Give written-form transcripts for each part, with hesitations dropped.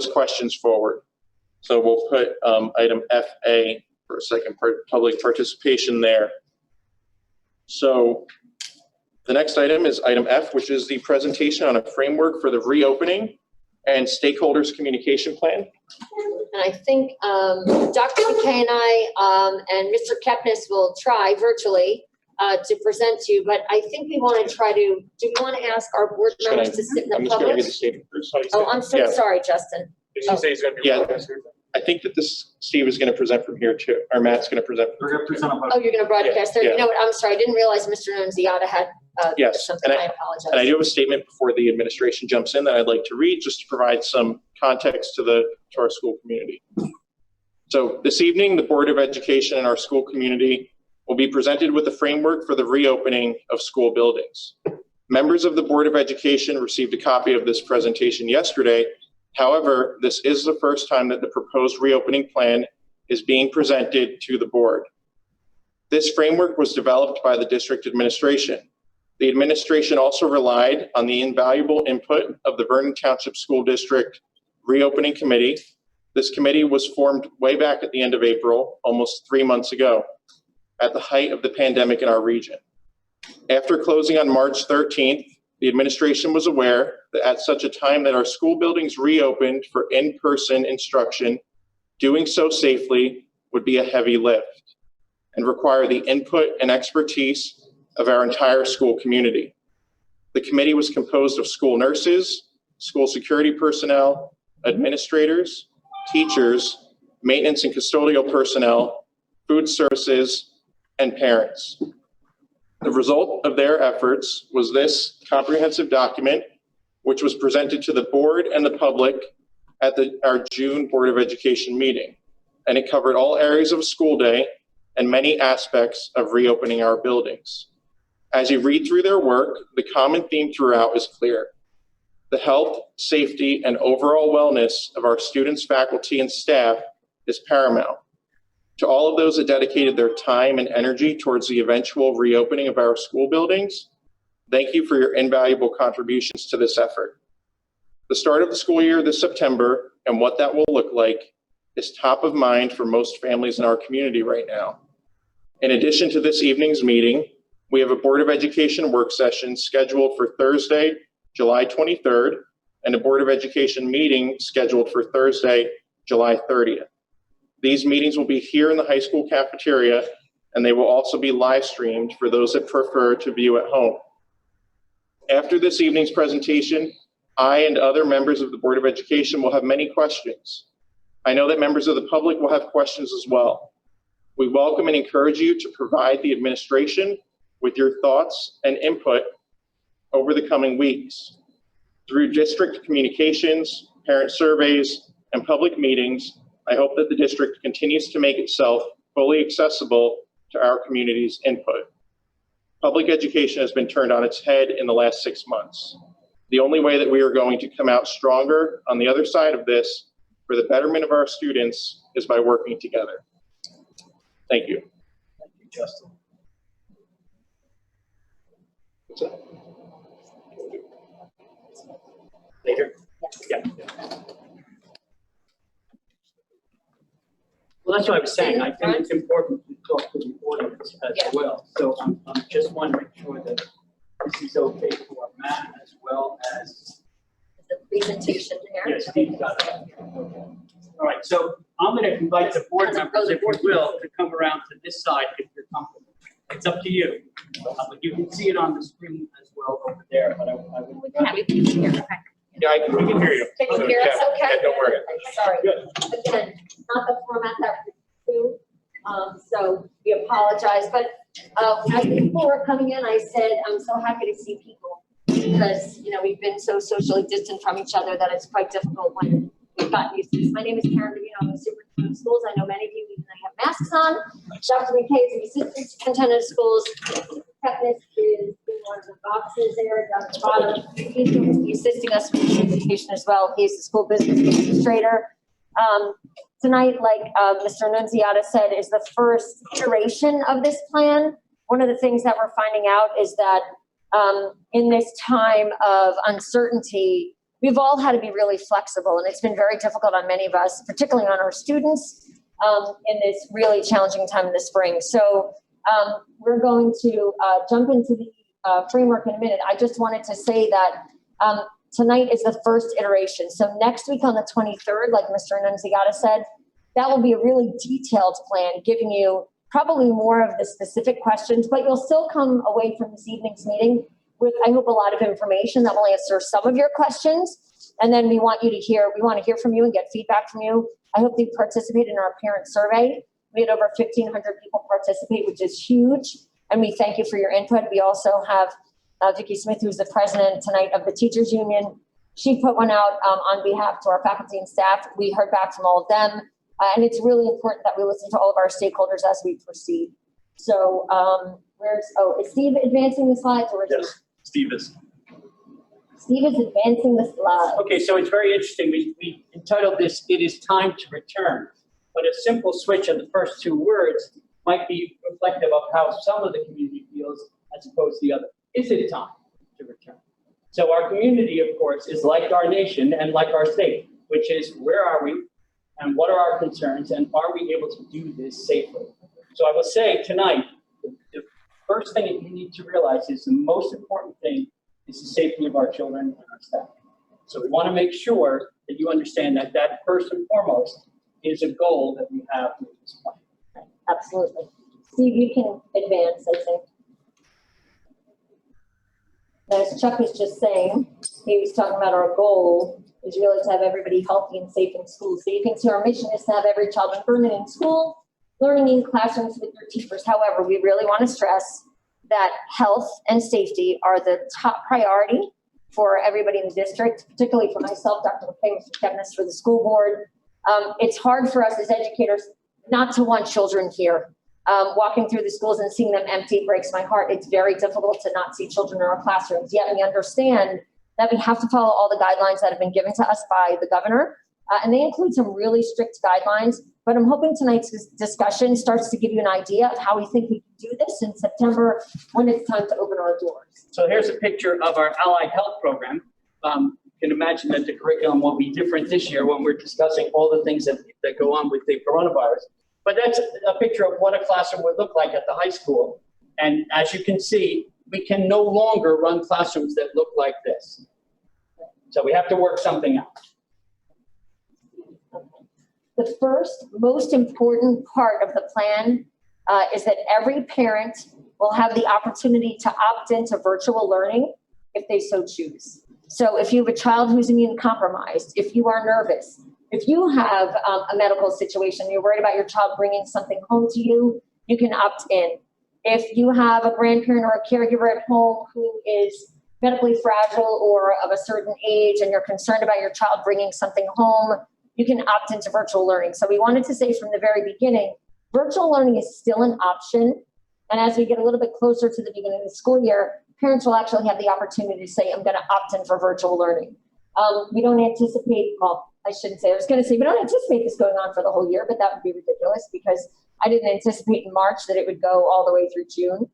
questions forward. So we'll put item FA for a second, public participation there. So the next item is item F, which is the presentation on a framework for the reopening and stakeholders communication plan. And I think Dr. McKay and I and Mr. Kepnes will try virtually to present to you, but I think we want to try to, do we want to ask our board members to sit in the I'm just going to public? read the statement first. Oh, I'm so sorry, Justin. Did you say he's going to be? Yeah, I think that Steve is going to present from here too, or Matt's going to present. We're going to present on. Oh, you're going to broadcast there? Yeah. You know what, I'm sorry, I didn't realize Mr. Nunziata had Yes, something. and I apologize. And I do have a statement before the administration jumps in that I'd like to read just to provide some context to our school community. So this evening, the Board of Education and our school community will be presented with a framework for the reopening of school buildings. Members of the Board of Education received a copy of this presentation yesterday. However, this is the first time that the proposed reopening plan is being presented to the board. This framework was developed by the district administration. The administration also relied on the invaluable input of the Vernon Township School District Reopening Committee. This committee was formed way back at the end of April, almost 3 months ago, at the height of the pandemic in our region. After closing on March 13th, the administration was aware that at such a time that our school buildings reopened for in-person instruction, doing so safely would be a heavy lift and require the input and expertise of our entire school community. The committee was composed of school nurses, school security personnel, administrators, teachers, maintenance and custodial personnel, food services, and parents. The result of their efforts was this comprehensive document, which was presented to the board and the public at our June Board of Education meeting. And it covered all areas of school day and many aspects of reopening our buildings. As you read through their work, the common theme throughout is clear. The health, safety, and overall wellness of our students, faculty, and staff is paramount. To all of those that dedicated their time and energy towards the eventual reopening of our school buildings, thank you for your invaluable contributions to this effort. The start of the school year this September and what that will look like is top of mind for most families in our community right now. In addition to this evening's meeting, we have a Board of Education work session scheduled for Thursday, July 23rd, and a Board of Education meeting scheduled for Thursday, July 30th. These meetings will be here in the high school cafeteria, and they will also be live streamed for those that prefer to view at home. After this evening's presentation, I and other members of the Board of Education will have many questions. I know that members of the public will have questions as well. We welcome and encourage you to provide the administration with your thoughts and input over the coming weeks. Through district communications, parent surveys, and public meetings, I hope that the district continues to make itself fully accessible to our community's input. Public education has been turned on its head in the last 6 months. The only way that we are going to come out stronger on the other side of this for the betterment of our students is by working together. Thank you. Thank you, Justin. What's that? Later? Yeah. Well, that's what I was saying. I think it's important to talk to the audience as well. So I'm just want to make sure that this is okay for Matt as well as The presentation there. yes, Steve got it. Okay. All right. So I'm going to invite the board members, if you will, to come around to this side if you're comfortable. It's up to you. But you can see it on the screen as well over there. But I would. Yeah, we can hear you. Can you hear us okay? Yeah, don't worry. Sorry. Good. Again, not the format that we do, so we apologize. But before coming in, I said I'm so happy to see people because, you know, we've been so socially distant from each other that it's quite difficult when we've gotten used to this. My name is Karen Davino. I'm the superintendent of schools. I know many of you, even I have masks on. Dr. McKay is the assistant superintendent of schools. Kepnes is in one of the boxes there down at the bottom. He's going to be assisting us with the presentation as well. He's the school business administrator. Tonight, like Mr. Nunziata said, is the first iteration of this plan. One of the things that we're finding out is that in this time of uncertainty, we've all had to be really flexible, and it's been very difficult on many of us, particularly on our students, in this really challenging time in the spring. So we're going to jump into the framework in a minute. I just wanted to say that tonight is the first iteration. So next week on the 23rd, like Mr. Annunziata said, that will be a really detailed plan, giving you probably more of the specific questions, but you'll still come away from this evening's meeting with, I hope, a lot of information that will answer some of your questions. And then we want to hear from you and get feedback from you. I hope you participate in our parent survey. We had over 1,500 people participate, which is huge. And we thank you for your input. We also have Vicki Smith, who's the president tonight of the Teachers Union. She put one out on behalf to our faculty and staff. We heard back from all of them. And it's really important that we listen to all of our stakeholders as we proceed. So is Steve advancing the slides? Or Yes, Steve is. Steve is advancing the slides. Okay, so it's very interesting. We entitled this, "It is Time to Return." But a simple switch of the first two words might be reflective of how some of the community feels as opposed to the other. Is it time to return? So our community, of course, is like our nation and like our state, which is, where are we and what are our concerns and are we able to do this safely? So I will say tonight, the first thing that you need to realize is the most important thing is the safety of our children and our staff. So we want to make sure that you understand that that first and foremost is a goal that we have with this plan. Absolutely. Steve, you can advance, I think. As Chuck was just saying, he was talking about our goal is really to have everybody healthy and safe in school. So you can see our mission is to have every child in Vernon in school, learning in classrooms with their teachers. However, we really want to stress that health and safety are the top priority for everybody in the district, particularly for myself, Dr. McKay, Mr. Kevnis, for the school board. It's hard for us as educators not to want children here. Walking through the schools and seeing them empty breaks my heart. It's very difficult to not see children in our classrooms, yet we understand that we have to follow all the guidelines that have been given to us by the governor. And they include some really strict guidelines, but I'm hoping tonight's discussion starts to give you an idea of how we think we can do this in September when it's time to open our doors. So here's a picture of our allied health program. You can imagine that the curriculum will be different this year when we're discussing all the things that go on with the coronavirus. But that's a picture of what a classroom would look like at the high school. And as you can see, we can no longer run classrooms that look like this. So we have to work something out. The first most important part of the plan is that every parent will have the opportunity to opt into virtual learning if they so choose. So if you have a child who's immune compromised, if you are nervous, if you have a medical situation, you're worried about your child bringing something home to you, you can opt in. If you have a grandparent or a caregiver at home who is medically fragile or of a certain age and you're concerned about your child bringing something home, you can opt into virtual learning. So we wanted to say from the very beginning, virtual learning is still an option. And as we get a little bit closer to the beginning of the school year, parents will actually have the opportunity to say, I'm going to opt in for virtual learning. We don't anticipate, well, I shouldn't say, I was going to say, we don't anticipate this going on for the whole year, but that would be ridiculous because I didn't anticipate in March that it would go all the way through June.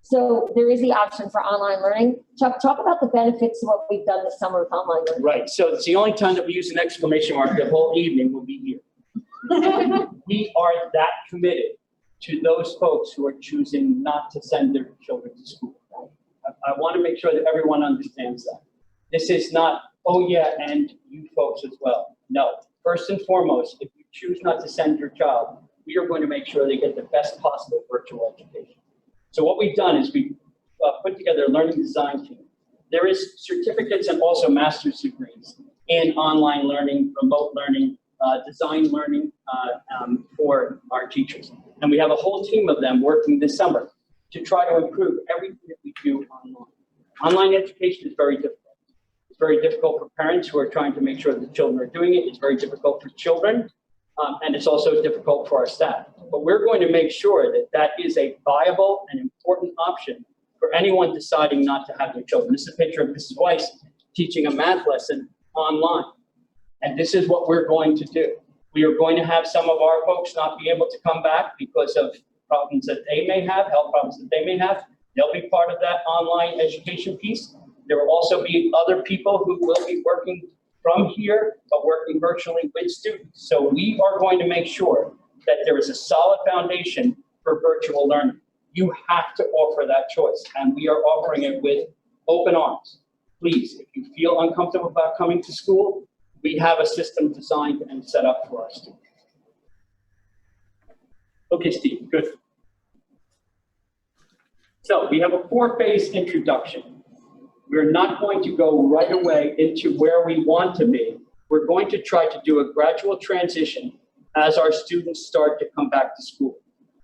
So there is the option for online learning. Chuck, talk about the benefits of what we've done this summer with online learning. Right, so it's the only time that we use an exclamation mark the whole evening will be here. We are that committed to those folks who are choosing not to send their children to school. I want to make sure that everyone understands that. This is not, oh yeah, and you folks as well. No, first and foremost, if you choose not to send your child, we are going to make sure they get the best possible virtual education. So what we've done is we've put together a learning design team. There is certificates and also master's degrees in online learning, remote learning, design learning for our teachers. And we have a whole team of them working this summer to try to improve everything that we do online. Online education is very difficult. It's very difficult for parents who are trying to make sure that the children are doing it. It's very difficult for children, and it's also difficult for our staff. But we're going to make sure that that is a viable and important option for anyone deciding not to have their children. This is a picture of Mrs. Weiss teaching a math lesson online. And this is what we're going to do. We are going to have some of our folks not be able to come back because of problems that they may have, health problems that they may have. They'll be part of that online education piece. There will also be other people who will be working from here, but working virtually with students. So we are going to make sure that there is a solid foundation for virtual learning. You have to offer that choice, and we are offering it with open arms. Please, if you feel uncomfortable about coming to school, we have a system designed and set up for our students. Okay, Steve, good. So we have a 4-phase introduction. We're not going to go right away into where we want to be. We're going to try to do a gradual transition as our students start to come back to school.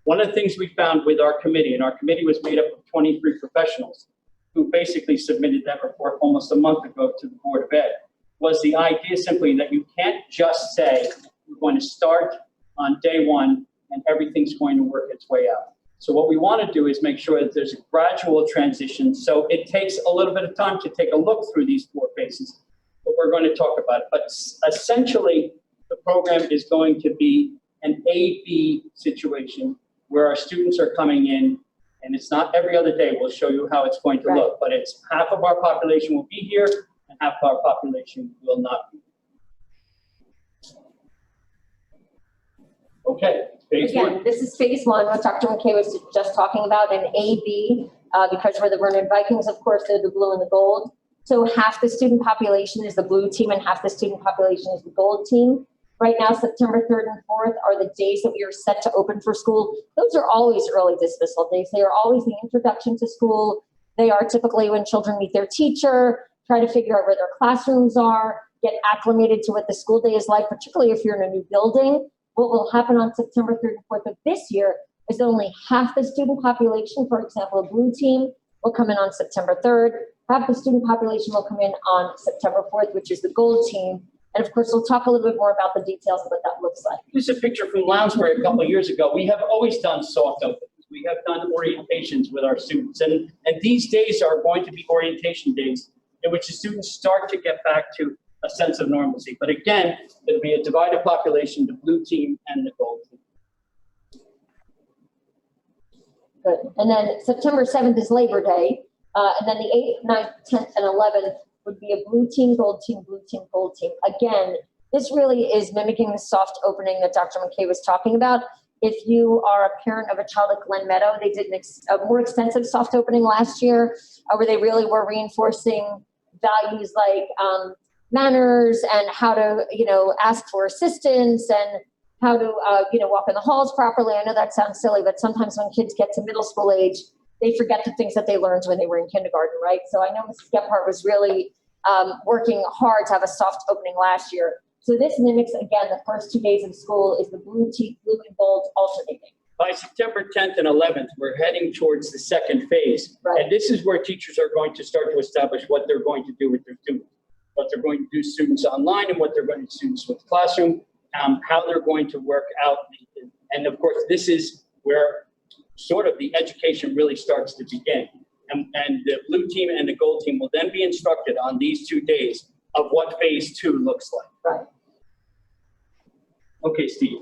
One of the things we found with our committee, and our committee was made up of 23 professionals who basically submitted that report almost a month ago to the Board of Ed, was the idea simply that you can't just say, we're going to start on day one and everything's going to work its way out. So what we want to do is make sure that there's a gradual transition. So it takes a little bit of time to take a look through these 4 phases, but we're going to talk about it. But essentially, the program is going to be an A-B situation where our students are coming in, and it's not every other day. We'll show you how it's going to look, but it's half of our population will be here and half of our population will not be. Okay, phase Again, one. this is phase 1, what Dr. McKay was just talking about, an A-B, because we're the Vernon Vikings, of course, they're the blue and the gold. So half the student population is the blue team and half the student population is the gold team. Right now, September 3rd and 4th are the days that we are set to open for school. Those are always early dismissal days. They are always the introduction to school. They are typically when children meet their teacher, try to figure out where their classrooms are, get acclimated to what the school day is like, particularly if you're in a new building. What will happen on September 3rd and 4th of this year is that only half the student population, for example, a blue team, will come in on September 3rd. Half the student population will come in on September 4th, which is the gold team. And of course, we'll talk a little bit more about the details of what that looks like. Here's a picture from Lounsbury a couple of years ago. We have always done soft openings. We have done orientations with our students. And these days are going to be orientation days in which the students start to get back to a sense of normalcy. But again, it'll be a divided population, the blue team and the gold team. Good. And then September 7th is Labor Day. And then the 8th, 9th, 10th, and 11th would be a blue team, gold team, blue team, gold team. Again, this really is mimicking the soft opening that Dr. McKay was talking about. If you are a parent of a child at Glen Meadow, they did a more extensive soft opening last year where they really were reinforcing values like manners and how to, ask for assistance and how to, walk in the halls properly. I know that sounds silly, but sometimes when kids get to middle school age, they forget the things that they learned when they were in kindergarten, right? So I know Mrs. Gephardt was really working hard to have a soft opening last year. So this mimics, again, the first 2 days of school is the blue and gold alternating. By September 10th and 11th, we're heading towards the second phase. Right. And this is where teachers are going to start to establish what they're going to do with their students, what they're going to do students online and what they're going to do students with classroom, how they're going to work out. And of course, this is where sort of the education really starts to begin. And the blue team and the gold team will then be instructed on these 2 days of what phase 2 looks like. Right. Okay, Steve.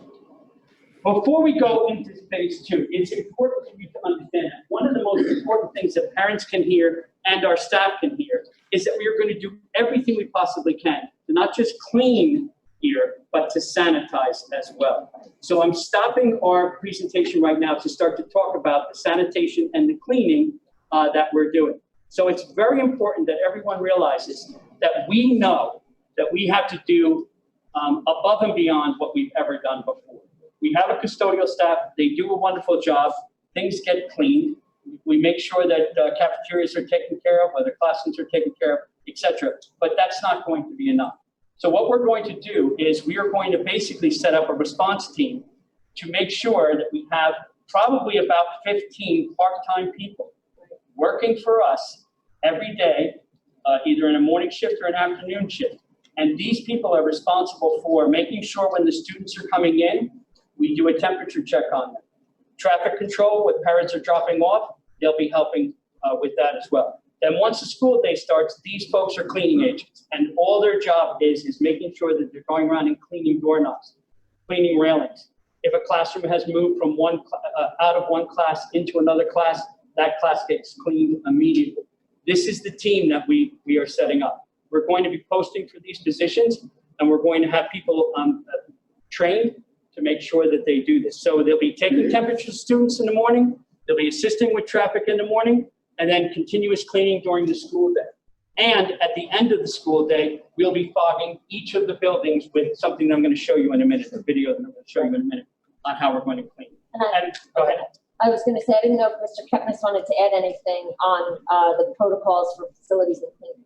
Before we go into phase 2, it's important for you to understand that one of the most important things that parents can hear and our staff can hear is that we are going to do everything we possibly can to not just clean here, but to sanitize as well. So I'm stopping our presentation right now to start to talk about the sanitation and the cleaning that we're doing. So it's very important that everyone realizes that we know that we have to do above and beyond what we've ever done before. We have a custodial staff. They do a wonderful job. Things get cleaned. We make sure that cafeterias are taken care of, whether classrooms are taken care of, etc. But that's not going to be enough. So what we're going to do is we are going to basically set up a response team to make sure that we have probably about 15 part-time people working for us every day, either in a morning shift or an afternoon shift. And these people are responsible for making sure when the students are coming in, we do a temperature check on them. Traffic control, when parents are dropping off, they'll be helping with that as well. Then once the school day starts, these folks are cleaning agents, and all their job is making sure that they're going around and cleaning doorknobs, cleaning railings. If a classroom has moved from out of one class into another class, that class gets cleaned immediately. This is the team that we are setting up. We're going to be posting for these positions, and we're going to have people trained to make sure that they do this. So they'll be taking temperature students in the morning, they'll be assisting with traffic in the morning, and then continuous cleaning during the school day. And at the end of the school day, we'll be fogging each of the buildings with something that I'm going to show you in a minute, a video that I'm going to show you in a minute on how we're going to clean. And go ahead. I was going to say, I didn't know if Mr. Kepnes wanted to add anything on the protocols for facilities and cleaning.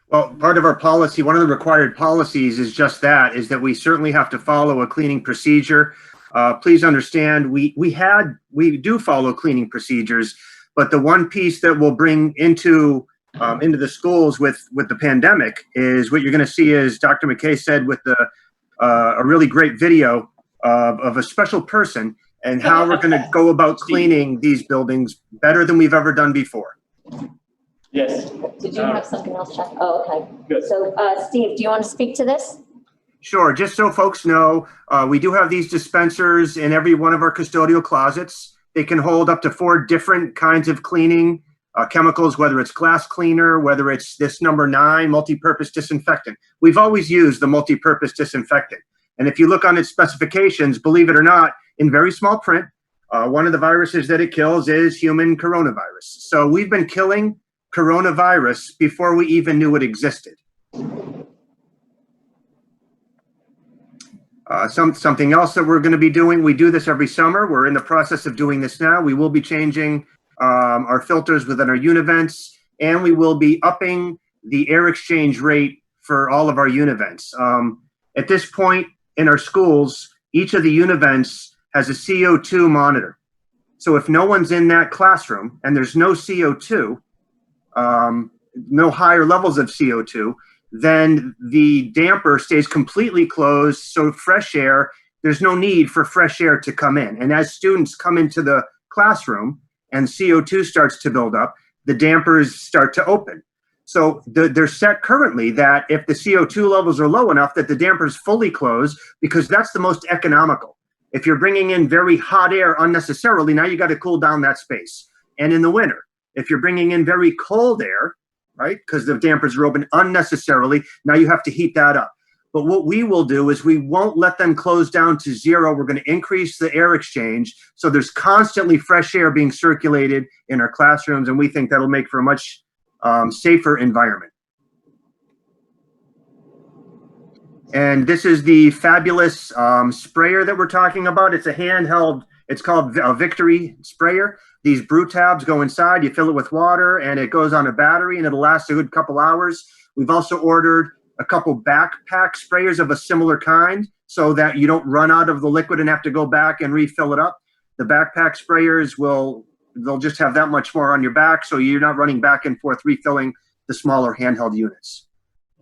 Well, part of our policy, one of the required policies is just that, is that we certainly have to follow a cleaning procedure. Please understand, we do follow cleaning procedures, but the one piece that we'll bring into the schools with the pandemic is what you're going to see is Dr. McKay said with a really great video of a special person and how we're going to go about cleaning these buildings better than we've ever done before. Yes. Did you have something else, Chuck? Oh, okay. Good. So, Steve, do you want to speak to this? Sure. Just so folks know, we do have these dispensers in every one of our custodial closets. They can hold up to 4 different kinds of cleaning chemicals, whether it's glass cleaner, whether it's this number 9, multi-purpose disinfectant. We've always used the multi-purpose disinfectant. And if you look on its specifications, believe it or not, in very small print, one of the viruses that it kills is human coronavirus. So we've been killing coronavirus before we even knew it existed. Something else that we're going to be doing, we do this every summer. We're in the process of doing this now. We will be changing our filters within our univents, and we will be upping the air exchange rate for all of our univents. At this point in our schools, each of the univents has a CO2 monitor. So if no one's in that classroom and there's no CO2, no higher levels of CO2, then the damper stays completely closed. So fresh air, there's no need for fresh air to come in. And as students come into the classroom and CO2 starts to build up, the dampers start to open. So they're set currently that if the CO2 levels are low enough that the dampers fully close, because that's the most economical. If you're bringing in very hot air unnecessarily, now you got to cool down that space. And in the winter, if you're bringing in very cold air, right, because the dampers are open unnecessarily, now you have to heat that up. But what we will do is we won't let them close down to 0. We're going to increase the air exchange. So there's constantly fresh air being circulated in our classrooms, and we think that'll make for a much safer environment. And this is the fabulous sprayer that we're talking about. It's a handheld, it's called a Victory sprayer. These brew tabs go inside, you fill it with water, and it goes on a battery, and it'll last a good couple hours. We've also ordered a couple backpack sprayers of a similar kind so that you don't run out of the liquid and have to go back and refill it up. The backpack sprayers they'll just have that much more on your back, so you're not running back and forth refilling the smaller handheld units.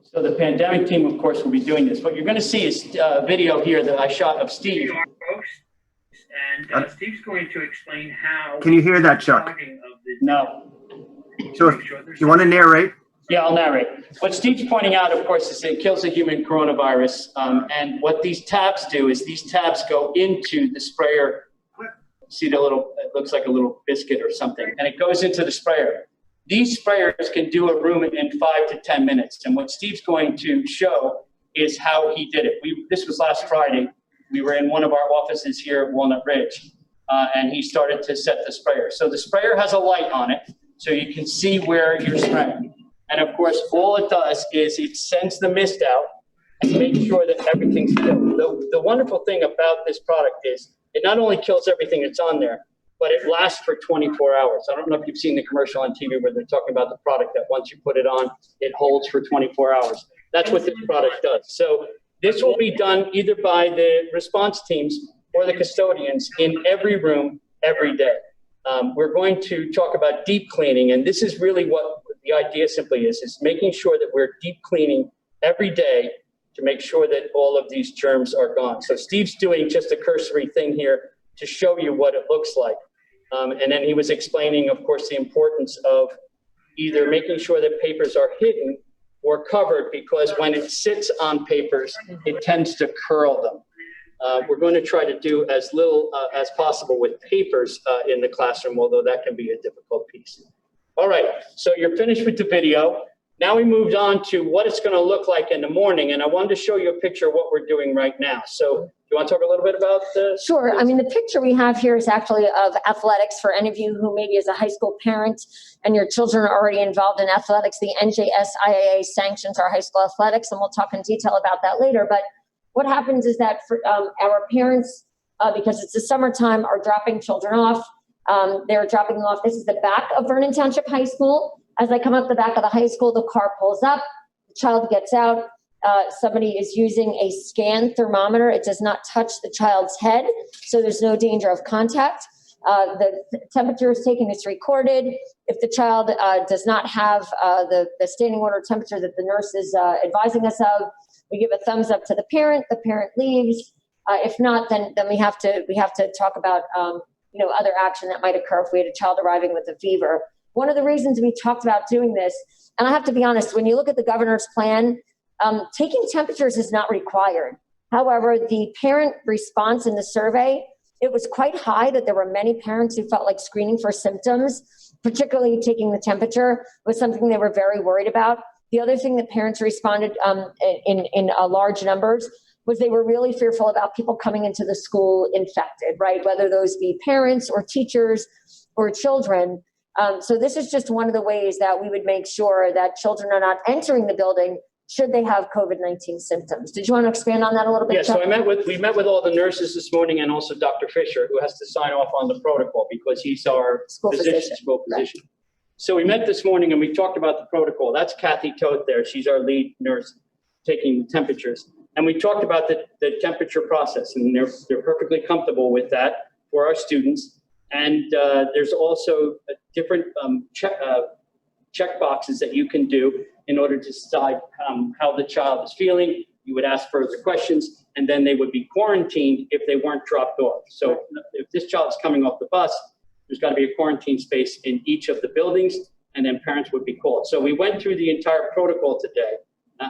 So the pandemic team, of course, will be doing this. What you're going to see is a video here that I shot of Steve. And Steve's going to explain how. Can you hear that, Chuck? No. So if you want to narrate. Yeah, I'll narrate. What Steve's pointing out, of course, is it kills the human coronavirus. And what these tabs do is these tabs go into the sprayer. See the little, it looks like a little biscuit or something, and it goes into the sprayer. These sprayers can do a room in 5 to 10 minutes. And what Steve's going to show is how he did it. This was last Friday. We were in one of our offices here at Walnut Ridge, and he started to set the sprayer. So the sprayer has a light on it, so you can see where you're spraying. And of course, all it does is it sends the mist out and makes sure that everything's still. The wonderful thing about this product is it not only kills everything that's on there, but it lasts for 24 hours. I don't know if you've seen the commercial on TV where they're talking about the product that once you put it on, it holds for 24 hours. That's what this product does. So this will be done either by the response teams or the custodians in every room, every day. We're going to talk about deep cleaning, and this is really what the idea simply is making sure that we're deep cleaning every day to make sure that all of these germs are gone. So Steve's doing just a cursory thing here to show you what it looks like. And then he was explaining, of course, the importance of either making sure that papers are hidden or covered, because when it sits on papers, it tends to curl them. We're going to try to do as little as possible with papers in the classroom, although that can be a difficult piece. All right, so you're finished with the video. Now we moved on to what it's going to look like in the morning, and I wanted to show you a picture of what we're doing right now. So do you want to talk a little bit about this? Sure. I mean, the picture we have here is actually of athletics. For any of you who maybe as a high school parent and your children are already involved in athletics, the NJSIAA sanctions our high school athletics, and we'll talk in detail about that later. But what happens is that for our parents, because it's the summertime, are dropping children off. They're dropping them off. This is the back of Vernon Township High School. As I come up the back of the high school, the car pulls up, the child gets out. Somebody is using a scan thermometer. It does not touch the child's head, so there's no danger of contact. The temperature is taken, it's recorded. If the child does not have the standing order temperature that the nurse is advising us of, we give a thumbs up to the parent leaves. If not, then we have to talk about other action that might occur if we had a child arriving with a fever. One of the reasons we talked about doing this, and I have to be honest, when you look at the governor's plan, taking temperatures is not required. However, the parent response in the survey, it was quite high that there were many parents who felt like screening for symptoms, particularly taking the temperature, was something they were very worried about. The other thing that parents responded in large numbers was they were really fearful about people coming into the school infected, right? Whether those be parents or teachers or children. So this is just one of the ways that we would make sure that children are not entering the building should they have COVID-19 symptoms. Did you want to expand on that a little bit? Yeah, so we met with all the nurses this morning and also Dr. Fisher, who has to sign off on the protocol because he's our school physician. Right. So we met this morning and we talked about the protocol. That's Kathy Toth there. She's our lead nurse taking temperatures. And we talked about the temperature process, and they're perfectly comfortable with that for our students. And there's also a different check boxes that you can do in order to decide how the child is feeling. You would ask further questions, and then they would be quarantined if they weren't dropped off. So if this child is coming off the bus, there's got to be a quarantine space in each of the buildings, and then parents would be called. So we went through the entire protocol today,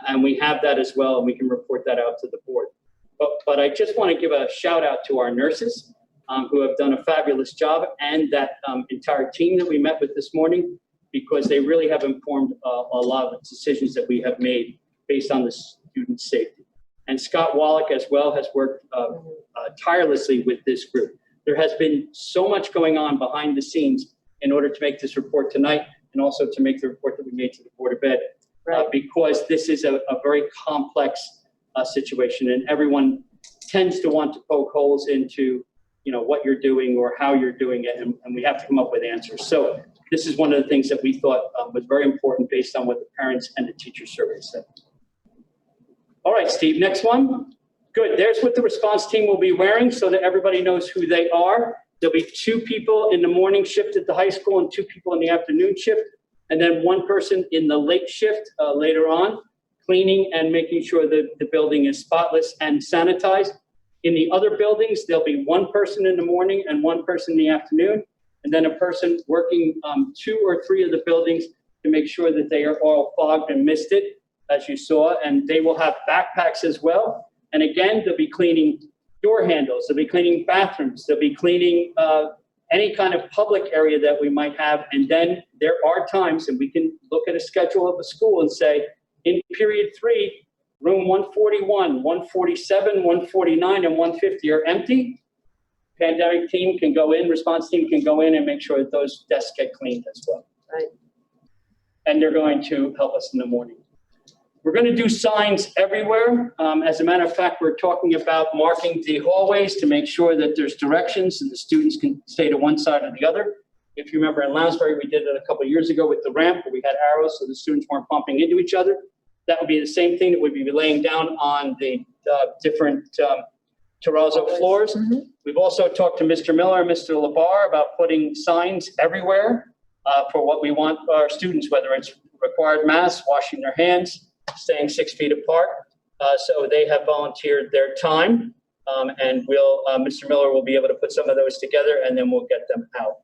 and we have that as well, and we can report that out to the board. But I just want to give a shout out to our nurses who have done a fabulous job, and that entire team that we met with this morning, because they really have informed a lot of the decisions that we have made based on the student safety. And Scott Wallach as well has worked tirelessly with this group. There has been so much going on behind the scenes in order to make this report tonight, and also to make the report that we made to the Board of Ed, because this is a very complex situation, and everyone tends to want to poke holes into what you're doing or how you're doing it, and we have to come up with answers. So this is one of the things that we thought was very important based on what the parents and the teacher survey said. All right, Steve, next one. Good, there's what the response team will be wearing so that everybody knows who they are. There'll be 2 people in the morning shift at the high school and 2 people in the afternoon shift, and then 1 person in the late shift later on, cleaning and making sure that the building is spotless and sanitized. In the other buildings, there'll be 1 person in the morning and 1 person in the afternoon, and then a person working 2 or 3 of the buildings to make sure that they are all fogged and misted, as you saw, and they will have backpacks as well. And again, they'll be cleaning door handles, they'll be cleaning bathrooms, they'll be cleaning any kind of public area that we might have. And then there are times, and we can look at a schedule of a school and say, in period 3, room 141, 147, 149, and 150 are empty. Pandemic team can go in, response team can go in and make sure that those desks get cleaned as well. Right. And they're going to help us in the morning. We're going to do signs everywhere. As a matter of fact, we're talking about marking the hallways to make sure that there's directions and the students can stay to one side or the other. If you remember in Lounsbury, we did it a couple of years ago with the ramp where we had arrows so the students weren't bumping into each other. That would be the same thing that we'd be laying down on the different terrazzo floors. Mm-hmm. We've also talked to Mr. Miller and Mr. Labar about putting signs everywhere for what we want our students, whether it's required masks, washing their hands, staying 6 feet apart. So they have volunteered their time, and Mr. Miller will be able to put some of those together, and then we'll get them out.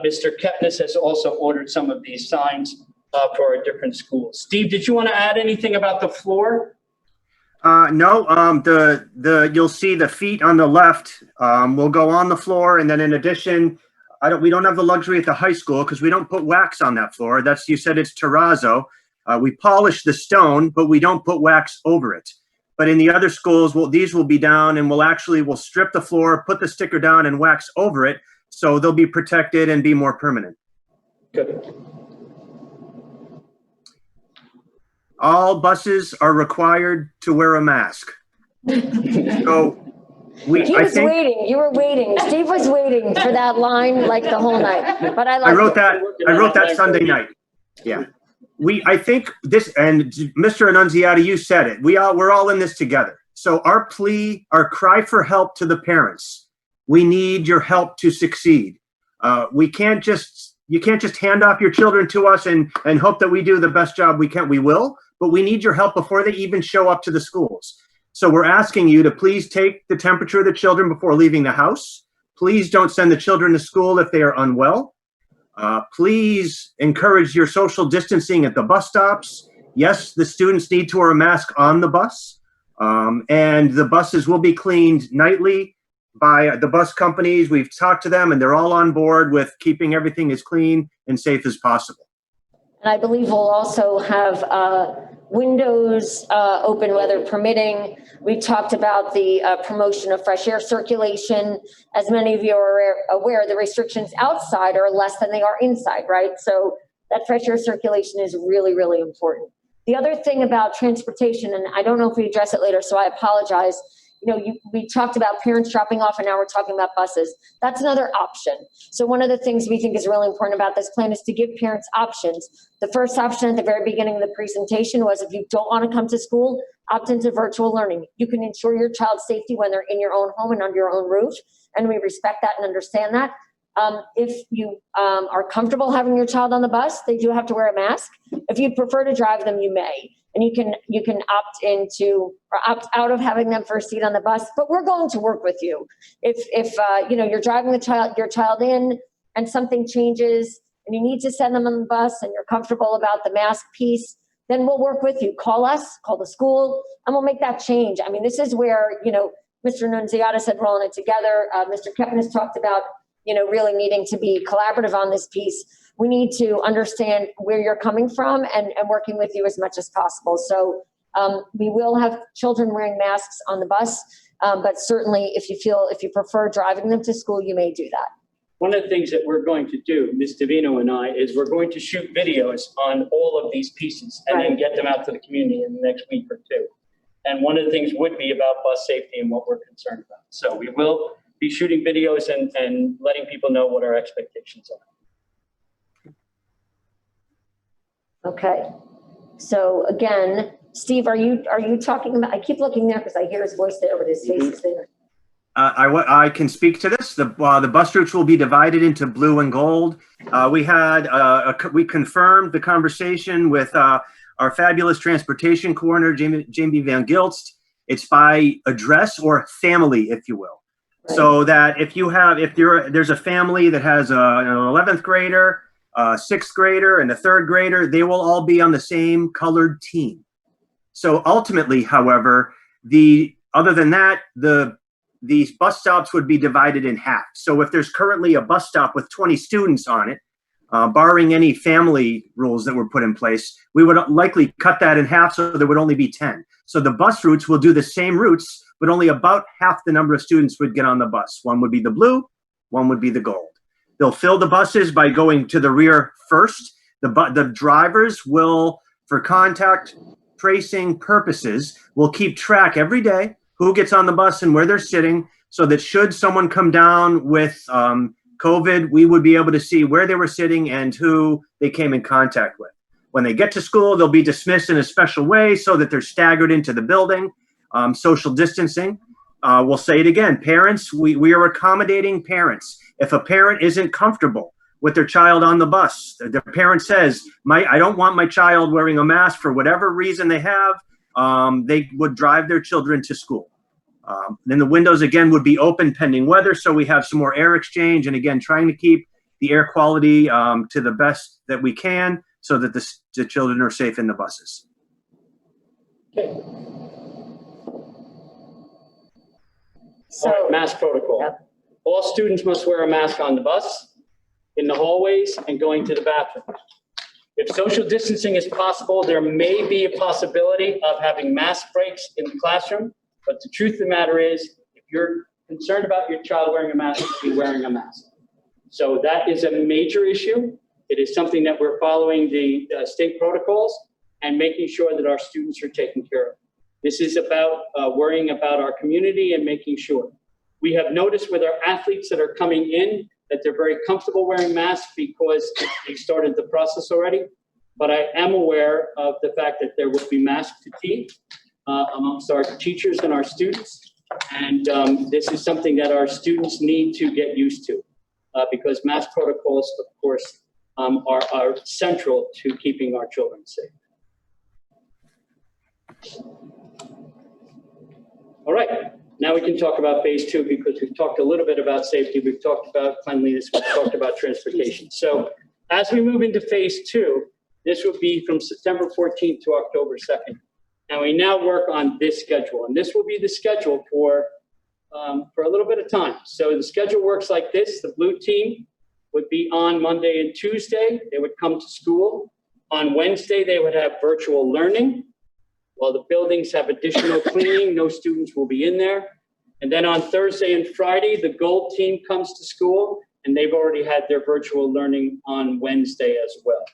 Mr. Ketnes has also ordered some of these signs for our different schools. Steve, did you want to add anything about the floor? No, you'll see the feet on the left will go on the floor, and then in addition, we don't have the luxury at the high school because we don't put wax on that floor. You said it's terrazzo. We polish the stone, but we don't put wax over it. But in the other schools, these will be down, and we'll strip the floor, put the sticker down, and wax over it, so they'll be protected and be more permanent. Good. All buses are required to wear a mask. So You were waiting. Steve was waiting for that line like the whole night, but I wrote that Sunday night. Yeah. I think this, and Mr. Annunziata, you said it. We're all in this together. So our cry for help to the parents. We need your help to succeed. You can't just hand off your children to us and hope that we do the best job we can. We will, but we need your help before they even show up to the schools. So we're asking you to please take the temperature of the children before leaving the house. Please don't send the children to school if they are unwell. Please encourage your social distancing at the bus stops. Yes, the students need to wear a mask on the bus. And the buses will be cleaned nightly by the bus companies. We've talked to them and they're all on board with keeping everything as clean and safe as possible. And I believe we'll also have windows open, weather permitting. We talked about the promotion of fresh air circulation. As many of you are aware, the restrictions outside are less than they are inside, right? So that fresh air circulation is really, really important. The other thing about transportation, and I don't know if we address it later, so I apologize. We talked about parents dropping off, and now we're talking about buses. That's another option. So one of the things we think is really important about this plan is to give parents options. The first option at the very beginning of the presentation was, if you don't want to come to school, opt into virtual learning. You can ensure your child's safety when they're in your own home and under your own roof, and we respect that and understand that. If you are comfortable having your child on the bus, they do have to wear a mask. If you prefer to drive them, you may. And you can opt into or opt out of having them first seat on the bus, but we're going to work with you. If you're driving your child in and something changes and you need to send them on the bus and you're comfortable about the mask piece, then we'll work with you. Call us, call the school, and we'll make that change. I mean, this is where, Mr. Nunziata said rolling it together. Mr. Kepin has talked about, really needing to be collaborative on this piece. We need to understand where you're coming from and working with you as much as possible. So we will have children wearing masks on the bus, but certainly if you prefer driving them to school, you may do that. One of the things that we're going to do, Ms. Davino and I, is we're going to shoot videos on all of these pieces and then get them out to the community in the next week or two. And one of the things would be about bus safety and what we're concerned about. So we will be shooting videos and letting people know what our expectations are. Okay. So again, Steve, are you talking about, I keep looking there because I hear his voice there, but his face is there. I can speak to this. The bus routes will be divided into blue and gold. We confirmed the conversation with our fabulous transportation coordinator, Jamie Van Gilst. It's by address or family, if you will. Right. So that if there's a family that has an 11th grader, a 6th grader, and a 3rd grader, they will all be on the same colored team. So ultimately, however, other than that, these bus stops would be divided in half. So if there's currently a bus stop with 20 students on it, barring any family rules that were put in place, we would likely cut that in half so there would only be 10. So the bus routes will do the same routes, but only about half the number of students would get on the bus. One would be the blue, one would be the gold. They'll fill the buses by going to the rear first. The drivers will, for contact tracing purposes, will keep track every day who gets on the bus and where they're sitting, so that should someone come down with COVID, we would be able to see where they were sitting and who they came in contact with. When they get to school, they'll be dismissed in a special way so that they're staggered into the building. Social distancing. We'll say it again. Parents, we are accommodating parents. If a parent isn't comfortable with their child on the bus, the parent says, I don't want my child wearing a mask for whatever reason they have, they would drive their children to school. Then the windows again would be open pending weather, so we have some more air exchange, and again trying to keep the air quality to the best that we can so that the children are safe in the buses. Okay. So, all right, mask protocol. Yep. All students must wear a mask on the bus. in the hallways and going to the bathroom. If social distancing is possible, there may be a possibility of having mask breaks in the classroom, but the truth of the matter is, if you're concerned about your child wearing a mask, be wearing a mask. So that is a major issue. It is something that we're following the state protocols and making sure that our students are taken care of. This is about worrying about our community and making sure. We have noticed with our athletes that are coming in that they're very comfortable wearing masks because they started the process already. But I am aware of the fact that there will be mask fatigue amongst our teachers and our students. And this is something that our students need to get used to because mask protocols, of course, are central to keeping our children safe. All right, now we can talk about phase 2 because we've talked a little bit about safety, we've talked about cleanliness, we've talked about transportation. So as we move into phase 2, this will be from September 14th to October 2nd. And we now work on this schedule, and this will be the schedule for a little bit of time. So the schedule works like this. The blue team would be on Monday and Tuesday. They would come to school. On Wednesday, they would have virtual learning. While the buildings have additional cleaning, no students will be in there. And then on Thursday and Friday, the gold team comes to school, and they've already had their virtual learning on Wednesday as well.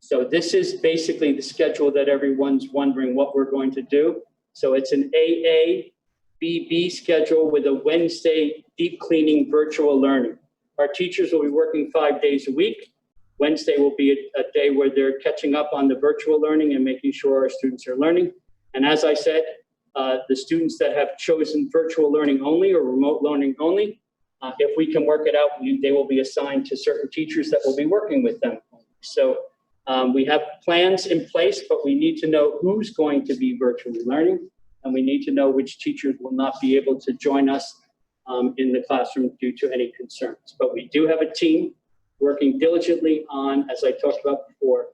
So this is basically the schedule that everyone's wondering what we're going to do. So it's an AA-BB schedule with a Wednesday deep cleaning virtual learning. Our teachers will be working 5 days a week. Wednesday will be a day where they're catching up on the virtual learning and making sure our students are learning. And as I said, the students that have chosen virtual learning only or remote learning only, if we can work it out, they will be assigned to certain teachers that will be working with them. So we have plans in place, but we need to know who's going to be virtually learning, and we need to know which teachers will not be able to join us in the classroom due to any concerns. But we do have a team working diligently on, as I talked about before,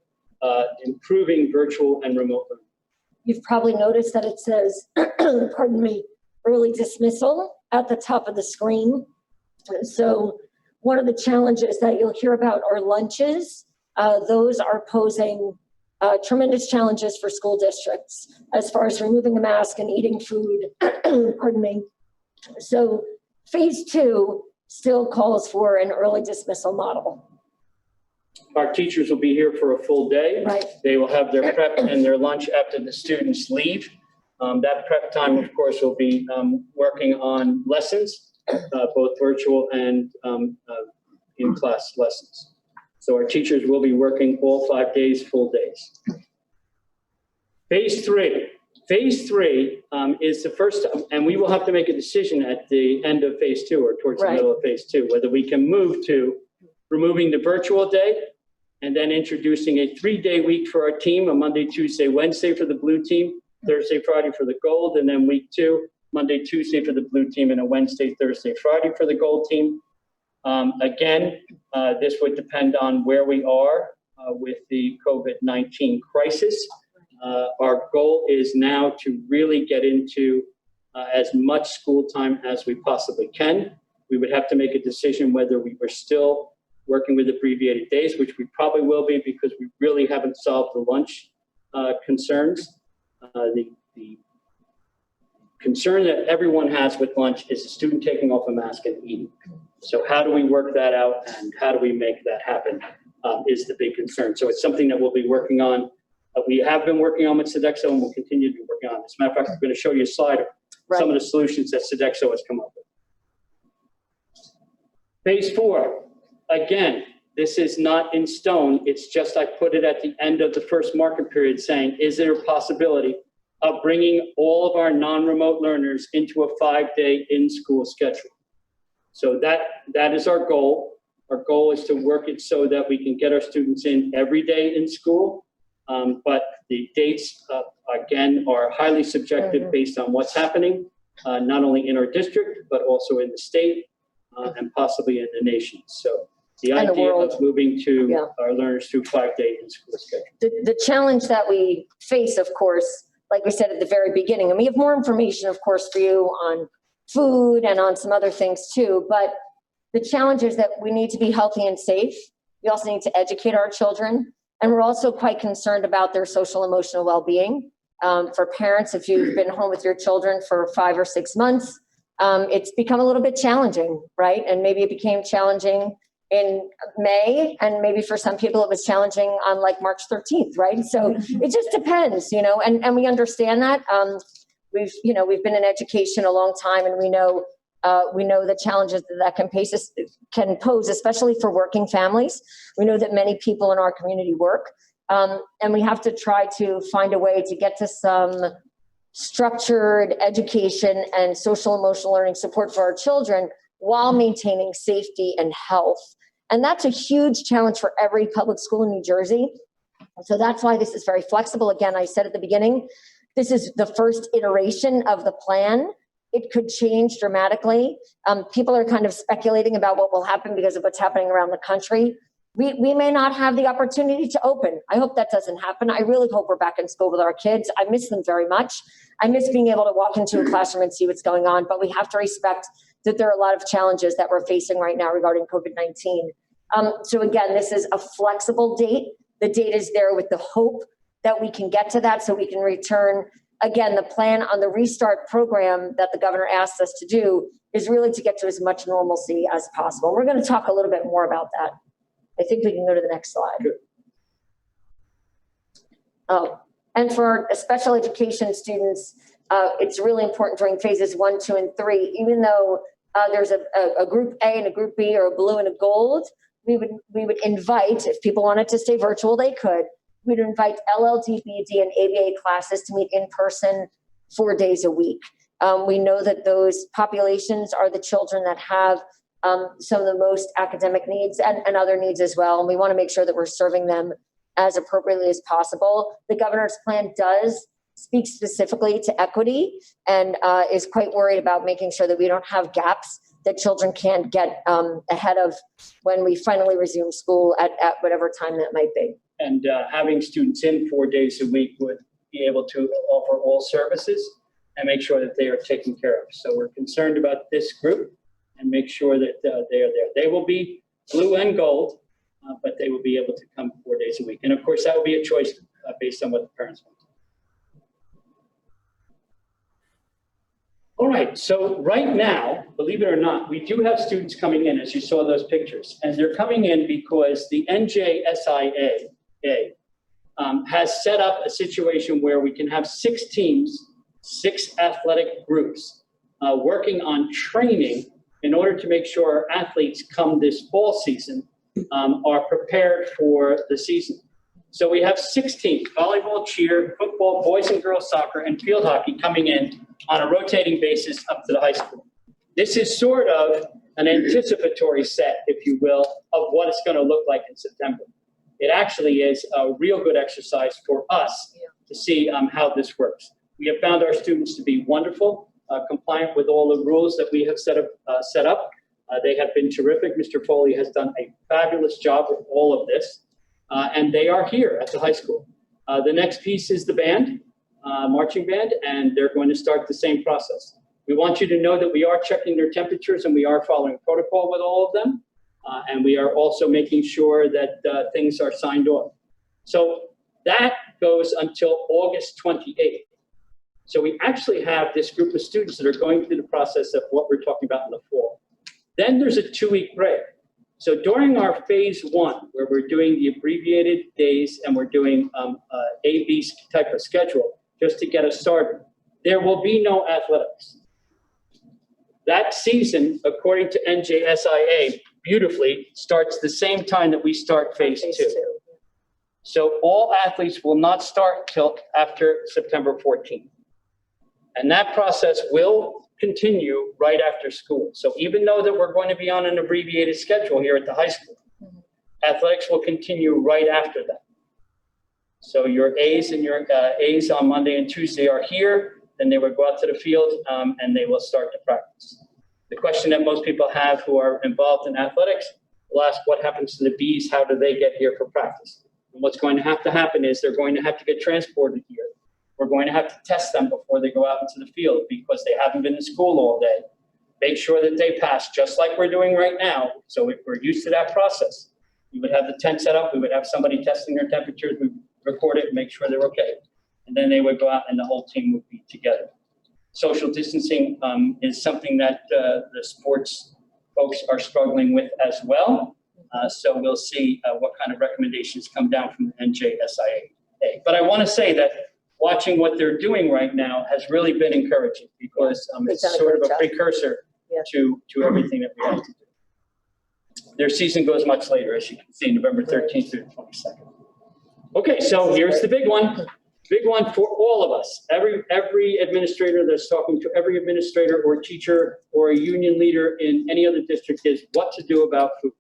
improving virtual and remote learning. You've probably noticed that it says, pardon me, early dismissal at the top of the screen. So one of the challenges that you'll hear about are lunches. Those are posing tremendous challenges for school districts as far as removing the mask and eating food, pardon me. So phase 2 still calls for an early dismissal model. Our teachers will be here for a full day. Right. They will have their prep and their lunch after the students leave. That prep time, of course, will be working on lessons, both virtual and in-class lessons. So our teachers will be working all 5 days, full days. Phase 3. Phase 3 is the first, and we will have to make a decision at the end of phase 2 or towards the middle of phase 2, whether we can move to removing the virtual day and then introducing a 3-day week for our team, a Monday, Tuesday, Wednesday for the blue team, Thursday, Friday for the gold, and then week 2, Monday, Tuesday for the blue team, and a Wednesday, Thursday, Friday for the gold team. Again, this would depend on where we are with the COVID-19 crisis. Our goal is now to really get into as much school time as we possibly can. We would have to make a decision whether we were still working with abbreviated days, which we probably will be because we really haven't solved the lunch concerns. The concern that everyone has with lunch is a student taking off a mask and eating. So how do we work that out and how do we make that happen is the big concern. So it's something that we'll be working on. We have been working on with Sodexo and we'll continue to be working on. As a matter of fact, I'm going to show you a slide of some of the solutions that Sodexo has come up with. Phase 4, again, this is not in stone. It's just I put it at the end of the first market period saying, is there a possibility of bringing all of our non-remote learners into a 5-day in-school schedule? So that is our goal. Our goal is to work it so that we can get our students in every day in school. But the dates, again, are highly subjective based on what's happening, not only in our district, but also in the state and possibly in the nation. So the idea of moving to our learners to 5-day in-school schedule. The challenge that we face, of course, like we said at the very beginning, and we have more information, of course, for you on food and on some other things too, but The challenge is that we need to be healthy and safe. We also need to educate our children. And we're also quite concerned about their social emotional well-being. For parents, if you've been home with your children for 5 or 6 months, it's become a little bit challenging, right? And maybe it became challenging in May, and maybe for some people it was challenging on like March 13th, right? So it just depends, and we understand that. We've been in education a long time, and we know the challenges that can pose, especially for working families. We know that many people in our community work, and we have to try to find a way to get to some structured education and social emotional learning support for our children while maintaining safety and health. And that's a huge challenge for every public school in New Jersey. So that's why this is very flexible. Again, I said at the beginning, this is the first iteration of the plan. It could change dramatically. People are kind of speculating about what will happen because of what's happening around the country. We may not have the opportunity to open. I hope that doesn't happen. I really hope we're back in school with our kids. I miss them very much. I miss being able to walk into a classroom and see what's going on, but we have to respect that there are a lot of challenges that we're facing right now regarding COVID-19. So again, this is a flexible date. The date is there with the hope that we can get to that so we can return. Again, the plan on the restart program that the governor asked us to do is really to get to as much normalcy as possible. We're going to talk a little bit more about that. I think we can go to the next slide. Good. Oh, and for special education students, it's really important during phases 1, 2, and 3, even though there's a group A and a group B, or a blue and a gold, we would invite, if people wanted to stay virtual, they could. We'd invite LLD, BD, and ABA classes to meet in person 4 days a week. We know that those populations are the children that have some of the most academic needs and other needs as well. And we want to make sure that we're serving them as appropriately as possible. The governor's plan does speak specifically to equity and is quite worried about making sure that we don't have gaps that children can't get ahead of when we finally resume school at whatever time that might be. And having students in 4 days a week would be able to offer all services and make sure that they are taken care of. So we're concerned about this group and make sure that they are there. They will be blue and gold, but they will be able to come 4 days a week. And of course, that will be a choice based on what the parents want. All right, so right now, believe it or not, we do have students coming in, as you saw those pictures, and they're coming in because the NJSIA has set up a situation where we can have 6 teams, 6 athletic groups working on training in order to make sure our athletes come this fall season are prepared for the season. So we have 6 teams, volleyball, cheer, football, boys and girls soccer, and field hockey coming in on a rotating basis up to the high school. This is sort of an anticipatory set, if you will, of what it's going to look like in September. It actually is a real good exercise for us to see how this works. We have found our students to be wonderful, compliant with all the rules that we have set up. They have been terrific. Mr. Foley has done a fabulous job with all of this. And they are here at the high school. The next piece is the band, marching band, and they're going to start the same process. We want you to know that we are checking their temperatures and we are following protocol with all of them. And we are also making sure that things are signed off. So that goes until August 28th. So we actually have this group of students that are going through the process of what we're talking about in the fall. Then there's a 2-week break. So during our phase 1, where we're doing the abbreviated days and we're doing A-B type of schedule, just to get us started, there will be no athletics. That season, according to NJSIA, beautifully starts the same time that we start phase 2. So all athletes will not start till after September 14th. And that process will continue right after school. So even though that we're going to be on an abbreviated schedule here at the high school, athletics will continue right after that. So your A's and your A's on Monday and Tuesday are here, then they will go out to the field and they will start to practice. The question that most people have who are involved in athletics will ask, what happens to the B's? How do they get here for practice? And what's going to happen is they're going to have to get transported here. We're going to have to test them before they go out into the field because they haven't been in school all day. make sure that they pass, just like we're doing right now. So if we're used to that process, we would have the tent set up, we would have somebody testing their temperatures, we would record it and make sure they're okay. And then they would go out and the whole team would be together. Social distancing is something that the sports folks are struggling with as well. So we'll see what kind of recommendations come down from the NJSIA. But I want to say that watching what they're doing right now has really been encouraging, because it's sort of a precursor to everything that we have to do. Their season goes much later, as you can see, November 13th through the 22nd. Okay, so here's the big one. Big one for all of us. Every administrator that's talking to every administrator or teacher or a union leader in any other district is what to do about food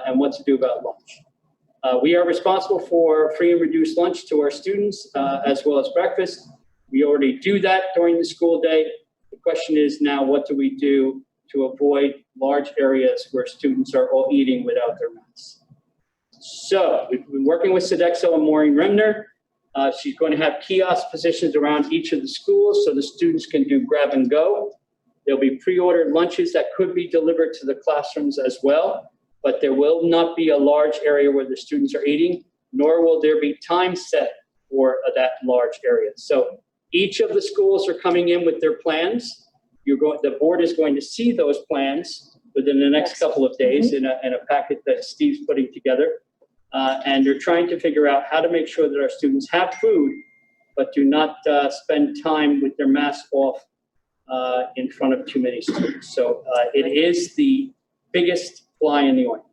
and what to do about lunch. We are responsible for free and reduced lunch to our students as well as breakfast. We already do that during the school day. The question is now, what do we do to avoid large areas where students are all eating without their masks? So we've been working with Sodexo and Maureen Remner. She's going to have kiosk positions around each of the schools so the students can do grab and go. There'll be pre-ordered lunches that could be delivered to the classrooms as well, but there will not be a large area where the students are eating, nor will there be time set for that large area. So each of the schools are coming in with their plans. The board is going to see those plans within the next couple of days in a packet that Steve's putting together. And they're trying to figure out how to make sure that our students have food, but do not spend time with their masks off in front of too many students. So it is the biggest fly in the ointment.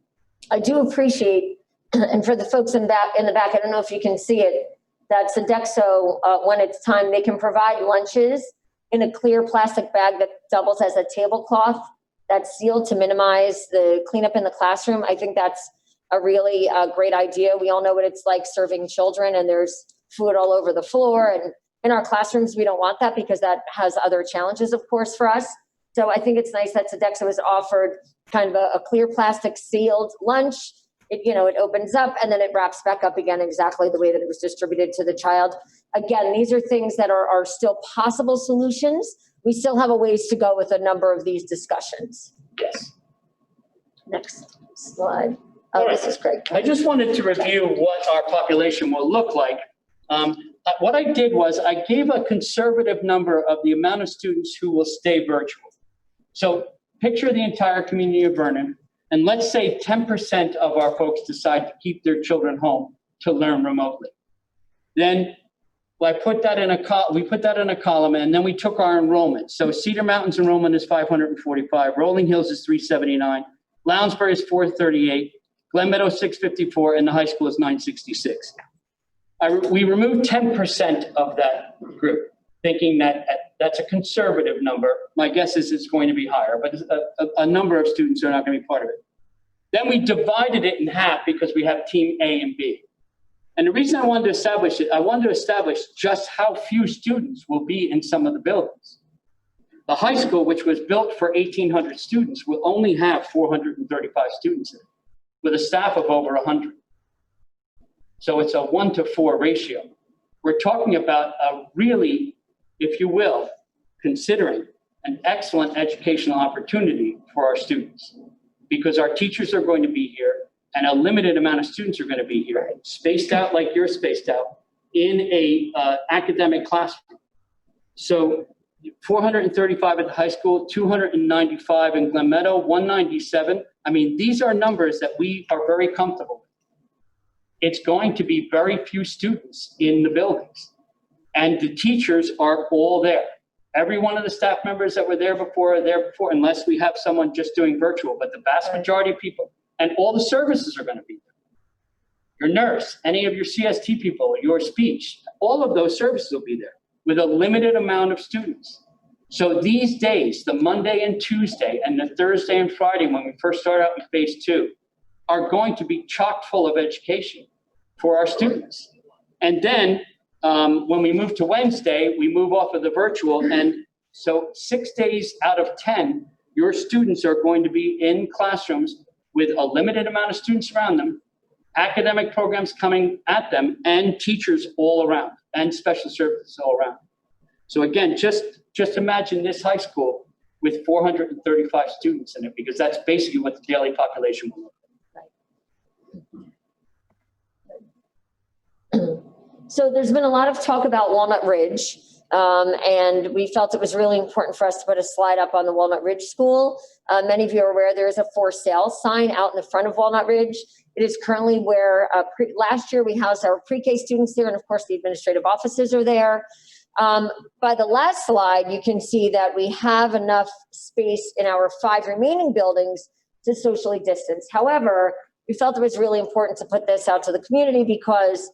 I do appreciate, and for the folks in the back, I don't know if you can see it, that Sodexo, when it's time, they can provide lunches in a clear plastic bag that doubles as a tablecloth that's sealed to minimize the cleanup in the classroom. I think that's a really great idea. We all know what it's like serving children, and there's food all over the floor. And in our classrooms, we don't want that because that has other challenges, of course, for us. So I think it's nice that Sodexo has offered kind of a clear plastic sealed lunch. It opens up and then it wraps back up again exactly the way that it was distributed to the child. Again, these are things that are still possible solutions. We still have a ways to go with a number of these discussions. Yes. Next slide. Oh, this is great. I just wanted to review what our population will look like. What I did was I gave a conservative number of the amount of students who will stay virtual. So picture the entire community of Vernon, and let's say 10% of our folks decide to keep their children home to learn remotely. Then we put that in a column, and then we took our enrollment. So Cedar Mountain's enrollment is 545, Rolling Hills is 379, Lounsbury is 438, Glen Meadow 654, and the high school is 966. We removed 10% of that group, thinking that that's a conservative number. My guess is it's going to be higher, but a number of students are not going to be part of it. Then we divided it in half because we have team A and B. And the reason I wanted to establish it, I wanted to establish just how few students will be in some of the buildings. The high school, which was built for 1,800 students, will only have 435 students in it, with a staff of over 100. So it's a 1-to-4 ratio. We're talking about a really, if you will, considering an excellent educational opportunity for our students, because our teachers are going to be here and a limited amount of students are going to be here, spaced out like you're spaced out in a academic classroom. So 435 at the high school, 295 in Glen Meadow, 197. I mean, these are numbers that we are very comfortable with. It's going to be very few students in the buildings, and the teachers are all there. Every one of the staff members that were there before are there before, unless we have someone just doing virtual, but the vast majority of people, and all the services are going to be there. Your nurse, any of your CST people, your speech, all of those services will be there with a limited amount of students. So these days, the Monday and Tuesday and the Thursday and Friday, when we first start out in phase 2, are going to be chock full of education for our students. And then when we move to Wednesday, we move off of the virtual. And so 6 days out of 10, your students are going to be in classrooms with a limited amount of students around them, academic programs coming at them, and teachers all around, and special services all around. So again, just imagine this high school with 435 students in it, because that's basically what the daily population will look like. So there's been a lot of talk about Walnut Ridge, and we felt it was really important for us to put a slide up on the Walnut Ridge School. Many of you are aware there is a for sale sign out in the front of Walnut Ridge. It is currently where last year we housed our pre-K students there, and of course the administrative offices are there. By the last slide, you can see that we have enough space in our 5 remaining buildings to socially distance. However, we felt it was really important to put this out to the community because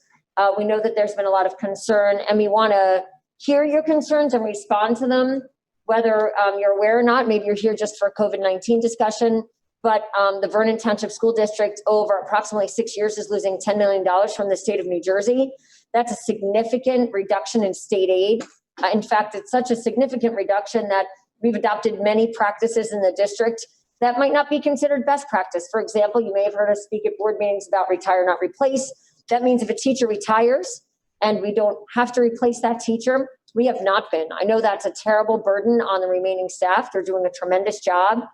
we know that there's been a lot of concern, and we want to hear your concerns and respond to them, whether you're aware or not. Maybe you're here just for a COVID-19 discussion, but the Vernon Township School District over approximately 6 years is losing $10 million from the state of New Jersey. That's a significant reduction in state aid. In fact, it's such a significant reduction that we've adopted many practices in the district that might not be considered best practice. For example, you may have heard us speak at board meetings about retire, not replace. That means if a teacher retires and we don't have to replace that teacher, we have not been. I know that's a terrible burden on the remaining staff. They're doing a tremendous job.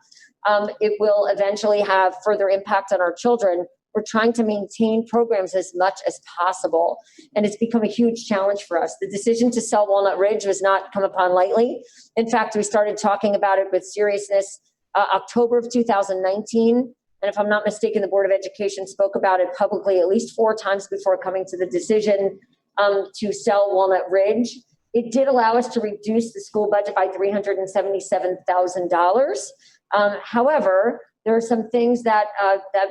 It will eventually have further impact on our children. We're trying to maintain programs as much as possible, and it's become a huge challenge for us. The decision to sell Walnut Ridge was not come upon lightly. In fact, we started talking about it with seriousness October of 2019. And if I'm not mistaken, the Board of Education spoke about it publicly at least 4 times before coming to the decision to sell Walnut Ridge. It did allow us to reduce the school budget by $377,000. However, there are some things that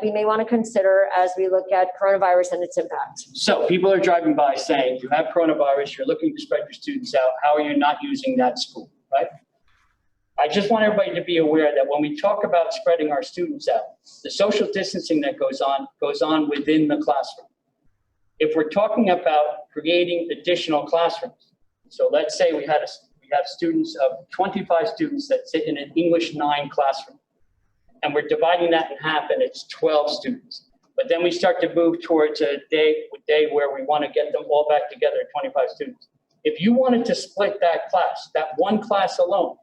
we may want to consider as we look at coronavirus and its impact. So people are driving by saying, you have coronavirus, you're looking to spread your students out. How are you not using that school, right? I just want everybody to be aware that when we talk about spreading our students out, the social distancing that goes on within the classroom. If we're talking about creating additional classrooms, so let's say we have students of 25 students that sit in an English 9 classroom, and we're dividing that in half, and it's 12 students. But then we start to move towards a day where we want to get them all back together, 25 students. If you wanted to split that class, that one class alone,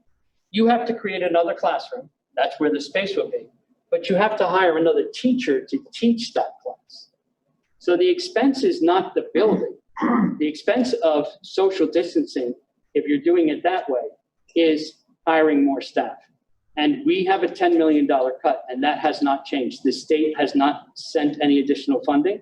you have to create another classroom. That's where the space will be. But you have to hire another teacher to teach that class. So the expense is not the building. The expense of social distancing, if you're doing it that way, is hiring more staff. And we have a $10 million cut, and that has not changed. The state has not sent any additional funding.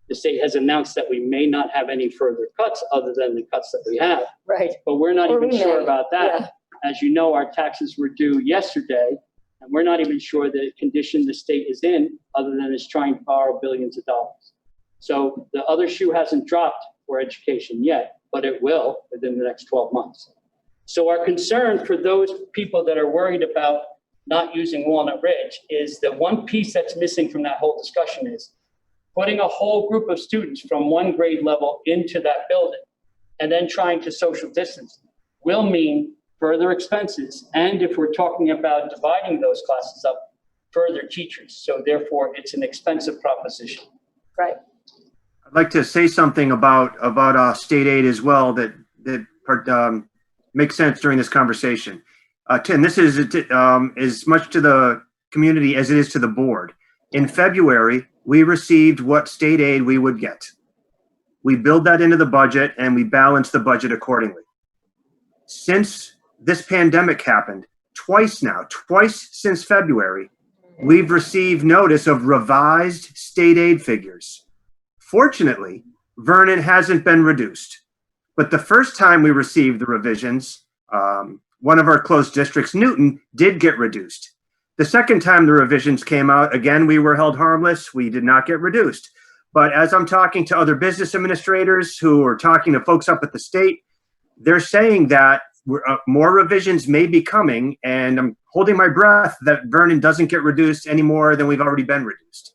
The state has announced that we may not have any further cuts other than the cuts that we have. Right. But we're not even sure about that. Yeah. As you know, our taxes were due yesterday, and we're not even sure the condition the state is in, other than it's trying to borrow billions of dollars. So the other shoe hasn't dropped for education yet, but it will within the next 12 months. So our concern for those people that are worried about not using Walnut Ridge is the one piece that's missing from that whole discussion is putting a whole group of students from one grade level into that building and then trying to social distance will mean further expenses. And if we're talking about dividing those classes up, further teachers. So therefore, it's an expensive proposition. Right. I'd like to say something about state aid as well that makes sense during this conversation. Tim, this is as much to the community as it is to the board. In February, we received what state aid we would get. We build that into the budget and we balance the budget accordingly. Since this pandemic happened, twice since February, we've received notice of revised state aid figures. Fortunately, Vernon hasn't been reduced. But the first time we received the revisions, one of our close districts, Newton, did get reduced. The second time the revisions came out, again, we were held harmless. We did not get reduced. But as I'm talking to other business administrators who are talking to folks up at the state, they're saying that more revisions may be coming, and I'm holding my breath that Vernon doesn't get reduced any more than we've already been reduced.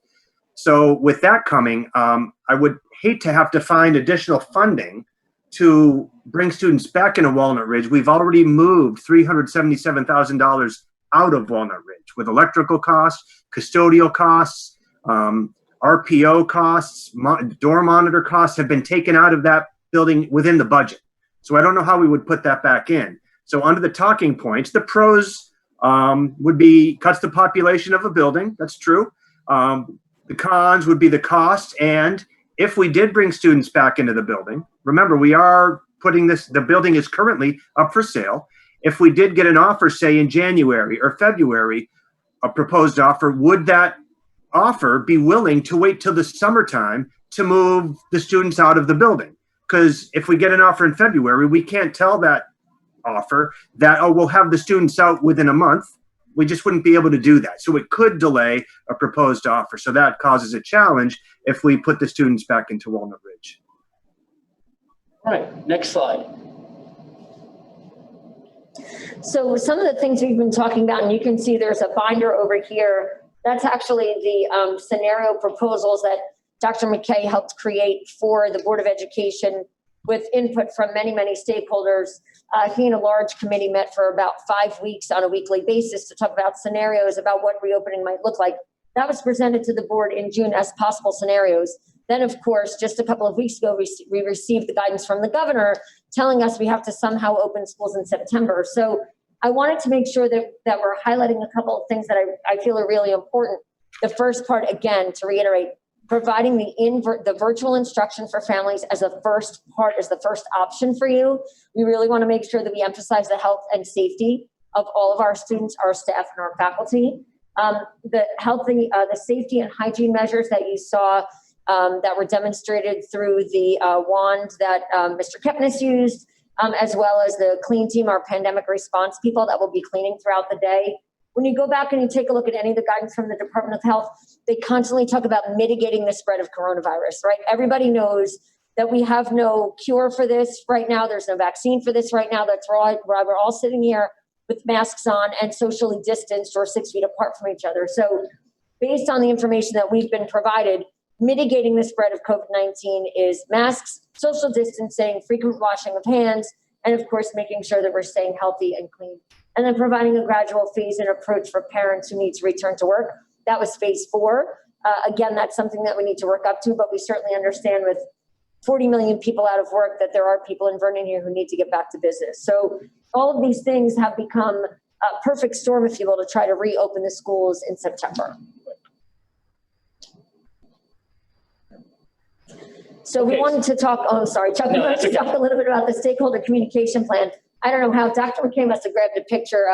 So with that coming, I would hate to have to find additional funding to bring students back into Walnut Ridge. We've already moved $377,000 out of Walnut Ridge with electrical costs, custodial costs, RPO costs, door monitor costs have been taken out of that building within the budget. So I don't know how we would put that back in. So under the talking points, the pros would be cuts the population of a building. That's true. The cons would be the cost. And if we did bring students back into the building, remember, we are putting the building is currently up for sale. If we did get an offer, say in January or February, a proposed offer, would that offer be willing to wait till the summertime to move the students out of the building? Because if we get an offer in February, we can't tell that offer that, oh, we'll have the students out within a month. We just wouldn't be able to do that. So it could delay a proposed offer. So that causes a challenge if we put the students back into Walnut Ridge. All right, next slide. So some of the things we've been talking about, and you can see there's a binder over here. That's actually the scenario proposals that Dr. McKay helped create for the Board of Education with input from many, many stakeholders. He and a large committee met for about 5 weeks on a weekly basis to talk about scenarios about what reopening might look like. That was presented to the board in June as possible scenarios. Then, of course, just a couple of weeks ago, we received the guidance from the governor telling us we have to somehow open schools in September. So I wanted to make sure that we're highlighting a couple of things that I feel are really important. The first part, again, to reiterate, providing the virtual instruction for families as the first option for you. We really want to make sure that we emphasize the health and safety of all of our students, our staff, and our faculty. The safety and hygiene measures that you saw that were demonstrated through the wand that Mr. Kepnes used, as well as the clean team, our pandemic response people that will be cleaning throughout the day. When you go back and you take a look at any of the guidance from the Department of Health, they constantly talk about mitigating the spread of coronavirus, right? Everybody knows that we have no cure for this right now. There's no vaccine for this right now. That's why we're all sitting here with masks on and socially distanced or 6 feet apart from each other. So based on the information that we've been provided, mitigating the spread of COVID-19 is masks, social distancing, frequent washing of hands, and of course, making sure that we're staying healthy and clean. And then providing a gradual phase-in approach for parents who need to return to work. That was phase 4. Again, that's something that we need to work up to, but we certainly understand with 40 million people out of work that there are people in Vernon here who need to get back to business. So all of these things have become a perfect storm, if you will, to try to reopen the schools in September. So we wanted to talk, Chuck, we wanted to talk a little bit about the stakeholder communication plan. I don't know how Dr. McKay must have grabbed a picture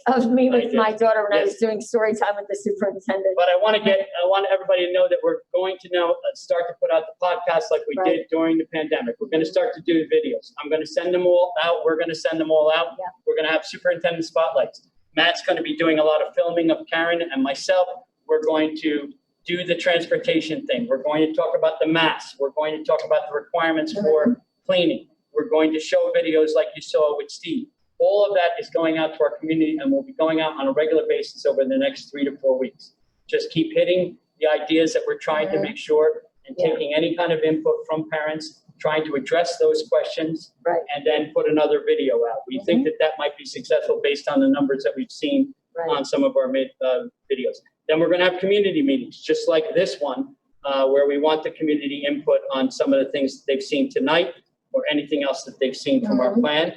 of me with my daughter when I was doing story time with the superintendent. But I want everybody to know that we're going to now start to put out the podcast like we did during the pandemic. We're going to start to do videos. I'm going to send them all out. We're going to send them all out. Yeah. We're going to have superintendent spotlights. Matt's going to be doing a lot of filming of Karen and myself. We're going to do the transportation thing. We're going to talk about the masks. We're going to talk about the requirements for cleaning. We're going to show videos like you saw with Steve. All of that is going out to our community and will be going out on a regular basis over the next 3 to 4 weeks. Just keep hitting the ideas that we're trying to make sure and taking any kind of input from parents, trying to address those questions, and then put another video out. We think that might be successful based on the numbers that we've seen on some of our videos. Then we're going to have community meetings, just like this one, where we want the community input on some of the things that they've seen tonight or anything else that they've seen from our plan.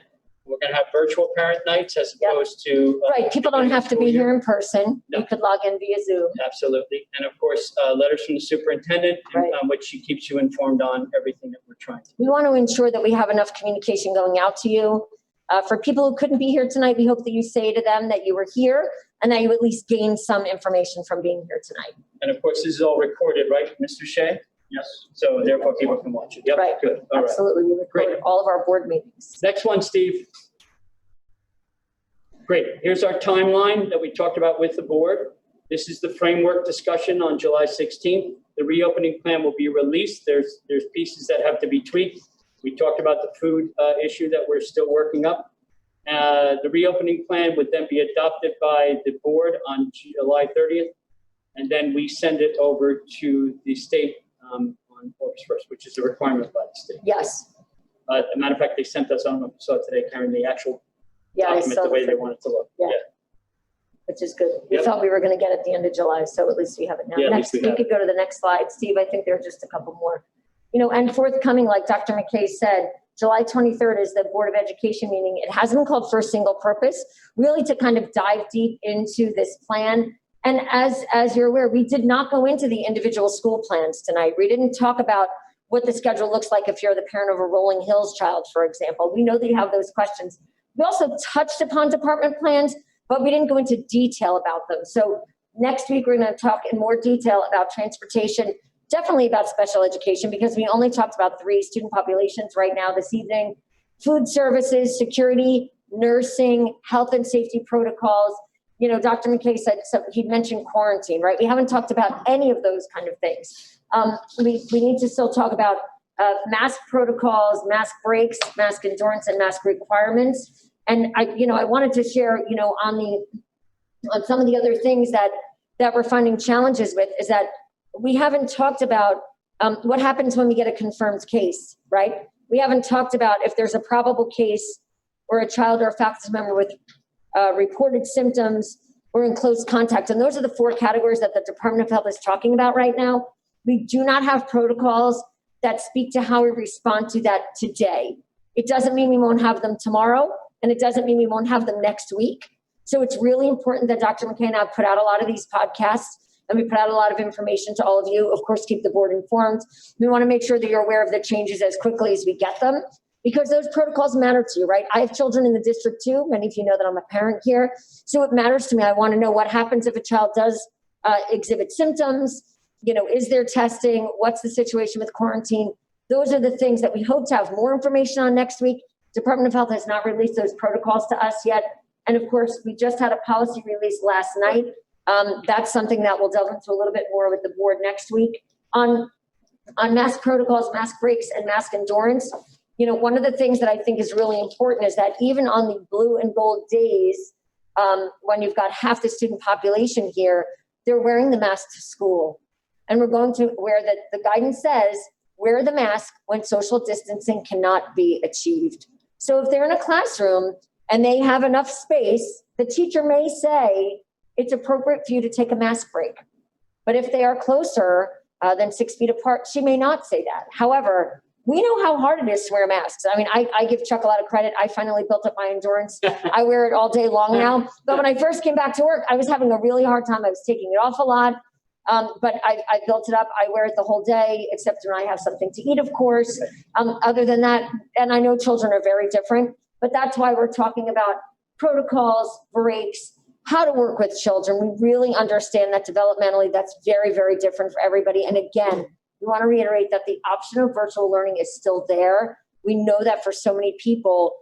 We're going to have virtual parent nights as opposed to... people don't have to be here in person. You could log in via Zoom. Absolutely. And of course, letters from the superintendent, on which she keeps you informed on everything that we're trying to do. We want to ensure that we have enough communication going out to you. For people who couldn't be here tonight, we hope that you say to them that you were here and that you at least gained some information from being here tonight. And of course, this is all recorded, right, Mr. Shea? Yes. So therefore, people can watch it. Yep. Right. Good. All absolutely. We recorded all of our board meetings. Next one, Steve. Great. Here's our timeline that we talked about with the board. This is the framework discussion on July 16th. The reopening plan will be released. There's pieces that have to be tweaked. We talked about the food issue that we're still working up. The reopening plan would then be adopted by the board on July 30th. And then we send it over to the state on August 1st, which is a requirement by the state. Yes. As a matter of fact, they sent us, I don't know if you saw today, Karen, the actual document, the way they want it to look. Yeah. Which is good. We thought we were going to get it at the end of July, so at least we have it now. Yeah, next, you could go to the next slide. Steve, I think there are just a couple more. And forthcoming, like Dr. McKay said, July 23rd is the Board of Education meeting. It has been called for a single purpose, really to kind of dive deep into this plan. And as you're aware, we did not go into the individual school plans tonight. We didn't talk about what the schedule looks like if you're the parent of a Rolling Hills child, for example. We know that you have those questions. We also touched upon department plans, but we didn't go into detail about them. So next week, we're going to talk in more detail about transportation, definitely about special education, because we only talked about 3 student populations right now this evening: food services, security, nursing, health and safety protocols. You know, Dr. McKay said, so he mentioned quarantine, right? We haven't talked about any of those kind of things. We need to still talk about mask protocols, mask breaks, mask endurance, and mask requirements. And I wanted to share, on some of the other things that we're finding challenges with is that we haven't talked about what happens when we get a confirmed case, right? We haven't talked about if there's a probable case or a child or a faculty member with reported symptoms or in close contact. And those are the 4 categories that the Department of Health is talking about right now. We do not have protocols that speak to how we respond to that today. It doesn't mean we won't have them tomorrow, and it doesn't mean we won't have them next week. So it's really important that Dr. McKay and I put out a lot of these podcasts, and we put out a lot of information to all of you. Of course, keep the board informed. We want to make sure that you're aware of the changes as quickly as we get them, because those protocols matter to you, right? I have children in the district too. Many of you know that I'm a parent here. So it matters to me. I want to know what happens if a child does exhibit symptoms. Is there testing? What's the situation with quarantine? Those are the things that we hope to have more information on next week. Department of Health has not released those protocols to us yet. And of course, we just had a policy release last night. That's something that we'll delve into a little bit more with the board next week on mask protocols, mask breaks, and mask endurance. One of the things that I think is really important is that even on the blue and gold days, when you've got half the student population here, they're wearing the mask to school. And we're going to where the guidance says, wear the mask when social distancing cannot be achieved. So if they're in a classroom and they have enough space, the teacher may say it's appropriate for you to take a mask break. But if they are closer than 6 feet apart, she may not say that. However, we know how hard it is to wear masks. I mean, I give Chuck a lot of credit. I finally built up my endurance. I wear it all day long now. But when I first came back to work, I was having a really hard time. I was taking it off a lot. But I built it up. I wear it the whole day, except when I have something to eat, of course. Other than that, and I know children are very different, but that's why we're talking about protocols, breaks, how to work with children. We really understand that developmentally, that's very, very different for everybody. And again, we want to reiterate that the option of virtual learning is still there. We know that for so many people,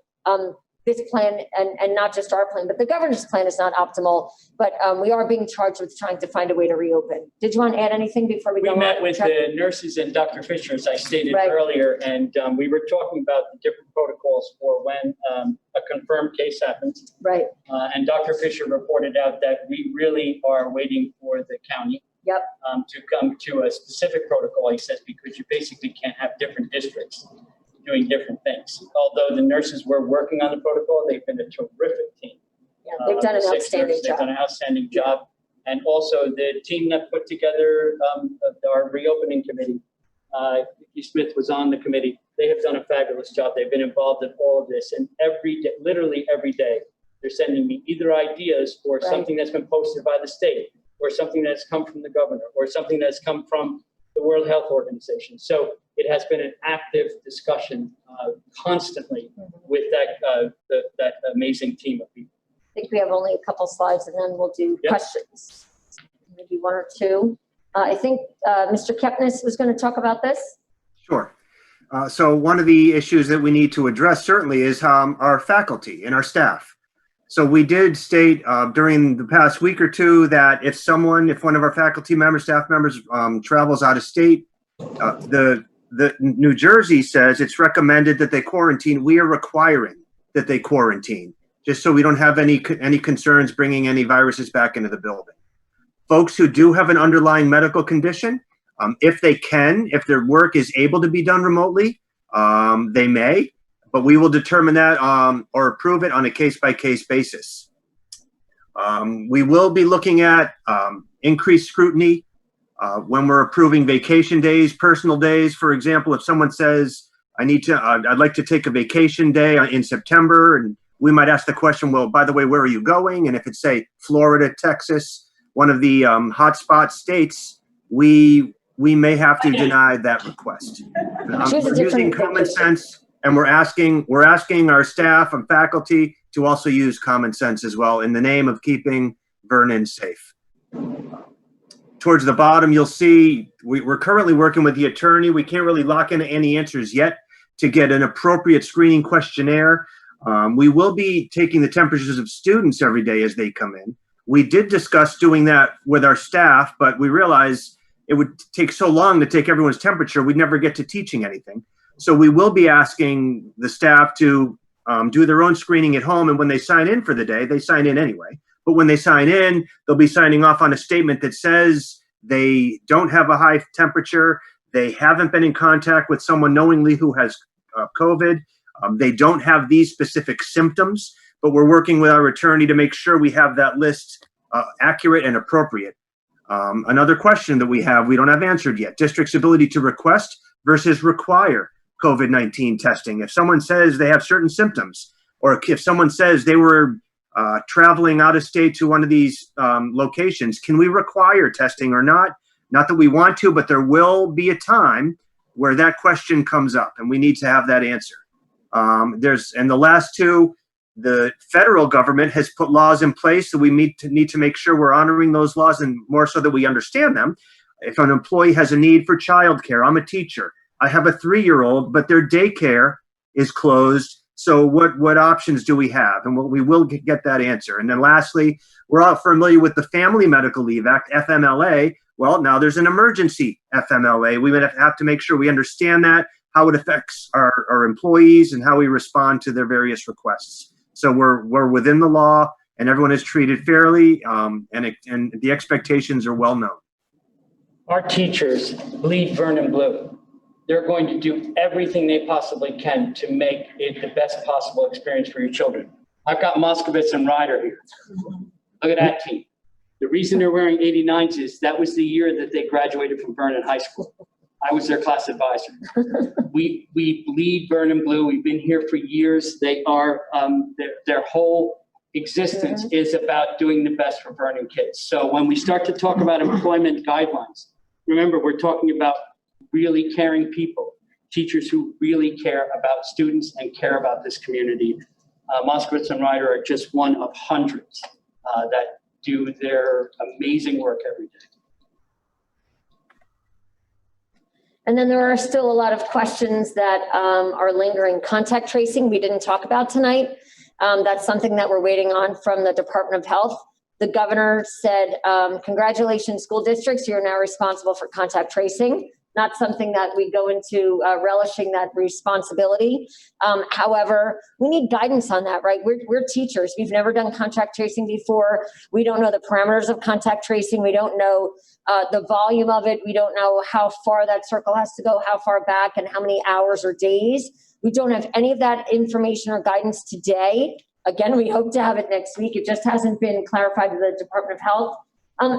this plan, and not just our plan, but the governor's plan is not optimal, but we are being charged with trying to find a way to reopen. Did you want to add anything before we go on? We met with the nurses and Dr. Fisher, as I stated earlier, and we were talking about the different protocols for when a confirmed case happens. Right. And Dr. Fisher reported out that we really are waiting for the county to come to a specific protocol, he says, because you basically can't have different districts doing different things. Although the nurses were working on the protocol, they've been a terrific team. Yeah, they've done an outstanding job. They've done an outstanding job. And also the team that put together our reopening committee, Vicky Smith was on the committee. They have done a fabulous job. They've been involved in all of this. And every day, literally every day, they're sending me either ideas or something that's been posted by the state, or something that's come from the governor, or something that's come from the World Health Organization. So it has been an active discussion constantly with that amazing team of people. I think we have only a couple slides and then we'll do questions. Maybe 1 or 2. I think Mr. Kepnes was going to talk about this. Sure. So one of the issues that we need to address certainly is our faculty and our staff. So we did state during the past week or 2 that if one of our faculty members, staff members travels out of state, the New Jersey says it's recommended that they quarantine. We are requiring that they quarantine, just so we don't have any concerns bringing any viruses back into the building. Folks who do have an underlying medical condition, if their work is able to be done remotely, they may, but we will determine that or approve it on a case-by-case basis. We will be looking at increased scrutiny when we're approving vacation days, personal days. For example, if someone says I'd like to take a vacation day in September, and we might ask the question, well, by the way, where are you going? And if it's, say, Florida, Texas, one of the hotspot states, we may have to deny that request. We're using common sense, and we're asking our staff and faculty to also use common sense as well in the name of keeping Vernon safe. Towards the bottom, you'll see we're currently working with the attorney. We can't really lock in any answers yet to get an appropriate screening questionnaire. We will be taking the temperatures of students every day as they come in. We did discuss doing that with our staff, but we realized it would take so long to take everyone's temperature, we'd never get to teaching anything. So we will be asking the staff to do their own screening at home, and when they sign in for the day, they sign in anyway. But when they sign in, they'll be signing off on a statement that says they don't have a high temperature, they haven't been in contact with someone knowingly who has COVID, they don't have these specific symptoms, but we're working with our attorney to make sure we have that list accurate and appropriate. Another question that we don't have answered yet, district's ability to request versus require COVID-19 testing. If someone says they have certain symptoms, or if someone says they were traveling out of state to one of these locations, can we require testing or not? Not that we want to, but there will be a time where that question comes up and we need to have that answer. And the last two, the federal government has put laws in place, so we need to make sure we're honoring those laws, and more so that we understand them. If an employee has a need for childcare, I'm a teacher, I have a 3-year-old, but their daycare is closed. So what options do we have? And we will get that answer. And then lastly, we're all familiar with the Family Medical Leave Act, FMLA. Well, now there's an emergency FMLA. We would have to make sure we understand that, how it affects our employees and how we respond to their various requests. So we're within the law, and everyone is treated fairly, and the expectations are well known. Our teachers bleed Vernon blue. They're going to do everything they possibly can to make it the best possible experience for your children. I've got Moskowitz and Ryder here. Look at that team. The reason they're wearing 89s is that was the year that they graduated from Vernon High School. I was their class advisor. We bleed Vernon blue. We've been here for years. They are, their whole existence is about doing the best for Vernon kids. So when we start to talk about employment guidelines, remember, we're talking about really caring people, teachers who really care about students and care about this community. Moskowitz and Ryder are just one of hundreds that do their amazing work every day. And then there are still a lot of questions that are lingering. Contact tracing, we didn't talk about tonight. That's something that we're waiting on from the Department of Health. The governor said, congratulations, school districts, you're now responsible for contact tracing. Not something that we go into relishing that responsibility. However, we need guidance on that, right? We're teachers. We've never done contact tracing before. We don't know the parameters of contact tracing. We don't know the volume of it. We don't know how far that circle has to go, how far back, and how many hours or days. We don't have any of that information or guidance today. Again, we hope to have it next week. It just hasn't been clarified with the Department of Health.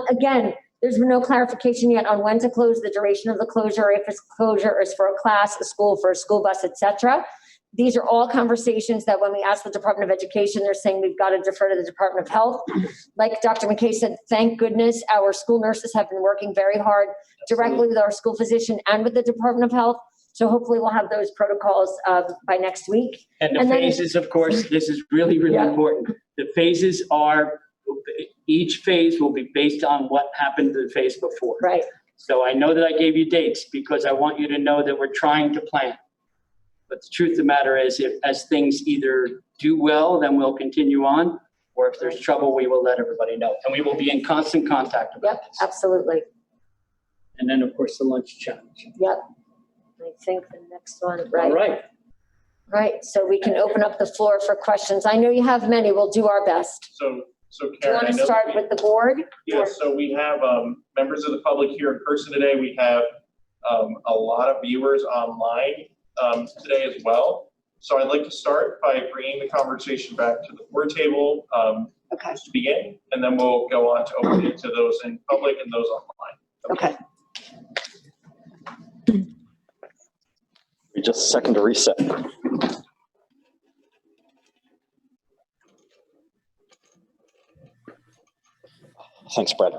Again, there's been no clarification yet on when to close, the duration of the closure, if it's closure is for a class, a school, for a school bus, etc. These are all conversations that when we ask the Department of Education, they're saying we've got to defer to the Department of Health. Like Dr. McKay said, thank goodness our school nurses have been working very hard directly with our school physician and with the Department of Health. So hopefully we'll have those protocols by next week. And the phases, of course, this is really, really important. The phases are, each phase will be based on what happened to the phase before. Right. So I know that I gave you dates because I want you to know that we're trying to plan. But the truth of the matter is, as things either do well, then we'll continue on, or if there's trouble, we will let everybody know. And we will be in constant contact about this. Absolutely. And then, of course, the lunch challenge. Yep. I think the next one, right? All right. Right. So we can open up the floor for questions. I know you have many. We'll do our best. So Do you Karen, want to start with the board? Yeah, so we have members of the public here in person today. We have a lot of viewers online today as well. So I'd like to start by bringing the conversation back to the board table Okay. just to begin, and then we'll go on to open it to those in public and those online. Okay. Just a second to reset. Thanks, Brad.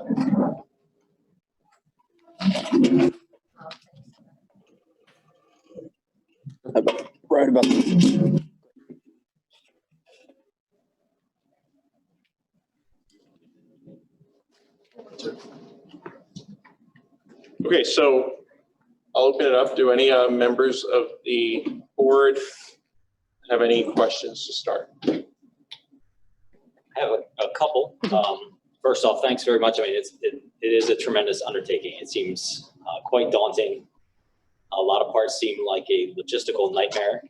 Right about. Okay, so I'll open it up. Do any members of the board have any questions to start? I have a couple. First off, thanks very much. I mean, it is a tremendous undertaking. It seems quite daunting. A lot of parts seem like a logistical nightmare,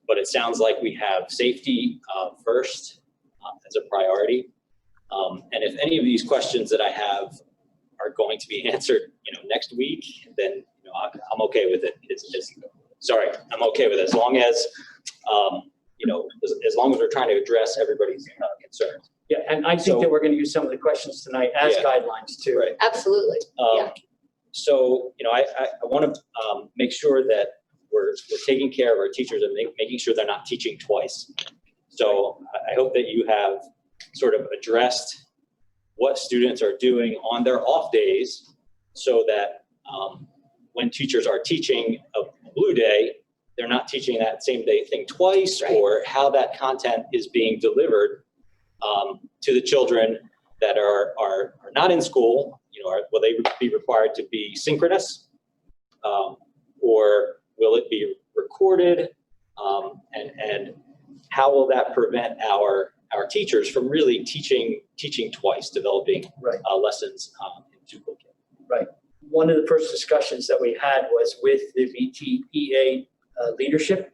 but it sounds like we have safety first as a priority. And if any of these questions that I have are going to be answered, next week, then I'm okay with it. Sorry, I'm okay with it as long as as long as we're trying to address everybody's concerns. Yeah, and I think that we're going to use some of the questions tonight as guidelines too. Right. Absolutely. Yeah. So, I want to make sure that we're taking care of our teachers and making sure they're not teaching twice. So I hope that you have sort of addressed what students are doing on their off days so that when teachers are teaching a blue day, they're not teaching that same day thing twice, right, or how that content is being delivered to the children that are not in school. Will they be required to be synchronous, or will it be recorded? And how will that prevent our teachers from really teaching twice, developing lessons in duplicate? Right. One of the first discussions that we had was with the VTEA leadership,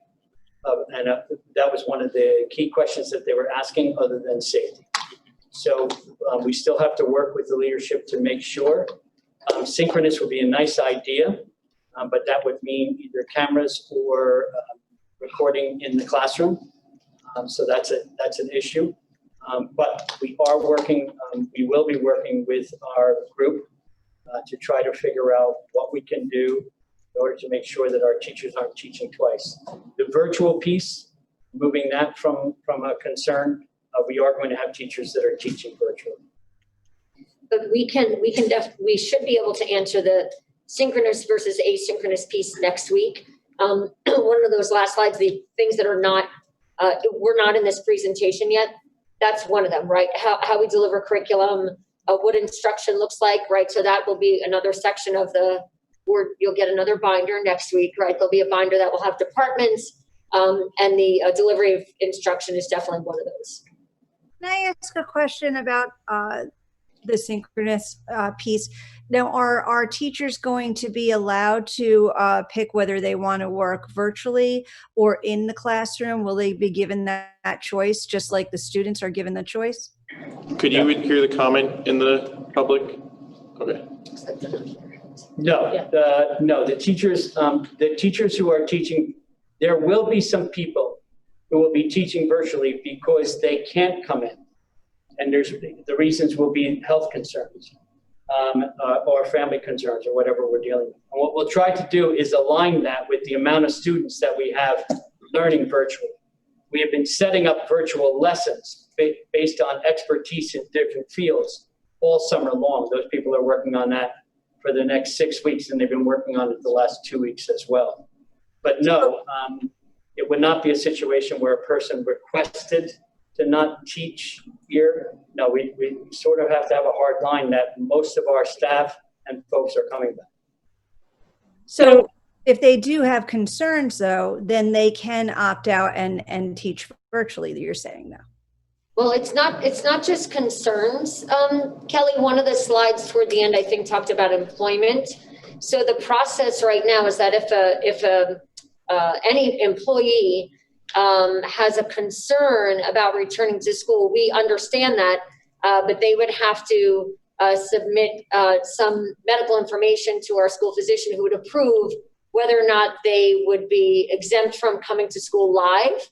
and that was one of the key questions that they were asking, other than safety. So we still have to work with the leadership to make sure. Synchronous would be a nice idea, but that would mean either cameras or recording in the classroom. So that's an issue. But we are working, we will be working with our group to try to figure out what we can do in order to make sure that our teachers aren't teaching twice. The virtual piece, moving that from a concern, we are going to have teachers that are teaching virtually. But we should be able to answer the synchronous versus asynchronous piece next week. One of those last slides, the things that are not, we're not in this presentation yet. That's one of them, right? How we deliver curriculum, what instruction looks like, right? So that will be another section of the board. You'll get another binder next week, right? There'll be a binder that will have departments, and the delivery of instruction is definitely one of those. Can I ask a question about the synchronous piece? Now, are teachers going to be allowed to pick whether they want to work virtually or in the classroom? Will they be given that choice, just like the students are given the choice? Could you hear the comment in the public? Okay. No, the teachers who are teaching, there will be some people who will be teaching virtually because they can't come in. And the reasons will be health concerns or family concerns or whatever we're dealing with. And what we'll try to do is align that with the amount of students that we have learning virtually. We have been setting up virtual lessons based on expertise in different fields all summer long. Those people are working on that for the next 6 weeks, and they've been working on it the last 2 weeks as well. But no, it would not be a situation where a person requested to not teach here. No, we sort of have to have a hard line that most of our staff and folks are coming back. So if they do have concerns, though, then they can opt out and teach virtually, you're saying, though? Well, it's not just concerns. Kelly, one of the slides toward the end, I think, talked about employment. So the process right now is that if any employee has a concern about returning to school, we understand that, but they would have to submit some medical information to our school physician who would approve whether or not they would be exempt from coming to school live,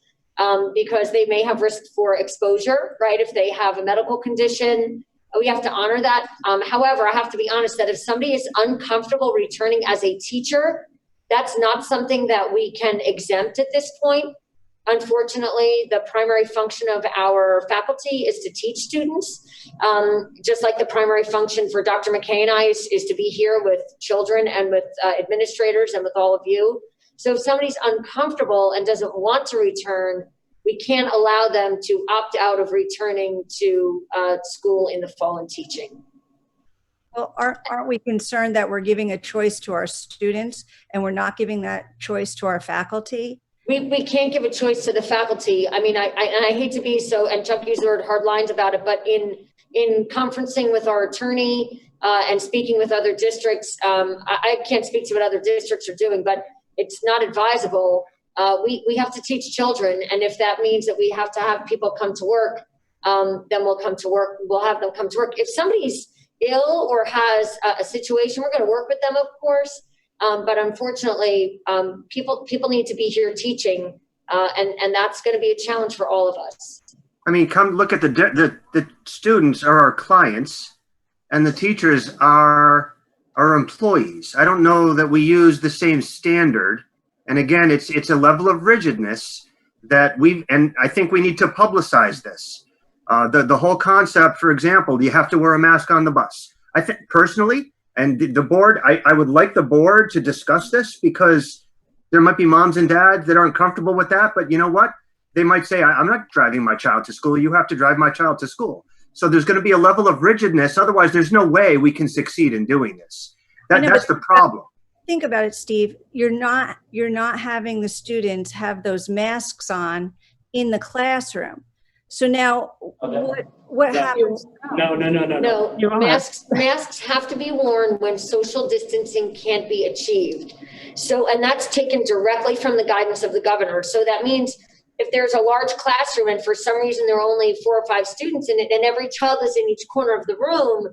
because they may have risk for exposure, right? If they have a medical condition, we have to honor that. However, I have to be honest that if somebody is uncomfortable returning as a teacher, That's not something that we can exempt at this point. Unfortunately, the primary function of our faculty is to teach students, just like the primary function for Dr. McKay and I is to be here with children and with administrators and with all of you. So if somebody's uncomfortable and doesn't want to return, we can't allow them to opt out of returning to school in the fall and teaching. Well, aren't we concerned that we're giving a choice to our students and we're not giving that choice to our faculty? We can't give a choice to the faculty. I mean, I hate to be so, and Chuck used the word hard lines about it, but in conferencing with our attorney and speaking with other districts, I can't speak to what other districts are doing, but it's not advisable. We have to teach children, and if that means that we have to have people come to work, then we'll come to work. We'll have them come to work. If somebody's ill or has a situation, we're going to work with them, of course. But unfortunately, people need to be here teaching, and that's going to be a challenge for all of us. I mean, come look at the students are our clients, and the teachers are our employees. I don't know that we use the same standard. And again, it's a level of rigidness that and I think we need to publicize this. The whole concept, for example, you have to wear a mask on the bus. I think personally, and the board, I would like the board to discuss this, because there might be moms and dads that aren't comfortable with that. But you know what? They might say, I'm not driving my child to school. You have to drive my child to school. So there's going to be a level of rigidness. Otherwise, there's no way we can succeed in doing this. That's the problem. Think about it, Steve. You're not having the students have those masks on in the classroom. So now what happens? No, masks have to be worn when social distancing can't be achieved. So, and that's taken directly from the guidance of the governor. So that means if there's a large classroom and for some reason there are only 4 or 5 students in it, and every child is in each corner of the room,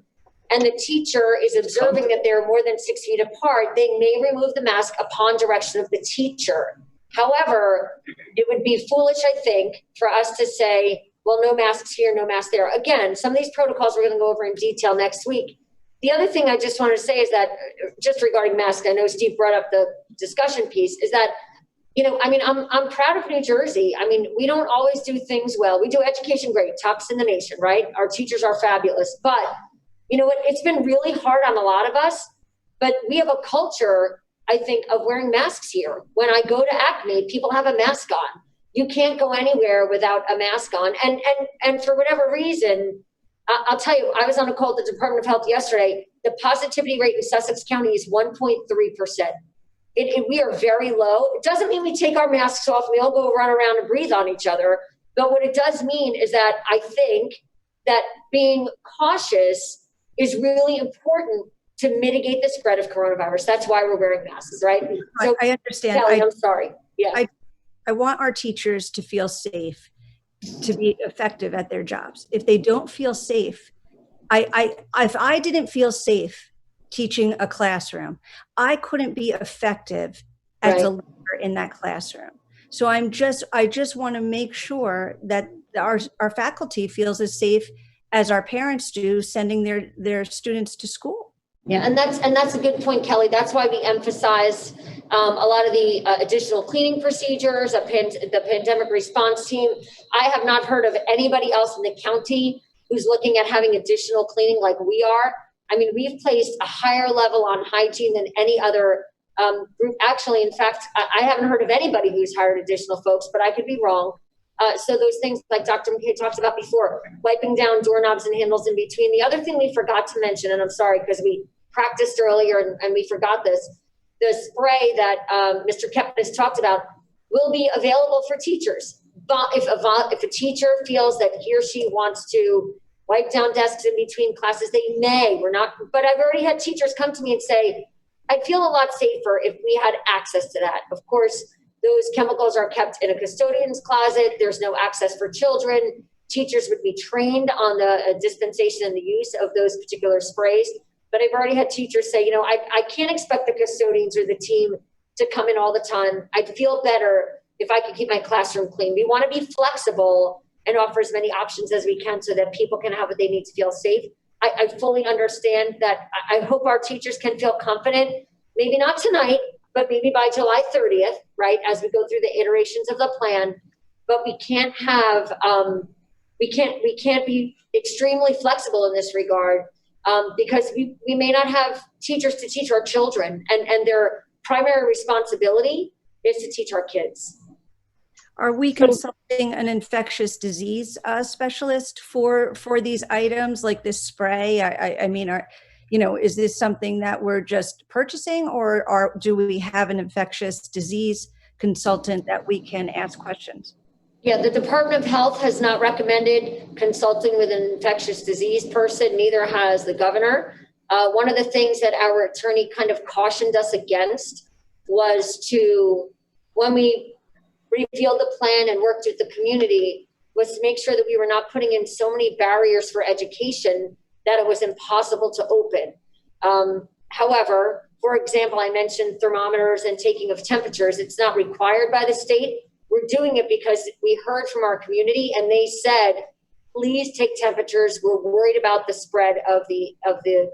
and the teacher is observing that they're more than 6 feet apart, they may remove the mask upon direction of the teacher. However, it would be foolish, I think, for us to say, well, no masks here, no masks there. Again, some of these protocols we're going to go over in detail next week. The other thing I just want to say is that, just regarding masks, I know Steve brought up the discussion piece, is that, you know, I mean, I'm proud of New Jersey. I mean, we don't always do things well. We do education great, tops in the nation, right? Our teachers are fabulous. But you know what? It's been really hard on a lot of us, but we have a culture, I think, of wearing masks here. When I go to Acme, people have a mask on. You can't go anywhere without a mask on. And for whatever reason, I'll tell you, I was on a call with the Department of Health yesterday. The positivity rate in Sussex County is 1.3%. We are very low. It doesn't mean we take our masks off. We all go run around and breathe on each other. But what it does mean is that I think that being cautious is really important to mitigate the spread of coronavirus. That's why we're wearing masks, right? So, I understand. Kelly, I'm sorry. Yeah. I want our teachers to feel safe, to be effective at their jobs. If they don't feel safe, if I didn't feel safe teaching a classroom, I couldn't be effective as a leader in that classroom. So I just want to make sure that our faculty feels as safe as our parents do sending their students to school. Yeah, and that's a good point, Kelly. That's why we emphasize a lot of the additional cleaning procedures, the pandemic response team. I have not heard of anybody else in the county who's looking at having additional cleaning like we are. I mean, we've placed a higher level on hygiene than any other group. Actually, in fact, I haven't heard of anybody who's hired additional folks, but I could be wrong. So those things like Dr. McKay talked about before, wiping down doorknobs and handles in between. The other thing we forgot to mention, and I'm sorry because we practiced earlier and we forgot this, the spray that Mr. Kepman has talked about will be available for teachers. But if a teacher feels that he or she wants to wipe down desks in between classes, they may. But I've already had teachers come to me and say, I'd feel a lot safer if we had access to that. Of course, those chemicals are kept in a custodian's closet. There's no access for children. Teachers would be trained on the dispensation and the use of those particular sprays. But I've already had teachers say, you know, I can't expect the custodians or the team to come in all the time. I'd feel better if I could keep my classroom clean. We want to be flexible and offer as many options as we can so that people can have what they need to feel safe. I fully understand that. I hope our teachers can feel confident. Maybe not tonight. but maybe by July 30th, right, as we go through the iterations of the plan. But we can't have, we can't be extremely flexible in this regard, because we may not have teachers to teach our children, and their primary responsibility is to teach our kids. Are we consulting an infectious disease specialist for these items like this spray? I mean, is this something that we're just purchasing, or do we have an infectious disease consultant that we can ask questions? Yeah, the Department of Health has not recommended consulting with an infectious disease person, neither has the governor. One of the things that our attorney kind of cautioned us against was when we revealed the plan and worked with the community, was to make sure that we were not putting in so many barriers for education that it was impossible to open. However, for example, I mentioned thermometers and taking of temperatures. It's not required by the state. We're doing it because we heard from our community and they said, please take temperatures. We're worried about the spread of the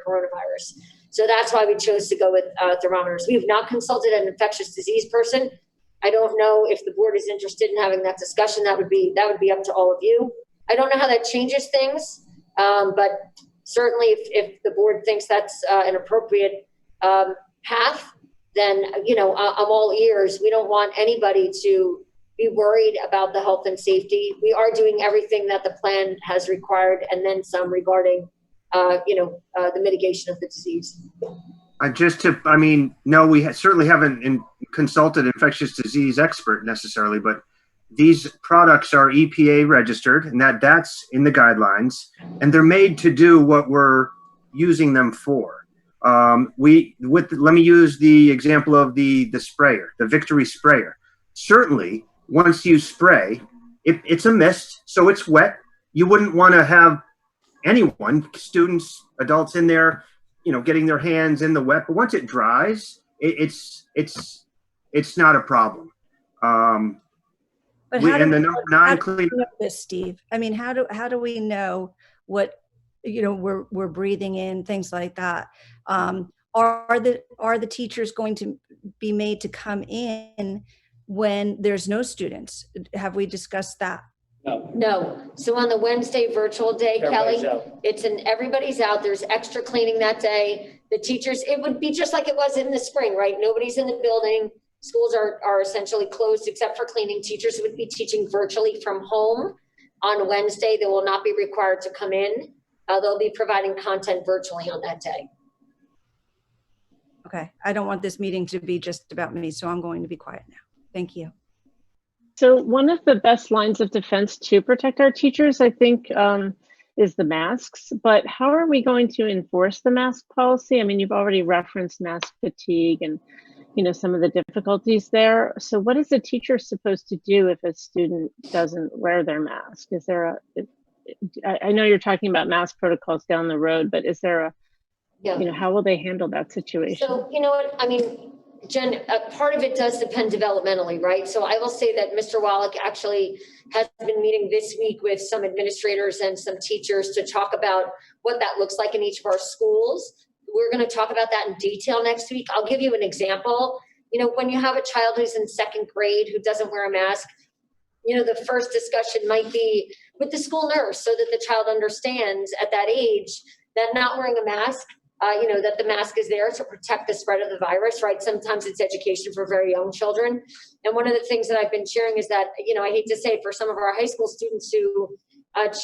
coronavirus. So that's why we chose to go with thermometers. We have not consulted an infectious disease person. I don't know if the board is interested in having that discussion. That would be up to all of you. I don't know how that changes things, but certainly if the board thinks that's an appropriate path, then I'm all ears. We don't want anybody to be worried about the health and safety. We are doing everything that the plan has required, and then some regarding the mitigation of the disease. No, we certainly haven't consulted infectious disease expert necessarily, but these products are EPA registered, and that's in the guidelines, and they're made to do what we're using them for. Let me use the example of the sprayer, the Victory sprayer. Certainly, once you spray, it's a mist, so it's wet. You wouldn't want to have anyone, students, adults in there, getting their hands in the wet. But once it dries, it's not a problem. But how do we know this, Steve? I mean, how do we know what we're breathing in, things like that? Are the teachers going to be made to come in when there's no students? Have we discussed that? No. So on the Wednesday virtual day, Kelly, everybody's out. There's extra cleaning that day. The teachers, it would be just like it was in the spring, right? Nobody's in the building. Schools are essentially closed except for cleaning. Teachers would be teaching virtually from home on Wednesday. They will not be required to come in. They'll be providing content virtually on that day. Okay. I don't want this meeting to be just about me, so I'm going to be quiet now. Thank you. So one of the best lines of defense to protect our teachers, I think, is the masks. But how are we going to enforce the mask policy? I mean, you've already referenced mask fatigue and, some of the difficulties there. So what is a teacher supposed to do if a student doesn't wear their mask? Is there I know you're talking about mask protocols down the road, but is there how will they handle that situation? So, you know what, I mean, Jen, part of it does depend developmentally, right? So I will say that Mr. Wallach actually has been meeting this week with some administrators and some teachers to talk about what that looks like in each of our schools. We're going to talk about that in detail next week. I'll give you an example. When you have a child who's in second grade who doesn't wear a mask, the first discussion might be with the school nurse so that the child understands at that age that not wearing a mask, that the mask is there to protect the spread of the virus, right? Sometimes it's education for very young children. And one of the things that I've been sharing is that, I hate to say, for some of our high school students who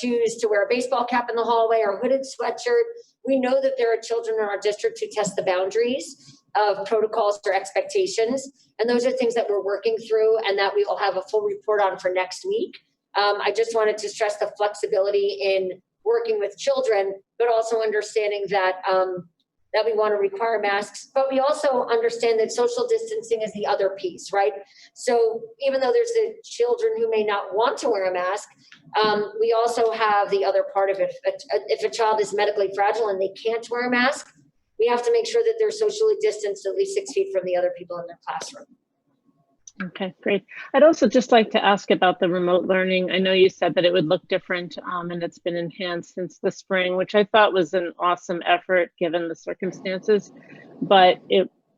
choose to wear a baseball cap in the hallway or a hooded sweatshirt, we know that there are children in our district who test the boundaries of protocols or expectations. And those are things that we're working through and that we will have a full report on for next week. I just wanted to stress the flexibility in working with children, but also understanding that that we want to require masks, but we also understand that social distancing is the other piece, right? So even though there's the children who may not want to wear a mask, we also have the other part of it. If a child is medically fragile and they can't wear a mask, we have to make sure that they're socially distanced at least 6 feet from the other people in their classroom. Okay, great. I'd also just like to ask about the remote learning. I know you said that it would look different and it's been enhanced since the spring, which I thought was an awesome effort given the circumstances, but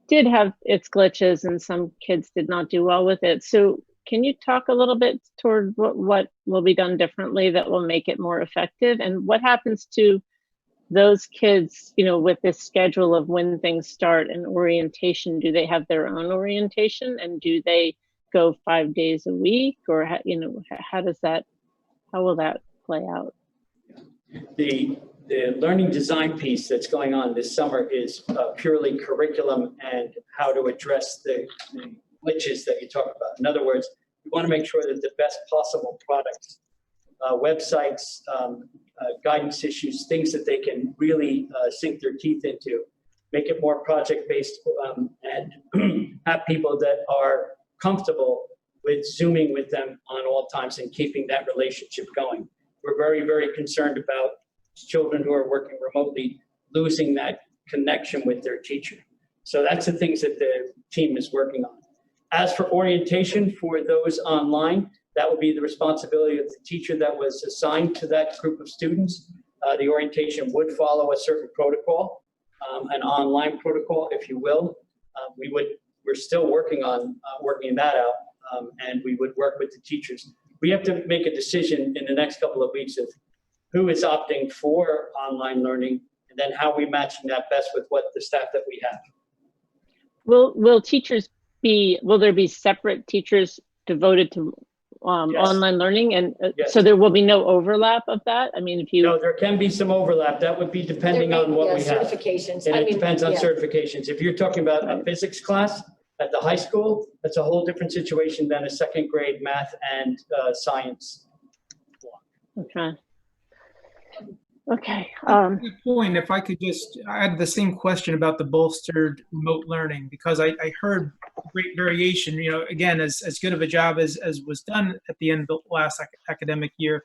did have its glitches and some kids did not do well with it. So can you talk a little bit toward what will be done differently that will make it more effective? And what happens to those kids, you know, with this schedule of when things start and orientation? Do they have their own orientation, and do they go 5 days a week, or you know, how will that play out? The learning design piece that's going on this summer is purely curriculum and how to address the glitches that you talk about. In other words, we want to make sure that the best possible products, websites, guidance issues, things that they can really sink their teeth into, make it more project-based, and have people that are comfortable with Zooming with them on all times and keeping that relationship going. We're very, very concerned about children who are working remotely losing that connection with their teacher. So that's the things that the team is working on. As for orientation for those online, that will be the responsibility of the teacher that was assigned to that group of students. The orientation would follow a certain protocol, an online protocol, if you will. We're still working on working that out, and we would work with the teachers. We have to make a decision in the next couple of weeks of who is opting for online learning, and then how we matching that best with what the staff that we have. Will teachers will there be separate teachers devoted to Yes. online learning? And Yes. so there will be no overlap of that? I mean, if you... No, there can be some overlap. That would be depending on what we have. Certifications. And I it mean, depends on yeah. certifications. If you're talking about a physics class at the high school, that's a whole different situation than a second grade math and science. Okay. Okay. At that point, if I could just add the same question about the bolstered remote learning, because I heard great variation, you know, again, as good of a job as was done at the end of the last academic year,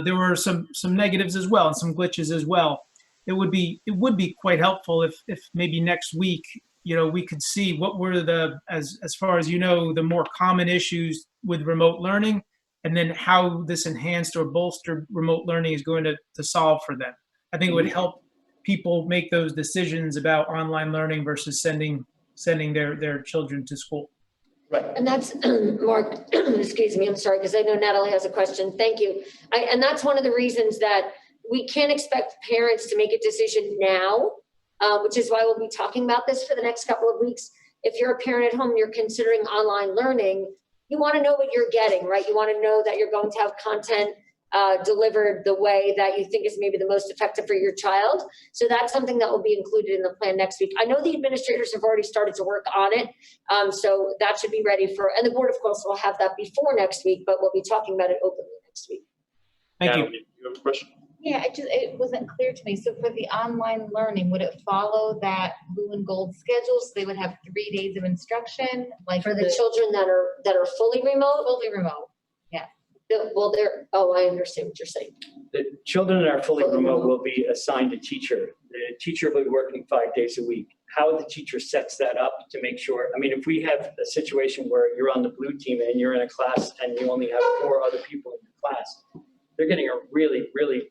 there were some negatives as well and some glitches as well. It would be quite helpful if maybe next week, you know, we could see what were the, as far as you know, the more common issues with remote learning, and then how this enhanced or bolstered remote learning is going to solve for them. I think it would help people make those decisions about online learning versus sending their children to school. Right. And that's, Mark, excuse me, I'm sorry, because I know Natalie has a question. Thank you. And that's one of the reasons that we can't expect parents to make a decision now, which is why we'll be talking about this for the next couple of weeks. If you're a parent at home and you're considering online learning, you want to know what you're getting, right? You want to know that you're going to have content delivered the way that you think is maybe the most effective for your child. So that's something that will be included in the plan next week. I know the administrators have already started to work on it. So that should be ready for, and the board of course will have that before next week, but we'll be talking about it openly next week. Thank you. You have a question? Yeah, it wasn't clear to me. So for the online learning, would it follow that blue and gold schedule? So they would have 3 days of instruction, like For the children that are fully remote? fully remote. Well, I understand what you're saying. The children that are fully remote will be assigned a teacher. The teacher will be working 5 days a week. How the teacher sets that up to make sure, I mean, if we have a situation where you're on the blue team and you're in a class and you only have 4 other people in the class, they're getting a really, really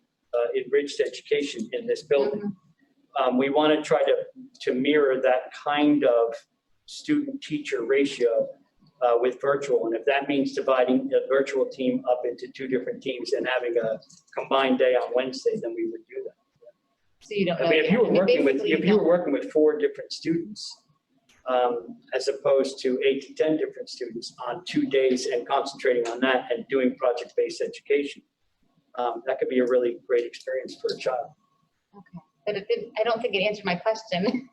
enriched education in this building. We want to try to mirror that kind of student-teacher ratio with virtual. And if that means dividing the virtual team up into 2 different teams and having a combined day on Wednesday, then we would do that. So you don't know. I mean, if you were working with 4 different students, as opposed to 8 to 10 different students on 2 days and concentrating on that and doing project-based education, that could be a really great experience for a child. Okay, but I don't think it answered my question.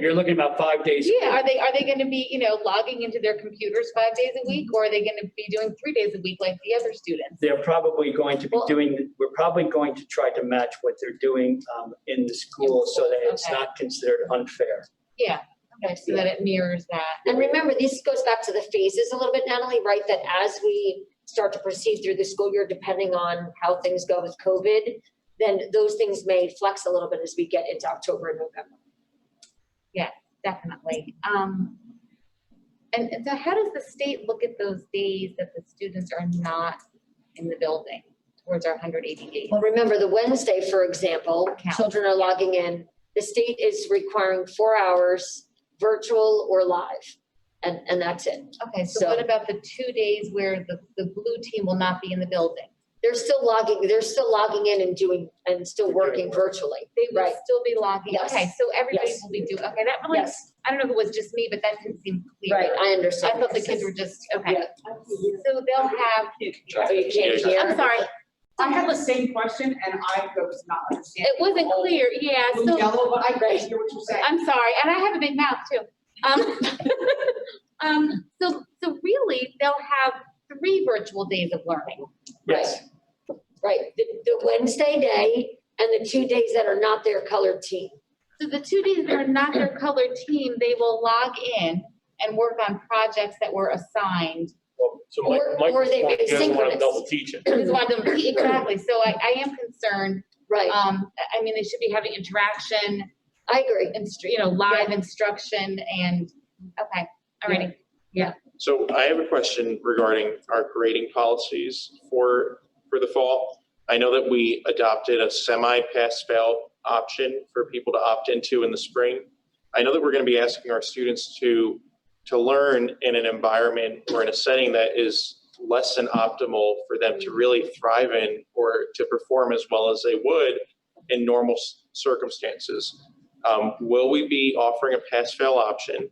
You're looking about 5 days. Yeah, are they going to be, logging into their computers 5 days a week, or are they going to be doing 3 days a week like the other students? They're probably going to be we're probably going to try to match what they're doing in the school so that it's not considered unfair. Yeah, okay, so that it mirrors that. And remember, this goes back to the phases a little bit, Natalie, right? That as we start to proceed through the school year, depending on how things go with COVID, then those things may flex a little bit as we get into October and November. Yeah, definitely. And so how does the state look at those days that the students are not in the building towards our 180 days? Well, remember the Wednesday, for example, children are logging in. The state is requiring 4 hours virtual or live, and that's it. Okay, so So- what about the 2 days where the blue team will not be in the building? They're still logging in and still working virtually. They will Right. still be logging? Yes. Okay, so everybody Yes. will be doing, okay, that really, Yes, I don't know if it was just me, but that didn't seem clear. right, I understand. I thought the kids were just, okay. Yeah. So they'll have, Oh, you can't hear? I'm sorry, I had the same question and I was not understanding. it wasn't clear, yeah, Blue, so, yellow, but I hear what you're saying. I'm sorry, and I have a big mouth too. So really, they'll have 3 virtual days of learning. Yes. Right, the Wednesday day and the 2 days that are not their colored team. So the 2 days that are not their colored team, they will log in and work on projects that were assigned. Well, so Or they may he doesn't want to synchronous. double teach it. Just want them, exactly, so I am concerned. Right, I mean, they should be having interaction, I agree. live instruction and, okay, alrighty. So I have a question regarding our grading policies for the fall. I know that we adopted a semi-pass-fail option for people to opt into in the spring. I know that we're going to be asking our students to learn in an environment or in a setting that is less than optimal for them to really thrive in or to perform as well as they would in normal circumstances. Will we be offering a pass-fail option?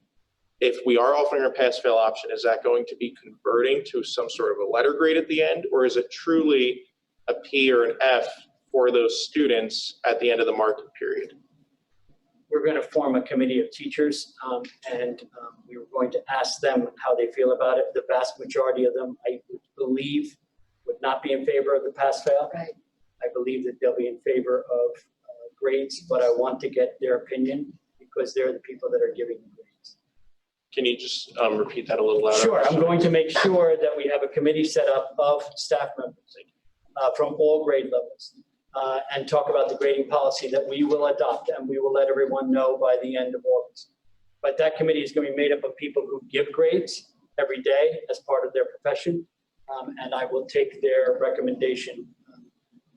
If we are offering a pass-fail option, is that going to be converting to some sort of a letter grade at the end, or is it truly a P or an F for those students at the end of the marking period? We're going to form a committee of teachers, and we were going to ask them how they feel about it. The vast majority of them, I believe, would not be in favor of the pass-fail. Right. I believe that they'll be in favor of grades, but I want to get their opinion because they're the people that are giving the grades. Can you just repeat that a little louder? Sure, I'm going to make sure that we have a committee set up of staff members from all grade levels and talk about the grading policy that we will adopt, and we will let everyone know by the end of August. But that committee is going to be made up of people who give grades every day as part of their profession, and I will take their recommendation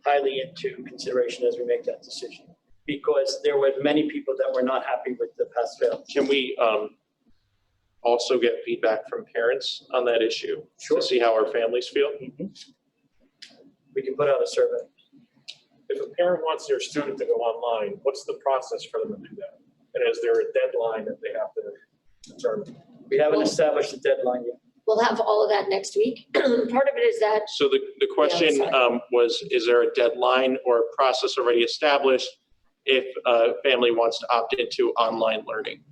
highly into consideration as we make that decision, because there were many people that were not happy with the pass-fail. Can we also get feedback from parents on that issue? Sure. To see how our families feel? We can put out a survey. If a parent wants their student to go online, what's the process for them to do that? And is there a deadline that they have to determine? We haven't established a deadline yet. We'll have all of that next week. Part of it is that, So the question was, is there a deadline or a process already established if a family wants to opt into online learning?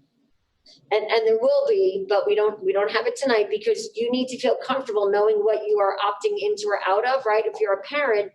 and there will be, but we don't have it tonight because you need to feel comfortable knowing what you are opting into or out of, right? If you're a parent,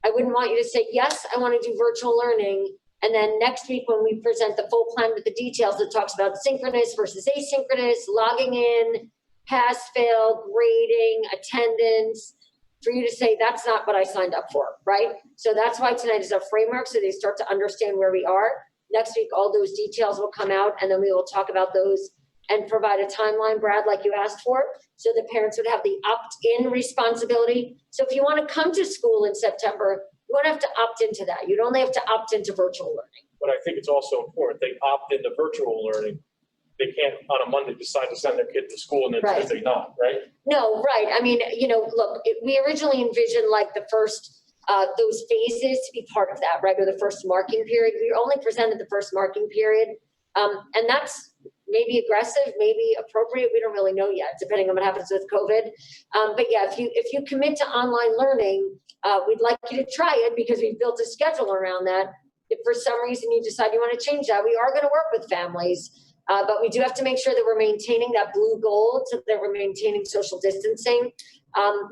I wouldn't want you to say, yes, I want to do virtual learning. And then next week when we present the full plan with the details, it talks about synchronous versus asynchronous, logging in, pass, fail, grading, attendance, for you to say, that's not what I signed up for, right? So that's why tonight is a framework, so they start to understand where we are. Next week, all those details will come out, and then we will talk about those and provide a timeline, Brad, like you asked for, so the parents would have the opt-in responsibility. So if you want to come to school in September, you won't have to opt into that. You'd only have to opt into virtual learning. But I think it's also important, they opt into virtual learning. They can't on a Monday decide to send their kid to school and then Right. Tuesday not, right? No, right. I mean, look, we originally envisioned like the first, those phases to be part of that, right? Or the first marking period. We only presented the first marking period. And that's maybe aggressive, maybe appropriate. We don't really know yet, depending on what happens with COVID. But yeah, if you commit to online learning, we'd like you to try it because we've built a schedule around that. If for some reason you decide you want to change that, we are going to work with families. But we do have to make sure that we're maintaining that blue gold, so that we're maintaining social distancing.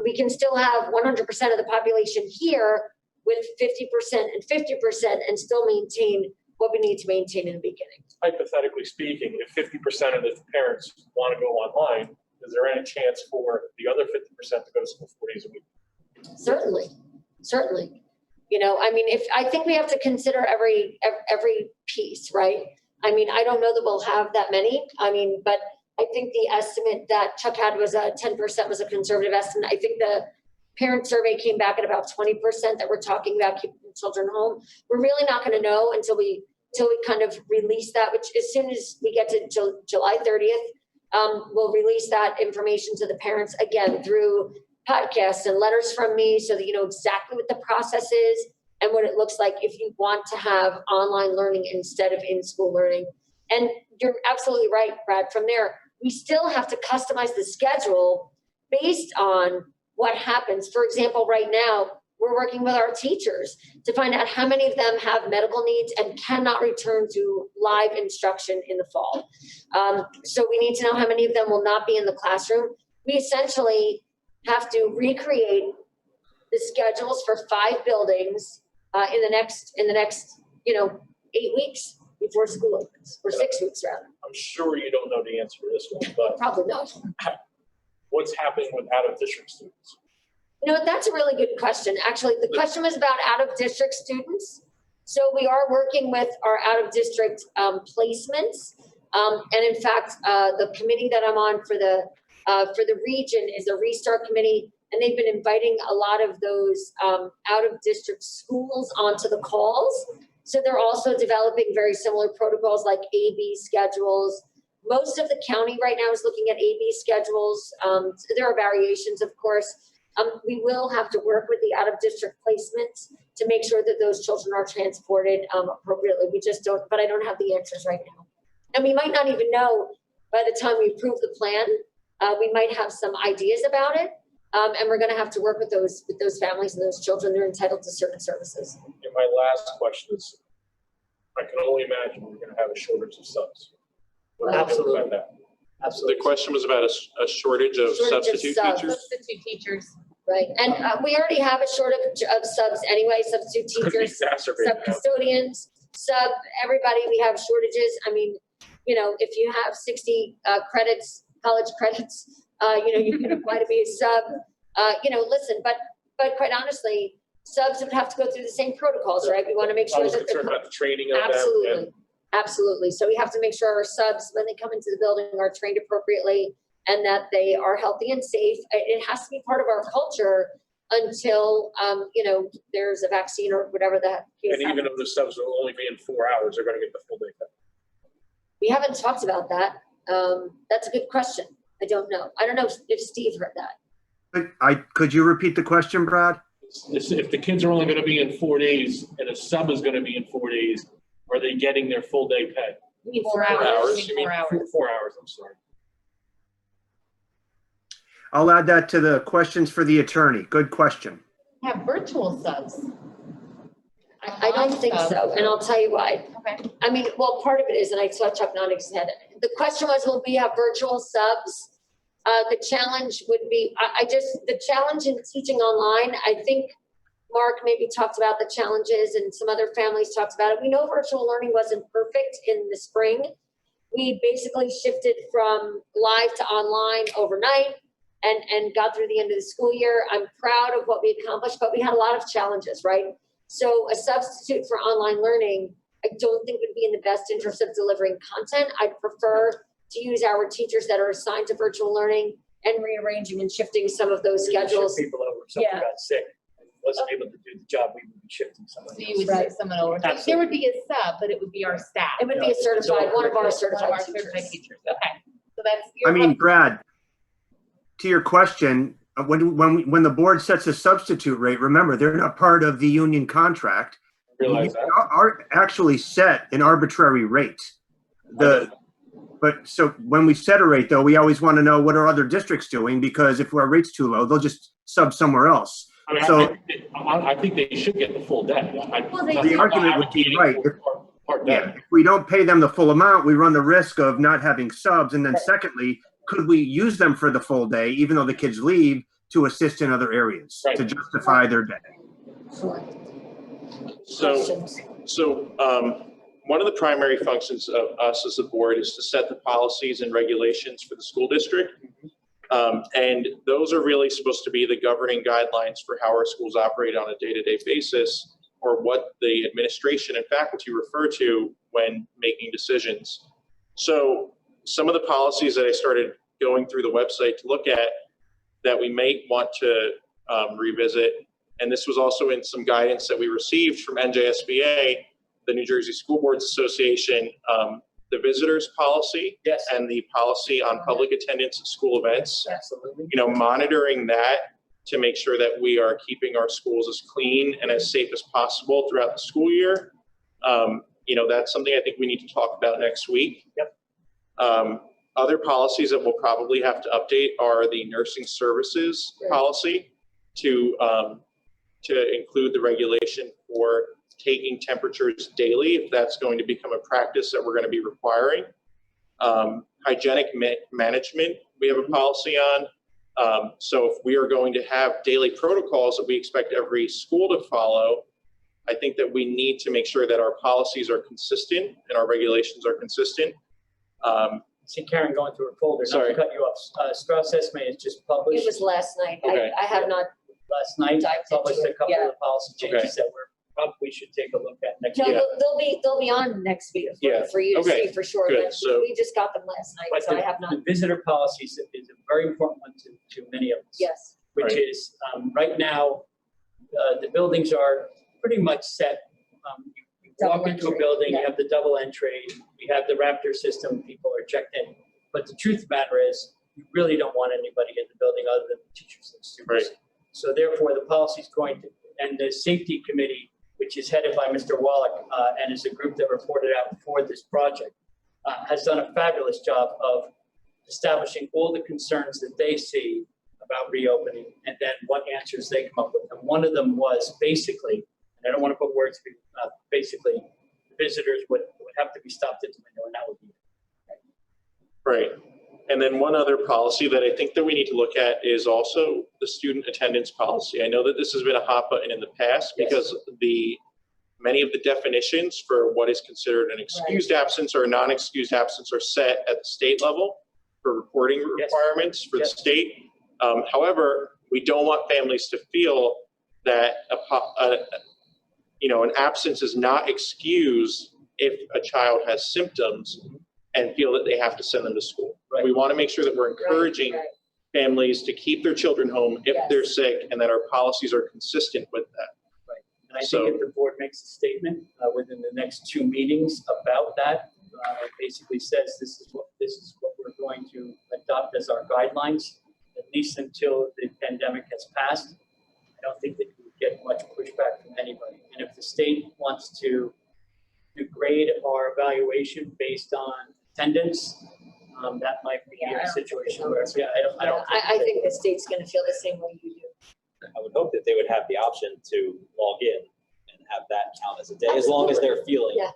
We can still have 100% of the population here with 50% and 50% and still maintain what we need to maintain in the beginning. Hypothetically speaking, if 50% of the parents want to go online, is there any chance for the other 50% to go to school 4 days a week? Certainly. I think we have to consider every piece, right? I mean, I don't know that we'll have that many. But I think the estimate that Chuck had was 10% was a conservative estimate. I think the parent survey came back at about 20% that we're talking about keeping children home. We're really not going to know until we till we kind of release that, which as soon as we get to July 30th, we'll release that information to the parents again through podcasts and letters from me so that you know exactly what the process is and what it looks like if you want to have online learning instead of in-school learning. And you're absolutely right, Brad. From there, we still have to customize the schedule based on what happens. For example, right now, we're working with our teachers to find out how many of them have medical needs and cannot return to live instruction in the fall. So we need to know how many of them will not be in the classroom. We essentially have to recreate the schedules for 5 buildings in the next 8 weeks before school opens, or 6 weeks rather. I'm sure you don't know the answer to this one, but Probably not. what's happening with out-of-district students? You know what, that's a really good question. Actually, the question was about out-of-district students. So we are working with our out-of-district placements. And in fact, the committee that I'm on for the region is a restart committee, and they've been inviting a lot of those out-of-district schools onto the calls. So they're also developing very similar protocols like AB schedules. Most of the county right now is looking at AB schedules. There are variations, of course. We will have to work with the out-of-district placements to make sure that those children are transported appropriately. We just don't, but I don't have the answers right now. And we might not even know by the time we approve the plan. We might have some ideas about it. And we're going to have to work with those families and those children. They're entitled to certain services. And my last question is, I can only imagine we're going to have a shortage of subs. What do we do Absolutely. about that? Absolutely. The question was about a shortage of substitute subs. teachers. Substitute teachers. Right. And we already have a shortage of subs anyway, substitute It's going to be teachers, exacerbated sub now. custodians, sub everybody. We have shortages. I mean, you know, if you have 60 credits, college credits, you know, you can apply to be a sub. You know, listen, but quite honestly, subs would have to go through the same protocols, right? We want to make I sure was that concerned about the training of them. absolutely, and absolutely. So we have to make sure our subs, when they come into the building, are trained appropriately and that they are healthy and safe. It has to be part of our culture until, you know, there's a vaccine or whatever that case And even happens. though the subs will only be in 4 hours, they're going to get the full day pay. We haven't talked about that. That's a good question. I don't know. I don't know if Steve heard that. Could you repeat the question, Brad? If the kids are only going to be in 4 days and a sub is going to be in 4 days, are they getting their full day pay? You mean 4 4 hours? hours. You mean 4 hours? 4 hours, I'm sorry. I'll add that to the questions for the attorney. Good question. Have virtual subs. I don't think so, and I'll tell you why. Okay. I mean, well, part of it is, and I saw Chuck nodding his head. The question was, will we have virtual subs? The challenge would be, the challenge in teaching online, I think Mark maybe talked about the challenges and some other families talked about it. We know virtual learning wasn't perfect in the spring. We basically shifted from live to online overnight and got through the end of the school year. I'm proud of what we accomplished, but we had a lot of challenges, right? So a substitute for online learning, I don't think would be in the best interest of delivering content. I'd prefer to use our teachers that are assigned to virtual learning and rearranging and shifting some of those schedules. Shift people over, if someone Yeah. got sick and wasn't able to do the job, we would be shifting someone So else. you would Right. shift someone over. So Absolutely. there would be a sub, but it would be our staff. It would be a certified, one of our One of certified our certified teachers. teachers. Okay. So that's. I mean, Brad, to your question, when the board sets a substitute rate, remember, they're not part of the union contract. Realize We that. are actually set an arbitrary rate. But so when we set a rate, though, we always want to know what are other districts doing, because if our rate's too low, they'll just sub somewhere else. I mean, So I think they should get the full day. Well, they the argument would be right. Part Yeah, day. if we don't pay them the full amount, we run the risk of not having subs. And then secondly, could we use them for the full day, even though the kids leave, to assist in other areas Right. to justify their day? So one of the primary functions of us as a board is to set the policies and regulations for the school district. And those are really supposed to be the governing guidelines for how our schools operate on a day-to-day basis, or what the administration and faculty refer to when making decisions. So some of the policies that I started going through the website to look at that we may want to revisit, and this was also in some guidance that we received from NJSBA, the New Jersey School Boards Association, the visitors policy Yes, and the policy on public attendance at school events. absolutely. You know, monitoring that to make sure that we are keeping our schools as clean and as safe as possible throughout the school year. You know, that's something I think we need to talk about next week. Yep. Other policies that we'll probably have to update are the nursing services policy to include the regulation for taking temperatures daily, if that's going to become a practice that we're going to be requiring. Hygienic management, we have a policy on. So if we are going to have daily protocols that we expect every school to follow, I think that we need to make sure that our policies are consistent and our regulations are consistent. See Karen going through her folder, not Sorry. to cut you off. Strauss Esme is just published It was last night. Okay. I have not last night, dived into published a it, couple yeah. of policy changes that we're probably should take a look at next No, week. they'll be on next week Yeah. for you to Okay. see for sure. Good. But So- we just got them last night, But so I have not. the visitor policies is a very important one to many of us. Yes. Which Right. is, right now, the buildings are pretty much set. You walk Double into a entry, building, you yeah. have the double entry, we have the Raptor system, people are checked in. But the truth of the matter is, you really don't want anybody in the building other than the teachers and students. Right. So therefore, the policy is going to, and the safety committee, which is headed by Mr. Wallach, and is a group that reported out for this project, has done a fabulous job of establishing all the concerns that they see about reopening, and then what answers they come up with. And one of them was basically, and I don't want to put words, basically, visitors would have to be stopped at the window, and that would be it. Right. And then one other policy that I think that we need to look at is also the student attendance policy. I know that this has been a hot button in the past Yes. because many of the definitions for what is considered an excused absence or a non-excused absence are set at the state level for reporting Yes. requirements for Yes. the state. However, we don't want families to feel that an absence is not excused if a child has symptoms and feel that they have to send them to school. Right. We want to make sure that we're encouraging Right. families to keep their children home if Yes. they're sick, and that our policies are consistent with that. And I So- think if the board makes a statement within the next 2 meetings about that, it basically says this is what we're going to adopt as our guidelines, at least until the pandemic has passed. I don't think that we would get much pushback from anybody. And if the state wants to grade our evaluation based on attendance, that might be Yeah, I a don't think situation so. where, I don't. I think the state's gonna feel the same way you do. I would hope that they would have the option to log in and have that count as a day, as long as they're feeling, Yeah.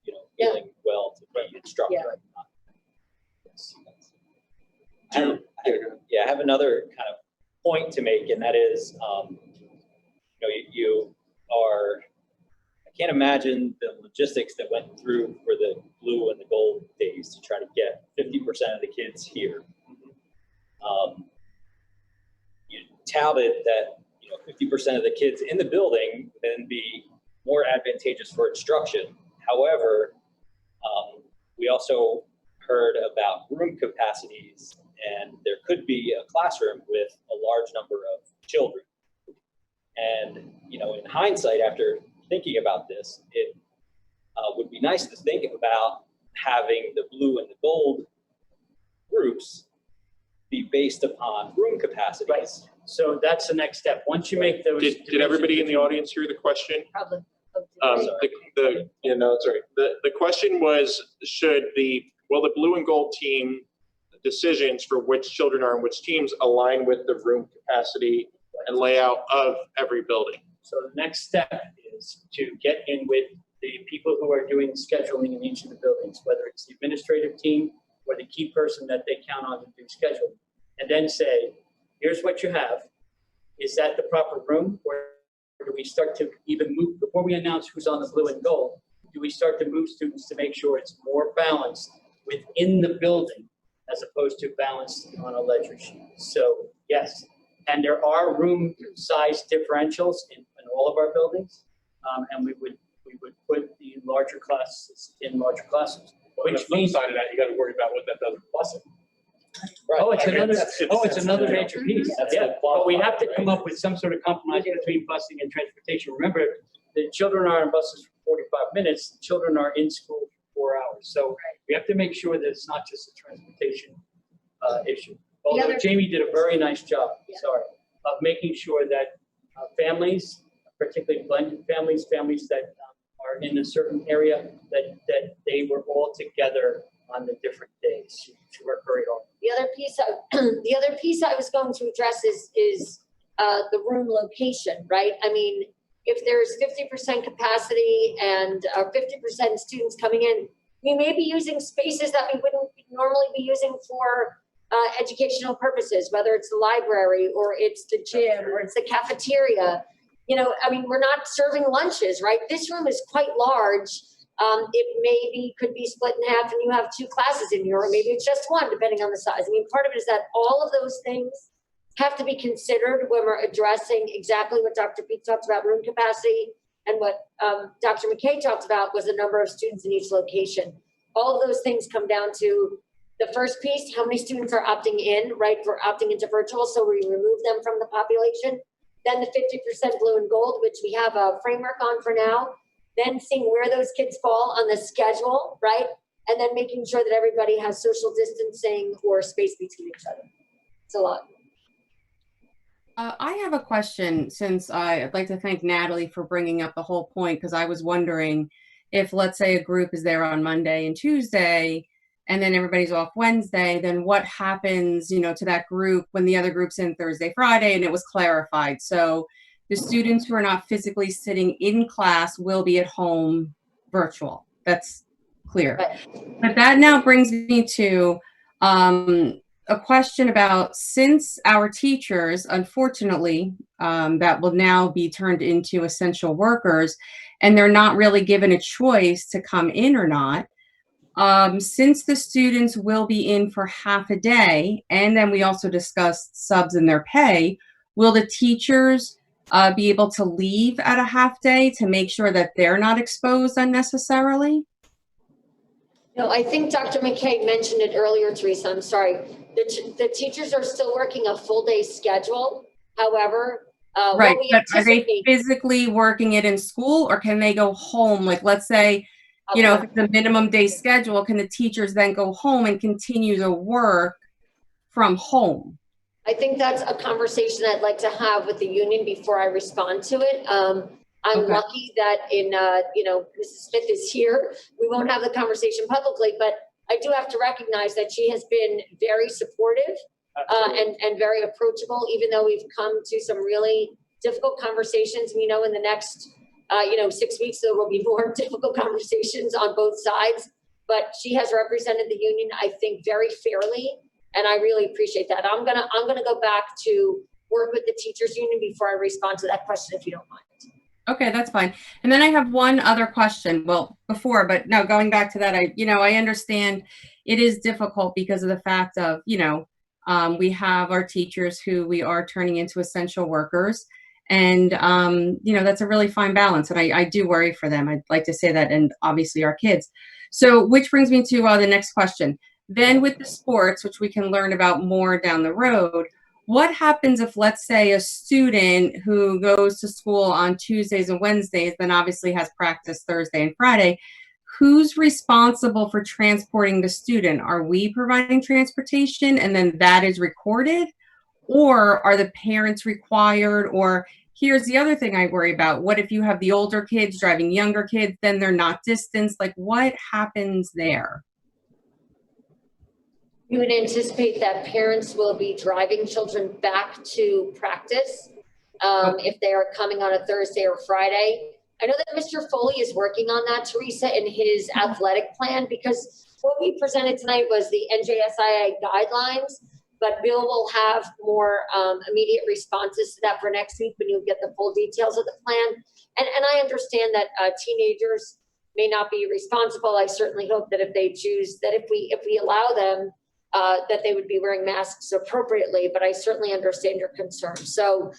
Yeah. feeling well to be instructed. Yeah. I have another kind of point to make, and that is, you are, I can't imagine the logistics that went through for the blue and the gold days to try to get 50% of the kids here. You touted that 50% of the kids in the building would then be more advantageous for instruction. However, we also heard about room capacities, and there could be a classroom with a large number of children. And, in hindsight, after thinking about this, it would be nice to think about having the blue and the gold groups be based upon room capacities. Right. So that's the next step. Once you make those. Did everybody in the audience hear the question? Probably. The question was, will the blue and gold team decisions for which children are in which teams align with the room capacity and layout of every building? So the next step is to get in with the people who are doing scheduling in each of the buildings, whether it's the administrative team or the key person that they count on to do scheduling, and then say, here's what you have. Is that the proper room? Or do we start to even move, before we announce who's on the blue and gold, do we start to move students to make sure it's more balanced within the building as opposed to balanced on a ledger sheet? So yes, and there are room size differentials in all of our buildings, and we would put the larger classes in larger classes. Well, on the flip side of that, you got to worry about what that does with busing. Oh, it's I mean, another, it's another major piece. That's Yeah, the but we have to qualifier, come right? up with some sort of compromise between busing and transportation. Remember, the children are on buses for 45 minutes, the children are in school for 4 hours. So we have to make sure that it's not just a transportation issue. Although Jamie did a very nice job, of making sure that families, particularly blended families, families that are in a certain area, that they were all together on the different days. She worked very hard. The other piece I was going to address is the room location, right? I mean, if there's 50% capacity and 50% students coming in, we may be using spaces that we wouldn't normally be using for educational purposes, whether it's the library or it's the gym or it's the cafeteria. You know, I mean, we're not serving lunches, right? This room is quite large. It maybe could be split in half and you have 2 classes in here, or maybe it's just 1, depending on the size. I mean, part of it is that all of those things have to be considered when we're addressing exactly what Dr. Peak talked about, room capacity, and what Dr. McKay talked about was the number of students in each location. All of those things come down to the first piece, how many students are opting in, right, for opting into virtual, so we remove them from the population. Then the 50% blue and gold, which we have a framework on for now. Then seeing where those kids fall on the schedule, right? And then making sure that everybody has social distancing or space between each other. It's a lot. I have a question, since I'd like to thank Natalie for bringing up the whole point, because I was wondering if, let's say, a group is there on Monday and Tuesday, and then everybody's off Wednesday, then what happens, you know, to that group when the other group's in Thursday, Friday, and it was clarified. So the students who are not physically sitting in class will be at home virtual. That's clear. But that now brings me to a question about, since our teachers, unfortunately, that will now be turned into essential workers, and they're not really given a choice to come in or not, since the students will be in for half a day, and then we also discussed subs and their pay, will the teachers be able to leave at a half day to make sure that they're not exposed unnecessarily? No, I think Dr. McKay mentioned it earlier, Teresa. I'm sorry. The teachers are still working a full day schedule. However, right, but are they physically working it in school, or can they go home? Like, let's say, you know, if it's a minimum day schedule, can the teachers then go home and continue to work from home? I think that's a conversation I'd like to have with the union before I respond to it. I'm lucky that you know, Mrs. Smith is here. We won't have the conversation publicly, but I do have to recognize that she has been very supportive and very approachable, even though we've come to some really difficult conversations. We know in the next, 6 weeks, there will be more difficult conversations on both sides, but she has represented the union, I think, very fairly. And I really appreciate that. I'm gonna go back to work with the teachers union before I respond to that question, if you don't mind. Okay, that's fine. And then I have one other question. Well, before, but no, going back to that, I understand it is difficult because of the fact of, we have our teachers who we are turning into essential workers. And, that's a really fine balance. And I do worry for them. I'd like to say that, and obviously our kids. So, which brings me to the next question. Then with the sports, which we can learn about more down the road, what happens if, let's say, a student who goes to school on Tuesdays and Wednesdays, then obviously has practice Thursday and Friday, who's responsible for transporting the student? Are we providing transportation and then that is recorded? Or are the parents required? Or here's the other thing I worry about. What if you have the older kids driving younger kids, then they're not distanced? Like, what happens there? You would anticipate that parents will be driving children back to practice if they are coming on a Thursday or Friday. I know that Mr. Foley is working on that, Teresa, in his athletic plan, because what we presented tonight was the NJSIA guidelines, but Bill will have more immediate responses to that for next week when you get the full details of the plan. And I understand that teenagers may not be responsible. I certainly hope that if they choose, that if we allow them, that they would be wearing masks appropriately, but I certainly understand your concern. So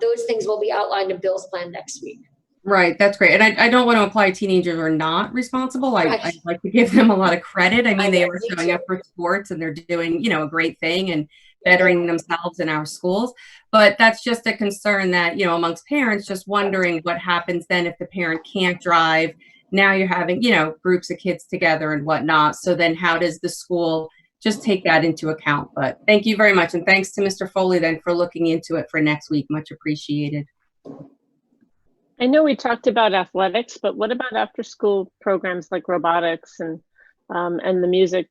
those things will be outlined in Bill's plan next week. Right, that's great. And I don't want to imply teenagers are not responsible. I'd like to give them a lot of credit. I mean, they were showing up for sports and they're doing, a great thing. And bettering themselves in our schools. But that's just a concern that, you know, amongst parents, just wondering what happens then if the parent can't drive. Now you're having, you know, groups of kids together and whatnot. So then how does the school just take that into account? But thank you very much. And thanks to Mr. Foley then for looking into it for next week. Much appreciated. I know we talked about athletics, but what about after school programs like robotics and the music,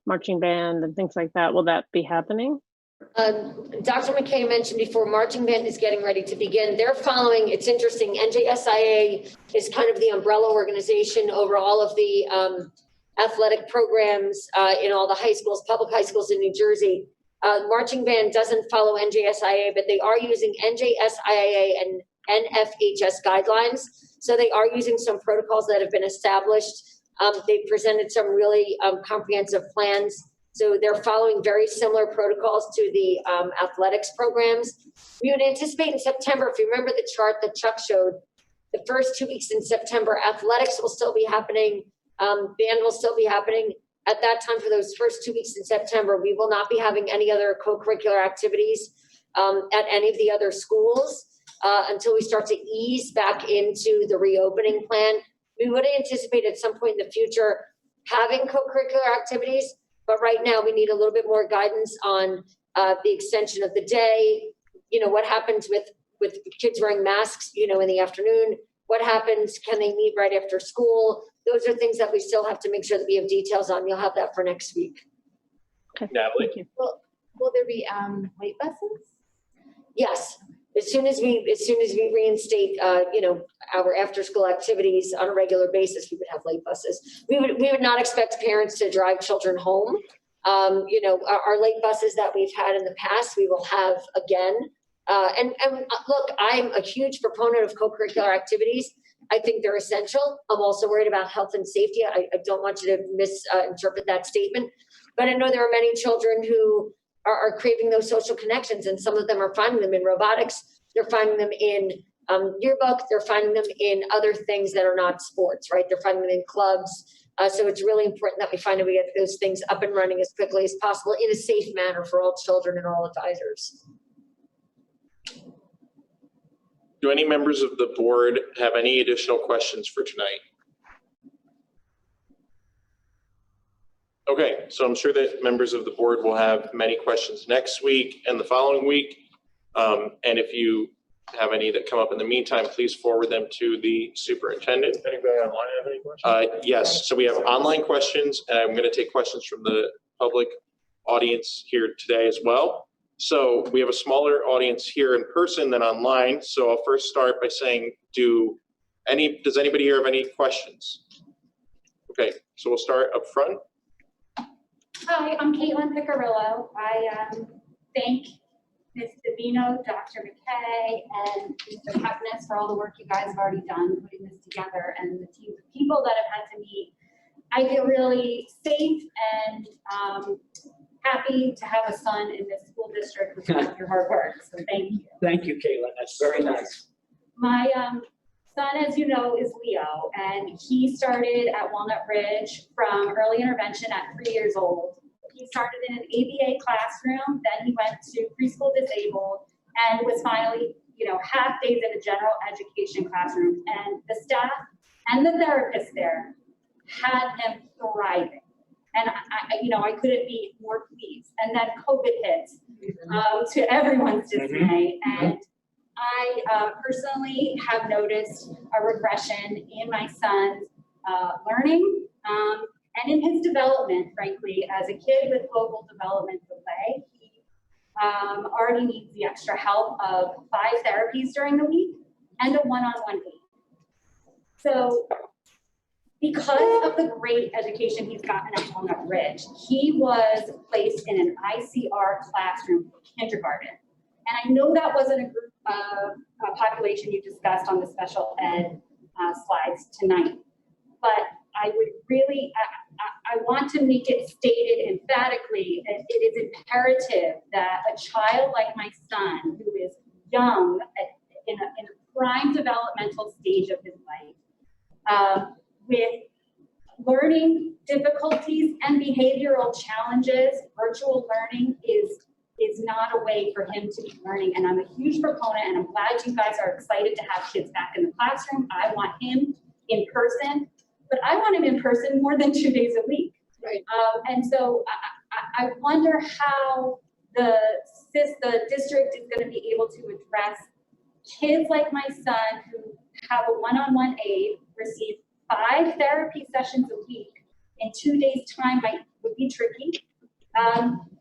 marching band and things like that? Will that be happening? Dr. McKay mentioned before, marching band is getting ready to begin. They're following, it's interesting, NJSIA is kind of the umbrella organization over all of the athletic programs in all the high schools, public high schools in New Jersey. Marching band doesn't follow NJSIA, but they are using NJSIA and NFHS guidelines. So they are using some protocols that have been established. They've presented some really comprehensive plans. So they're following very similar protocols to the athletics programs. We would anticipate in September, if you remember the chart that Chuck showed, the first 2 weeks in September, athletics will still be happening, band will still be happening. At that time, for those first 2 weeks in September, we will not be having any other co-curricular activities at any of the other schools until we start to ease back into the reopening plan. We would anticipate at some point in the future having co-curricular activities, but right now we need a little bit more guidance on the extension of the day. You know, what happens with kids wearing masks, you know, in the afternoon? What happens? Can they meet right after school? Those are things that we still have to make sure that we have details on. You'll have that for next week. Okay. Natalie? Thank you. Will there be late buses? Yes. As soon as we reinstate, you know, our after-school activities on a regular basis, we would have late buses. We would not expect parents to drive children home. You know, our late buses that we've had in the past, we will have again. And look, I'm a huge proponent of co-curricular activities. I think they're essential. I'm also worried about health and safety. I don't want you to misinterpret that statement, but I know there are many children who are craving those social connections, and some of them are finding them in robotics. They're finding them in yearbook. They're finding them in other things that are not sports, right? They're finding them in clubs. So it's really important that we find a way to get those things up and running as quickly as possible in a safe manner for all children and all advisors. Do any members of the board have any additional questions for tonight? Okay, so I'm sure that members of the board will have many questions next week and the following week. And if you have any that come up in the meantime, please forward them to the superintendent. Anybody online have any questions? Yes, so we have online questions, and I'm going to take questions from the public audience here today as well. So we have a smaller audience here in person than online. So I'll first start by saying, does anybody here have any questions? Okay, so we'll start up front. Hi, I'm Caitlin Picarillo. I thank Ms. Davino, Dr. McKay, and Mr. Kepnes for all the work you guys have already done putting this together, and the teams of people that have had to meet. I feel really safe and happy to have a son in this school district because of your hard work. So thank you. Thank you, Caitlin. That's very nice. My son, as you know, is Leo, and he started at Walnut Ridge from early intervention at 3 years old. He started in an ABA classroom, then he went to preschool disabled, and was finally, you know, half days in a general education classroom. And the staff and the therapists there had him thriving. And I couldn't be more pleased. And then COVID hit, to everyone's dismay. And I personally have noticed a regression in my son's learning and in his development, frankly. As a kid with global development delay, he already needs the extra help of 5 therapies during the week and a one-on-one aid. So because of the great education he's gotten at Walnut Ridge, he was placed in an ICR classroom for kindergarten. And I know that wasn't a group of population you discussed on the special ed slides tonight, but I would really, I want to make it stated emphatically that it is imperative that a child like my son, who is young, in a prime developmental stage of his life, with learning difficulties and behavioral challenges, virtual learning is is not a way for him to be learning. And I'm a huge proponent, and I'm glad you guys are excited to have kids back in the classroom. I want him in person, but I want him in person more than 2 days a week. Right. And so I wonder how the district is going to be able to address kids like my son who have a one-on-one aide, receive 5 therapy sessions a week in 2 days' time would be tricky.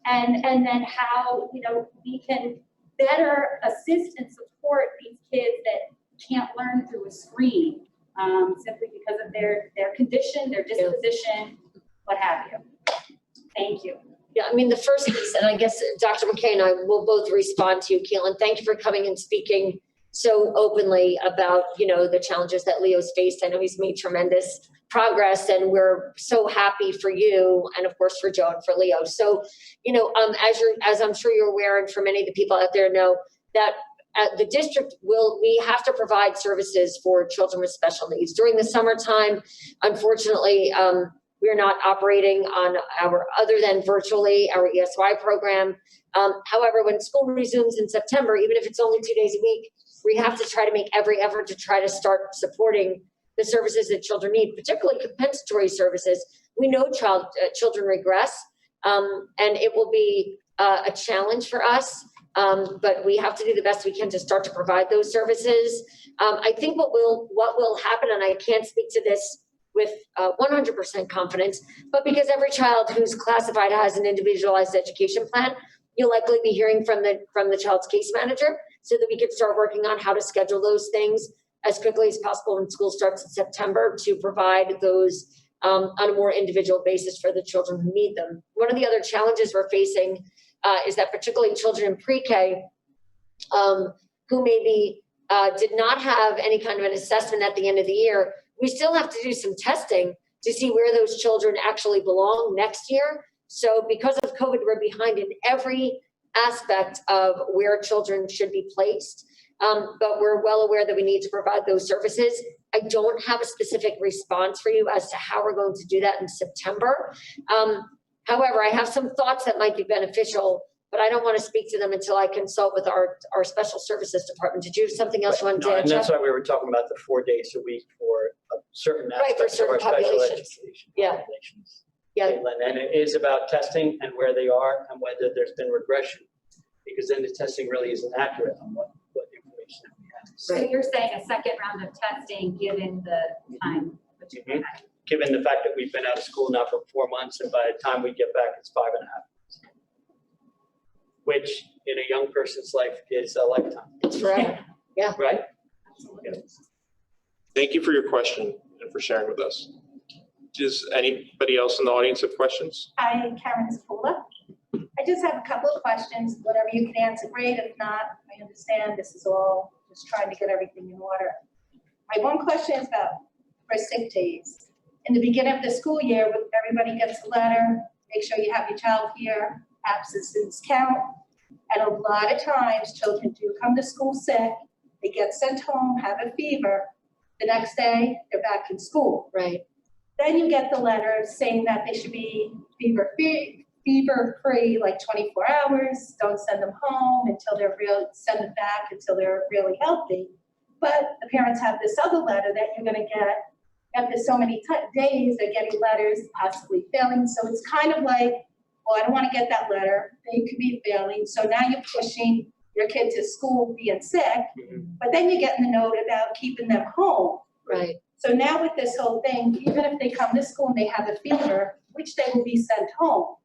And then how, we can better assist and support these kids that can't learn through a screen, simply because of their condition, their disposition, what have you. Thank you. Yeah, I mean, the first piece, and I guess Dr. McKay and I will both respond to you, Keelan. Thank you for coming and speaking so openly about, the challenges that Leo's faced. I know he's made tremendous progress, and we're so happy for you, and of course for Joe and for Leo. So, as I'm sure you're aware, and for many of the people out there know, that the district we have to provide services for children with special needs. During the summertime, unfortunately, we're not operating on other than virtually, our ESY program. However, when school resumes in September, even if it's only 2 days a week, we have to try to make every effort to try to start supporting the services that children need, particularly compensatory services. We know children regress, and it will be a challenge for us, but we have to do the best we can to start to provide those services. I think what will happen, and I can't speak to this with 100% confidence, but because every child who's classified has an individualized education plan, you'll likely be hearing from the child's case manager, so that we can start working on how to schedule those things as quickly as possible when school starts in September to provide those on a more individual basis for the children who need them. One of the other challenges we're facing is that particularly children in pre-K who maybe did not have any kind of an assessment at the end of the year, we still have to do some testing to see where those children actually belong next year. So because of COVID, we're behind in every aspect of where children should be placed. But we're well aware that we need to provide those services. I don't have a specific response for you as to how we're going to do that in September. However, I have some thoughts that might be beneficial, but I don't want to speak to them until I consult with our special services department. Did you have something else you wanted to add? And that's why we were talking about the 4 days a week for certain aspects of our special education populations. Yeah. And it is about testing and where they are and whether there's been regression, because then the testing really isn't accurate on what information we have. So you're saying a second round of testing given the time? Given the fact that we've been out of school now for 4 months, and by the time we get back, it's 5.5 months, which in a young person's life is a lifetime. That's right. Yeah. Right? Absolutely. Thank you for your question and for sharing with us. Does anybody else in the audience have questions? Hi, Karen Zapola. I just have a couple of questions. Whatever you can answer, great. If not, I understand this is all just trying to get everything in order. My one question is about for sick days. In the beginning of the school year, everybody gets a letter, make sure you have your child here, absences count. And a lot of times children do come to school sick, they get sent home, have a fever. The next day, they're back in school. Right. Then you get the letter saying that they should be fever-free, like 24 hours. Don't send them home until they're send them back until they're really healthy. But the parents have this other letter that you're going to get after so many days. They're getting letters possibly failing. So it's kind of like, well, I don't want to get that letter. They could be failing. So now you're pushing your kid to school being sick, but then you're getting the note about keeping them home. Right. So now with this whole thing, even if they come to school and they have a fever, which they will be sent home,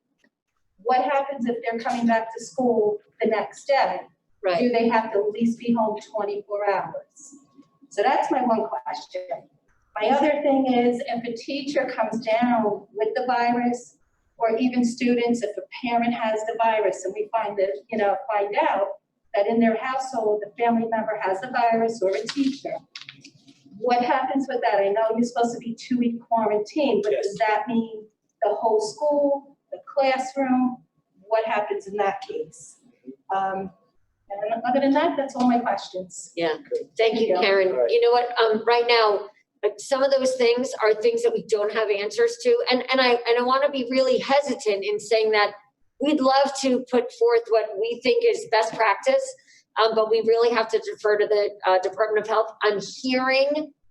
what happens if they're coming back to school the next day? Right. Do they have to at least be home 24 hours? So that's my one question. My other thing is, if a teacher comes down with the virus, or even students, if a parent has the virus and we find out that in their household, the family member has the virus or a teacher, what happens with that? I know you're supposed to be 2-week quarantine, but does that mean the whole school, the classroom? What happens in that case? And other than that, that's all my questions. Yeah. Thank you, Karen. Right. You know what? Right now, some of those things are things that we don't have answers to, and I want to be really hesitant in saying that we'd love to put forth what we think is best practice, but we really have to defer to the Department of Health. I'm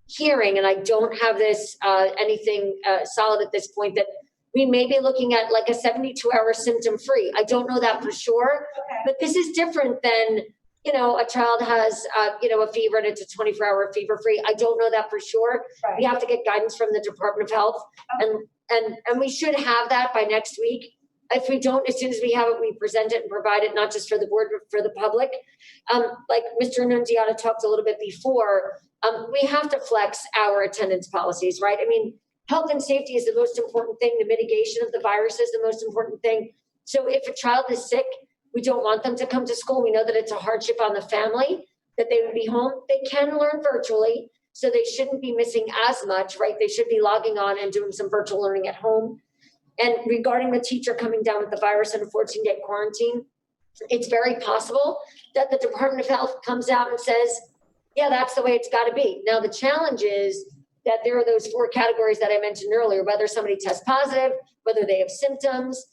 hearing, and I don't have this anything solid at this point, that we may be looking at like a 72-hour symptom-free. I don't know that for sure, but this is different than, you know, a child has, you know, a fever and it's a 24-hour fever-free. I don't know that for sure. Right. We have to get guidance from the Department of Health, and we should have that by next week. If we don't, as soon as we have it, we present it and provide it, not just for the board, but for the public. Like Mr. Nunziata talked a little bit before, we have to flex our attendance policies, right? I mean, health and safety is the most important thing. The mitigation of the virus is the most important thing. So if a child is sick, we don't want them to come to school. We know that it's a hardship on the family that they would be home. They can learn virtually, so they shouldn't be missing as much, right? They should be logging on and doing some virtual learning at home. And regarding the teacher coming down with the virus in a 14-day quarantine, it's very possible that the Department of Health comes out and says, yeah, that's the way it's got to be. Now, the challenge is that there are those 4 categories that I mentioned earlier, whether somebody tests positive, whether they have symptoms,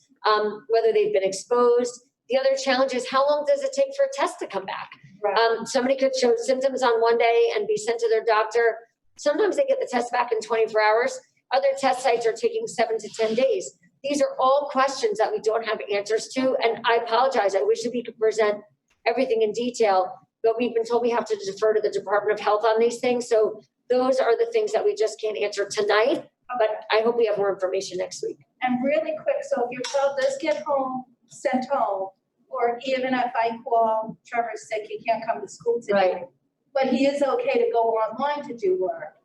whether they've been exposed. The other challenge is, how long does it take for a test to come back? Right. Somebody could show symptoms on one day and be sent to their doctor. Sometimes they get the test back in 24 hours. Other test sites are taking 7 to 10 days. These are all questions that we don't have answers to. And I apologize. I wish that we could present everything in detail, but we've been told we have to defer to the Department of Health on these things. So those are the things that we just can't answer tonight, but I hope we have more information next week. And really quick, so if your child does get sent home, or even if I call Trevor's sick, he can't come to school today, Right. but he is okay to go online to do work,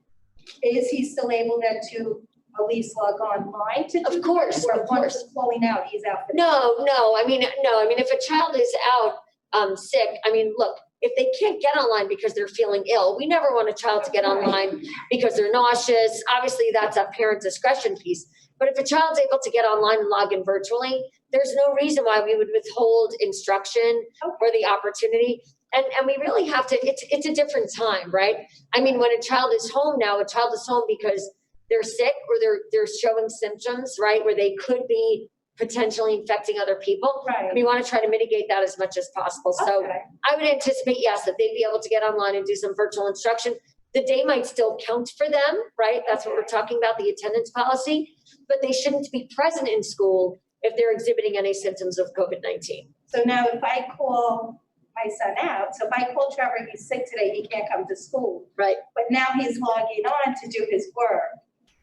is he still able then to at least log online to do Of course, work? Or of once course. it's calling out, he's out for the No. I mean, if a child is out sick, I mean, look, if they can't get online because they're feeling ill, we never want a child to get online because they're nauseous. Obviously, that's a parent discretion piece. But if a child's able to get online and log in virtually, there's no reason why we would withhold instruction or the opportunity. And we really have to, it's a different time, right? I mean, when a child is home now, a child is home because they're sick or they're showing symptoms, right? Where they could be potentially infecting other people. Right. And we want to try to mitigate that as much as possible. So I would anticipate, yes, that they'd be able to get online and do some virtual instruction. The day might still count for them, right? That's what we're talking about, the attendance policy, but they shouldn't be present in school if they're exhibiting any symptoms of COVID-19. So now if I call my son out, so if I call Trevor, he's sick today, he can't come to school. Right. But now he's logging on to do his work.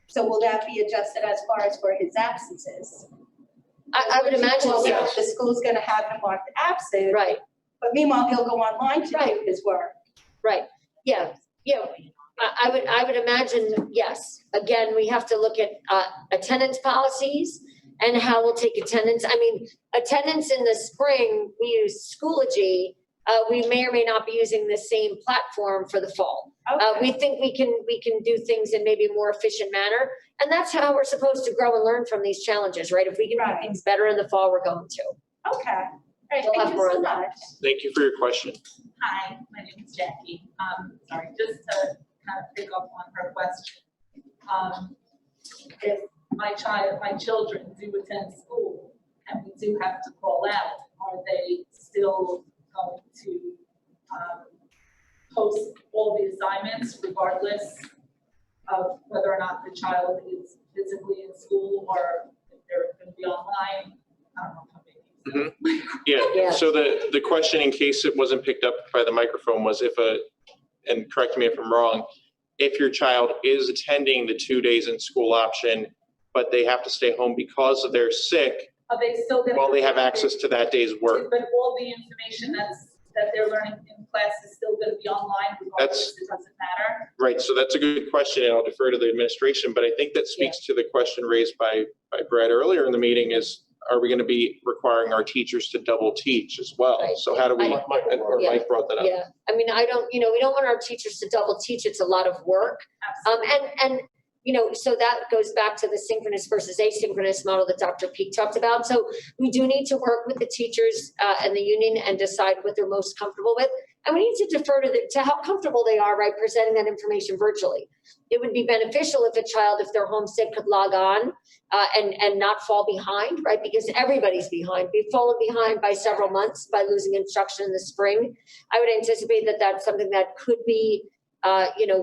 So will that be adjusted as far as for his absences? I would imagine so. The school's gonna have him marked absent. Right. But meanwhile, he'll go online to do his work. Right. Yeah. I would imagine, yes. Again, we have to look at attendance policies and how we'll take attendance. I mean, attendance in the spring, we use Schoology. We may or may not be using the same platform for the fall. We think we can do things in maybe a more efficient manner. And that's how we're supposed to grow and learn from these challenges, right? If we can do things better in the fall, we're going to. Okay. All right, We'll have thank more you so on that. much. Thank you for your question. Hi, my name is Jackie. Sorry, just to kind of pick up on her question. If my children do attend school and we do have to call out, are they still going to post all the assignments regardless of whether or not the child is physically in school or if they're going to be online? I don't know how many. Yeah, so the question, in case it wasn't picked up by the microphone, was and correct me if I'm wrong, if your child is attending the 2 days in school option, but they have to stay home because they're sick, Are they still going to? well, they have access to that day's work. But all the information that they're learning in class is still going to be online regardless, it doesn't matter? Right, so that's a good question, and I'll defer to the administration, but I think that speaks to the question raised by Brett earlier in the meeting is, are we going to be requiring our teachers to double teach as well? Right. So how do we, Mike brought that up. Yeah, I mean, we don't want our teachers to double teach. It's a lot of work. And so that goes back to the synchronous versus asynchronous model that Dr. Peak talked about. So we do need to work with the teachers and the union and decide what they're most comfortable with. And we need to defer to how comfortable they are, right, presenting that information virtually. It would be beneficial if a child, if they're homesick, could log on and not fall behind, right? Because everybody's behind. We've fallen behind by several months by losing instruction in the spring. I would anticipate that that's something that could be,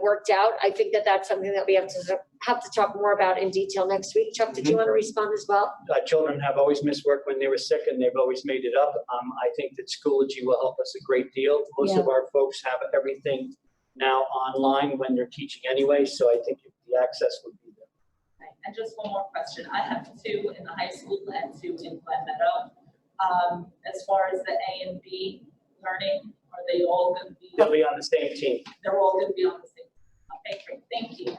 worked out. I think that that's something that we have to talk more about in detail next week. Chuck, did you want to respond as well? Children have always missed work when they were sick, and they've always made it up. I think that Schoology will help us a great deal. Most of our folks have everything now online when they're teaching anyway, so I think the access would be there. Right. And just one more question. I have 2 in the high school and 2 in Glen Meadow. As far as the A and B learning, are they all going to be? They'll be on the same team. They're all going to be on the same team. Okay, great. Thank you.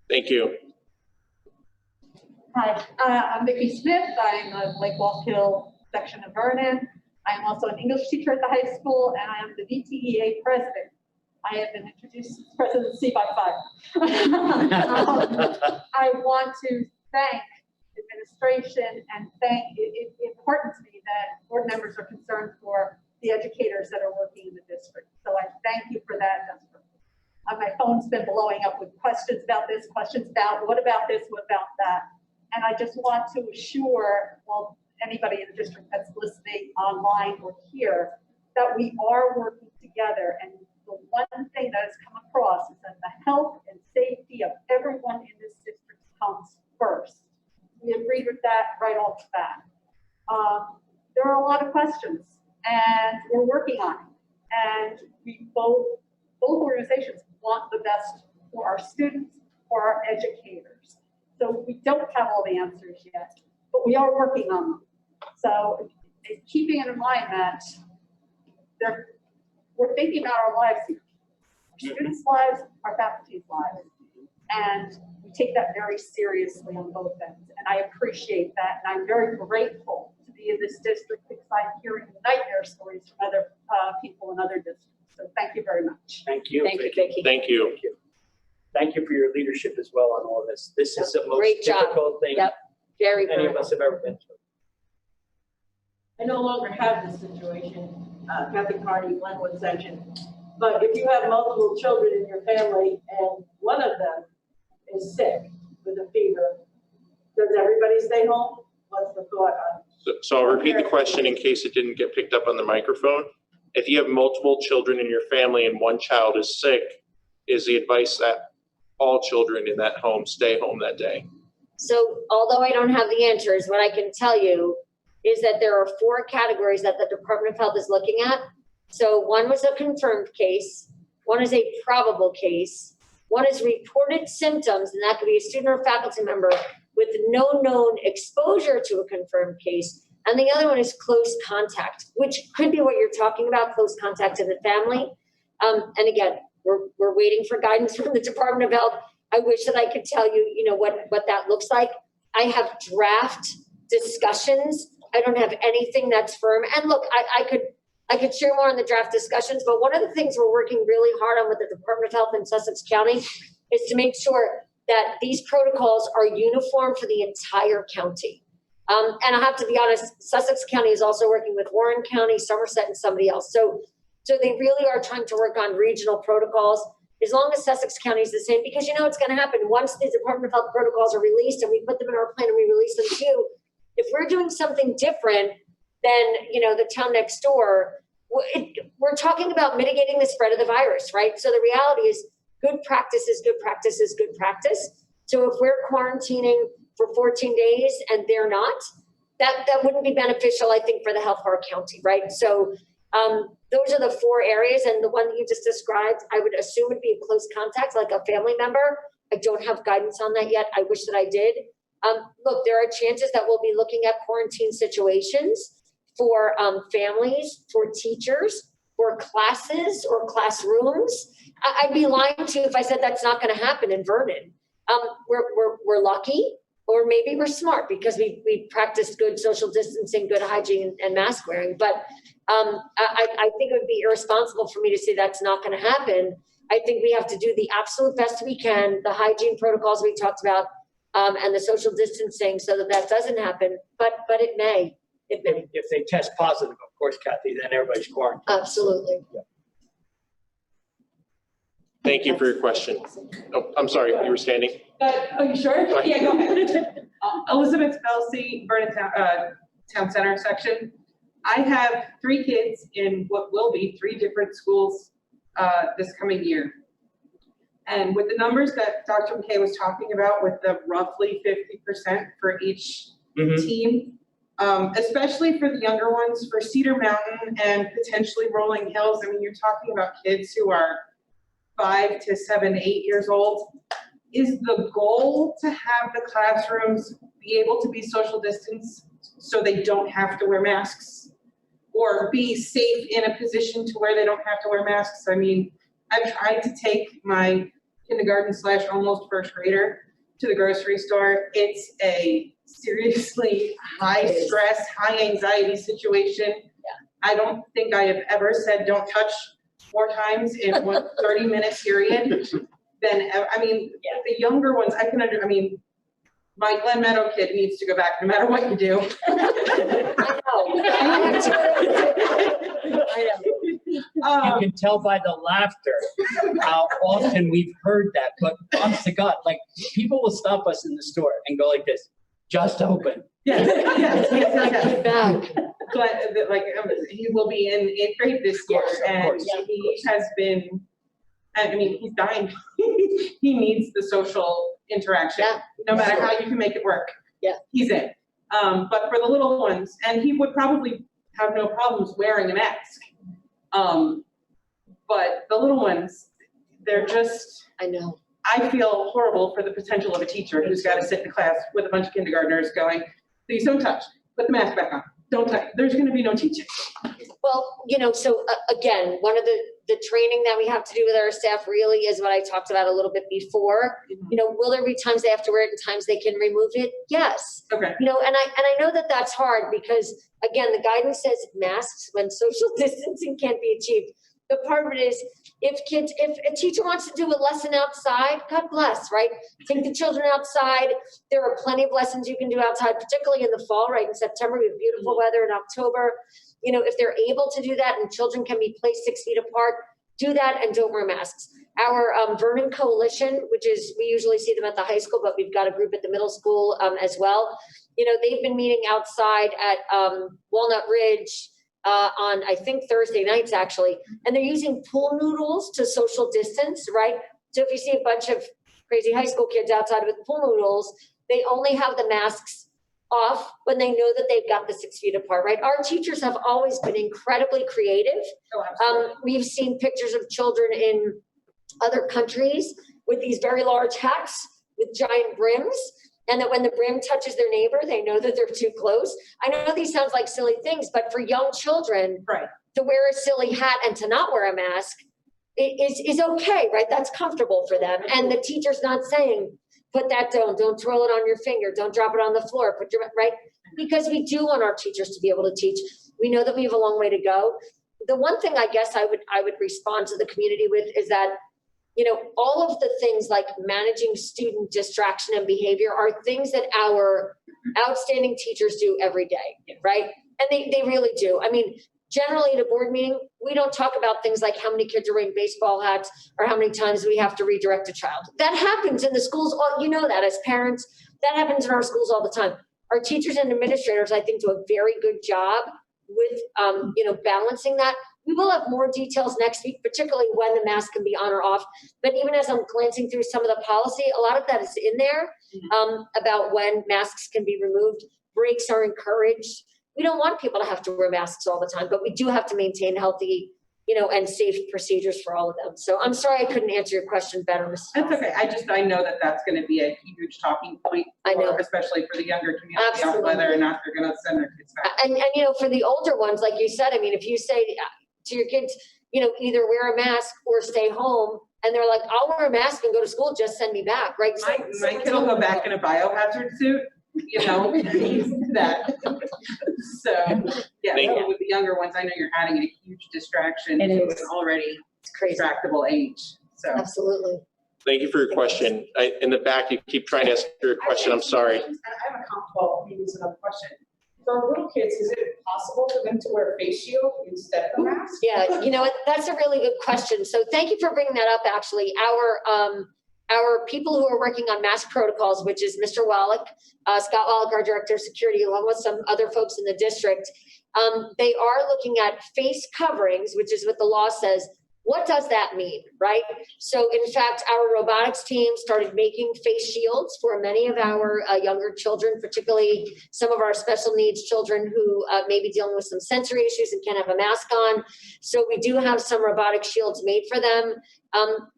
Thank you. Hi, I'm Vicki Smith. I'm of Lake Walk Hill section of Vernon. I'm also an English teacher at the high school, and I am the VTEA president. I have been introduced as presidency by 5. I want to thank administration and it's important to me that board members are concerned for the educators that are working in the district. So I thank you for that. My phone's been blowing up with questions about this, questions about what about this, what about that. And I just want to assure, anybody in the district that's listening online or here, that we are working together. And the one thing that has come across is that the health and safety of everyone in this district comes first. We agreed with that right off the bat. There are a lot of questions, and we're working on it. And we both organizations want the best for our students, for our educators. So we don't have all the answers yet, but we are working on them. So keeping in mind that we're thinking about our lives here. Our students' lives, our faculty's lives. And we take that very seriously on both ends. And I appreciate that. And I'm very grateful to be in this district because I'm hearing nightmare stories from other people in other districts. So thank you very much. Thank you. Thank you, Vicki. Thank you. Thank you. Thank you for your leadership as well on all this. This is the most Great job. difficult thing Very any of us have ever been through. I no longer have this situation, Kathy Carney, Glenwood Section. But if you have multiple children in your family and one of them is sick with a fever, does everybody stay home? What's the thought on? So I'll repeat the question in case it didn't get picked up on the microphone. If you have multiple children in your family and one child is sick, is the advice that all children in that home stay home that day? So although I don't have the answers, what I can tell you is that there are 4 categories that the Department of Health is looking at. So one was a confirmed case, one is a probable case, one is reported symptoms, and that could be a student or faculty member with no known exposure to a confirmed case. And the other one is close contact, which could be what you're talking about, close contact in the family. And again, we're waiting for guidance from the Department of Health. I wish that I could tell you, what that looks like. I have draft discussions. I don't have anything that's firm. And look, I could share more on the draft discussions, but one of the things we're working really hard on with the Department of Health in Sussex County is to make sure that these protocols are uniform for the entire county. And I have to be honest, Sussex County is also working with Warren County, Somerset, and somebody else. So they really are trying to work on regional protocols as long as Sussex County is the same, because it's going to happen once the Department of Health protocols are released and we put them in our plan and we release them to you. If we're doing something different than, the town next door, we're talking about mitigating the spread of the virus, right? So the reality is good practice is good practice is good practice. So if we're quarantining for 14 days and they're not, that wouldn't be beneficial, I think, for the health of our county, right? So those are the 4 areas. And the one that you just described, I would assume would be a close contact, like a family member. I don't have guidance on that yet. I wish that I did. Look, there are chances that we'll be looking at quarantine situations for families, for teachers, for classes or classrooms. I'd be lying to you if I said that's not going to happen in Vernon. We're lucky, or maybe we're smart because we practiced good social distancing, good hygiene, and mask wearing. But I think it would be irresponsible for me to say that's not going to happen. I think we have to do the absolute best we can, the hygiene protocols we talked about, and the social distancing, so that doesn't happen. But it may. If they test positive, of course, Kathy, then everybody's quarantined. Absolutely. Thank you for your question. Oh, I'm sorry, you were standing. Oh, you sure? Go ahead. Yeah, go ahead. Elizabeth Belsey, Vernon Town Center section. I have 3 kids in what will be 3 different schools this coming year. And with the numbers that Dr. McKay was talking about, with the roughly 50% for each team, especially for the younger ones, for Cedar Mountain and potentially Rolling Hills, I mean, you're talking about kids who are 5 to 7, 8 years old. Is the goal to have the classrooms be able to be social distance so they don't have to wear masks, or be safe in a position to where they don't have to wear masks? I mean, I've tried to take my kindergarten / almost first grader to the grocery store. It's a seriously high stress, high anxiety situation. I don't think I have ever said don't touch 4 times in 1 30-minute period. Then, I mean, the younger ones, I can I mean, my Glen Meadow kid needs to go back no matter what you do. You can tell by the laughter how often we've heard that, but honest to God, like, people will stop us in the store and go like this, just open. Yes. But like, he will be in 8th grade this year, and he has been, I mean, he's dying. He needs the social interaction, no matter how you can make it work. He's in. But for the little ones, and he would probably have no problems wearing a mask. But the little ones, they're just, I feel horrible for the potential of a teacher who's got to sit in class with a bunch of kindergartners going, please don't touch, put the mask back on, don't touch. There's going to be no teaching. Well, you know, so again, one of the training that we have to do with our staff really is what I talked about a little bit before. You know, will there be times they have to wear it and times they can remove it? Yes. Okay. You know, and I know that that's hard because, again, the guidance says masks when social distancing can't be achieved. But part of it is if a teacher wants to do a lesson outside, God bless, right? Take the children outside. There are plenty of lessons you can do outside, particularly in the fall, right? In September, we have beautiful weather. In October, you know, if they're able to do that and children can be placed 6 feet apart, do that and don't wear masks. Our Vernon Coalition, which is, we usually see them at the high school, but we've got a group at the middle school as well. You know, they've been meeting outside at Walnut Ridge on, I think, Thursday nights actually, and they're using pool noodles to social distance, right? So if you see a bunch of crazy high school kids outside with pool noodles, they only have the masks off when they know that they've got the 6 feet apart, right? Our teachers have always been incredibly creative. We've seen pictures of children in other countries with these very large hats with giant brims, and that when the brim touches their neighbor, they know that they're too close. I know these sound like silly things, but for young children, to wear a silly hat and to not wear a mask is okay, right? That's comfortable for them. And the teacher's not saying, put that down, don't twirl it on your finger, don't drop it on the floor, right? Because we do want our teachers to be able to teach. We know that we have a long way to go. The one thing I guess I would respond to the community with is that, you know, all of the things like managing student distraction and behavior are things that our outstanding teachers do every day, right? And they really do. I mean, generally at a board meeting, we don't talk about things like how many kids are wearing baseball hats or how many times we have to redirect a child. That happens in the schools. You know that as parents, that happens in our schools all the time. Our teachers and administrators, I think, do a very good job with, you know, balancing that. We will have more details next week, particularly when the mask can be on or off. But even as I'm glancing through some of the policy, a lot of that is in there about when masks can be removed. Breaks are encouraged. We don't want people to have to wear masks all the time, but we do have to maintain healthy, you know, and safe procedures for all of them. So I'm sorry I couldn't answer your question better, Mrs. That's okay. I know that that's going to be a huge talking point, especially for the younger community, on whether or not they're going to send their kids back. And you know, for the older ones, like you said, I mean, if you say to your kids, you know, either wear a mask or stay home, and they're like, I'll wear a mask and go to school, just send me back, right? My kid will go back in a biohazard suit, you know, that. So, yeah, so with the younger ones, I know you're adding a huge distraction to an already distractible age. So absolutely. Thank you for your question. In the back, you keep trying to ask your question. I'm sorry. I have a maybe it's another question. for little kids, is it possible for them to wear a face shield instead of a mask? Yeah, you know what, that's a really good question. So thank you for bringing that up, actually. Our people who are working on mask protocols, which is Mr. Wallach, Scott Wallach, our Director of Security, along with some other folks in the district, they are looking at face coverings, which is what the law says. What does that mean, right? So in fact, our robotics team started making face shields for many of our younger children, particularly some of our special needs children who may be dealing with some sensory issues and can't have a mask on. So we do have some robotic shields made for them.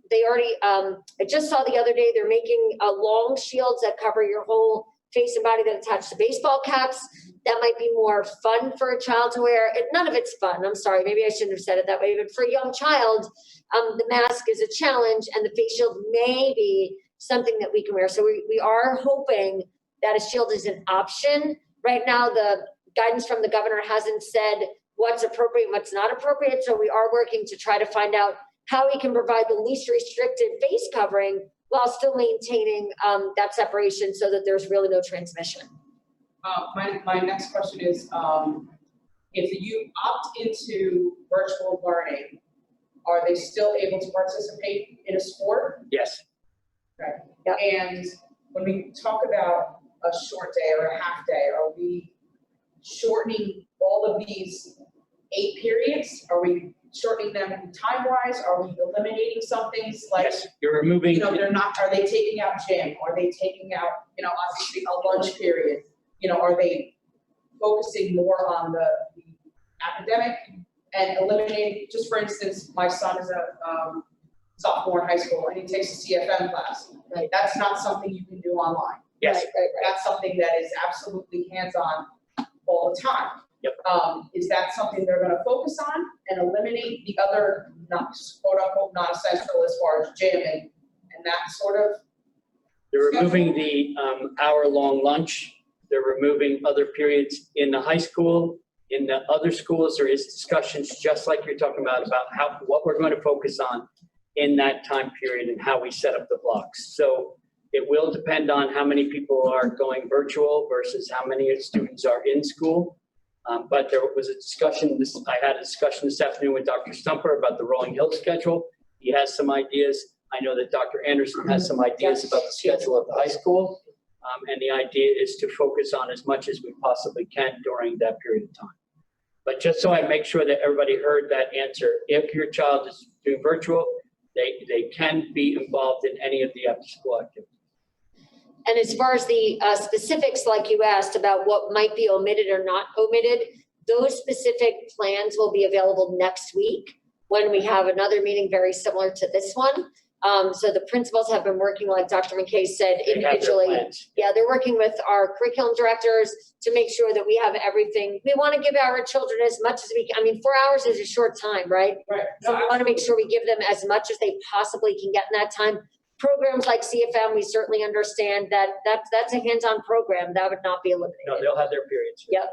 They already, I just saw the other day, they're making long shields that cover your whole face and body that attach to baseball caps. That might be more fun for a child to wear. And none of it's fun. I'm sorry, maybe I shouldn't have said it that way. But for a young child, the mask is a challenge and the face shield may be something that we can wear. So we are hoping that a shield is an option. Right now, the guidance from the governor hasn't said what's appropriate and what's not appropriate. So we are working to try to find out how we can provide the least restricted face covering while still maintaining that separation so that there's really no transmission. My next question is, if you opt into virtual learning, are they still able to participate in a sport? Yes. Okay. Yep. And when we talk about a short day or a half day, are we shortening all of these 8 periods? Are we shortening them time-wise? Are we eliminating some things like, yes, you're removing, you know, are they taking out gym? Are they taking out, you know, obviously a lunch period? You know, are they focusing more on the academic and eliminating, just for instance, my son is a sophomore in high school and he takes a CFM class. Right. That's not something you can do online. Yes. Right. That's something that is absolutely hands-on all the time. Yep. Is that something they're going to focus on and eliminate the other, not quote unquote, not essential as far as gym and that sort of? They're removing the hour-long lunch. They're removing other periods in the high school. In the other schools, there is discussions just like you're talking about what we're going to focus on in that time period and how we set up the blocks. So it will depend on how many people are going virtual versus how many students are in school. But there was a discussion, I had a discussion this afternoon with Dr. Stumper about the Rolling Hill schedule. He has some ideas. I know that Dr. Anderson has some ideas about the schedule of the high school. And the idea is to focus on as much as we possibly can during that period of time. But just so I make sure that everybody heard that answer, if your child is doing virtual, they can be involved in any of the after-school activities. And as far as the specifics, like you asked about what might be omitted or not omitted, those specific plans will be available next week when we have another meeting very similar to this one. So the principals have been working, like Dr. McKay said, individually. Yeah, they're working with our curriculum directors to make sure that we have everything. We want to give our children as much as we can. I mean, 4 hours is a short time, right? Right. So we want to make sure we give them as much as they possibly can get in that time. Programs like CFM, we certainly understand that's a hands-on program. That would not be eliminated. No, they'll have their periods. Yep.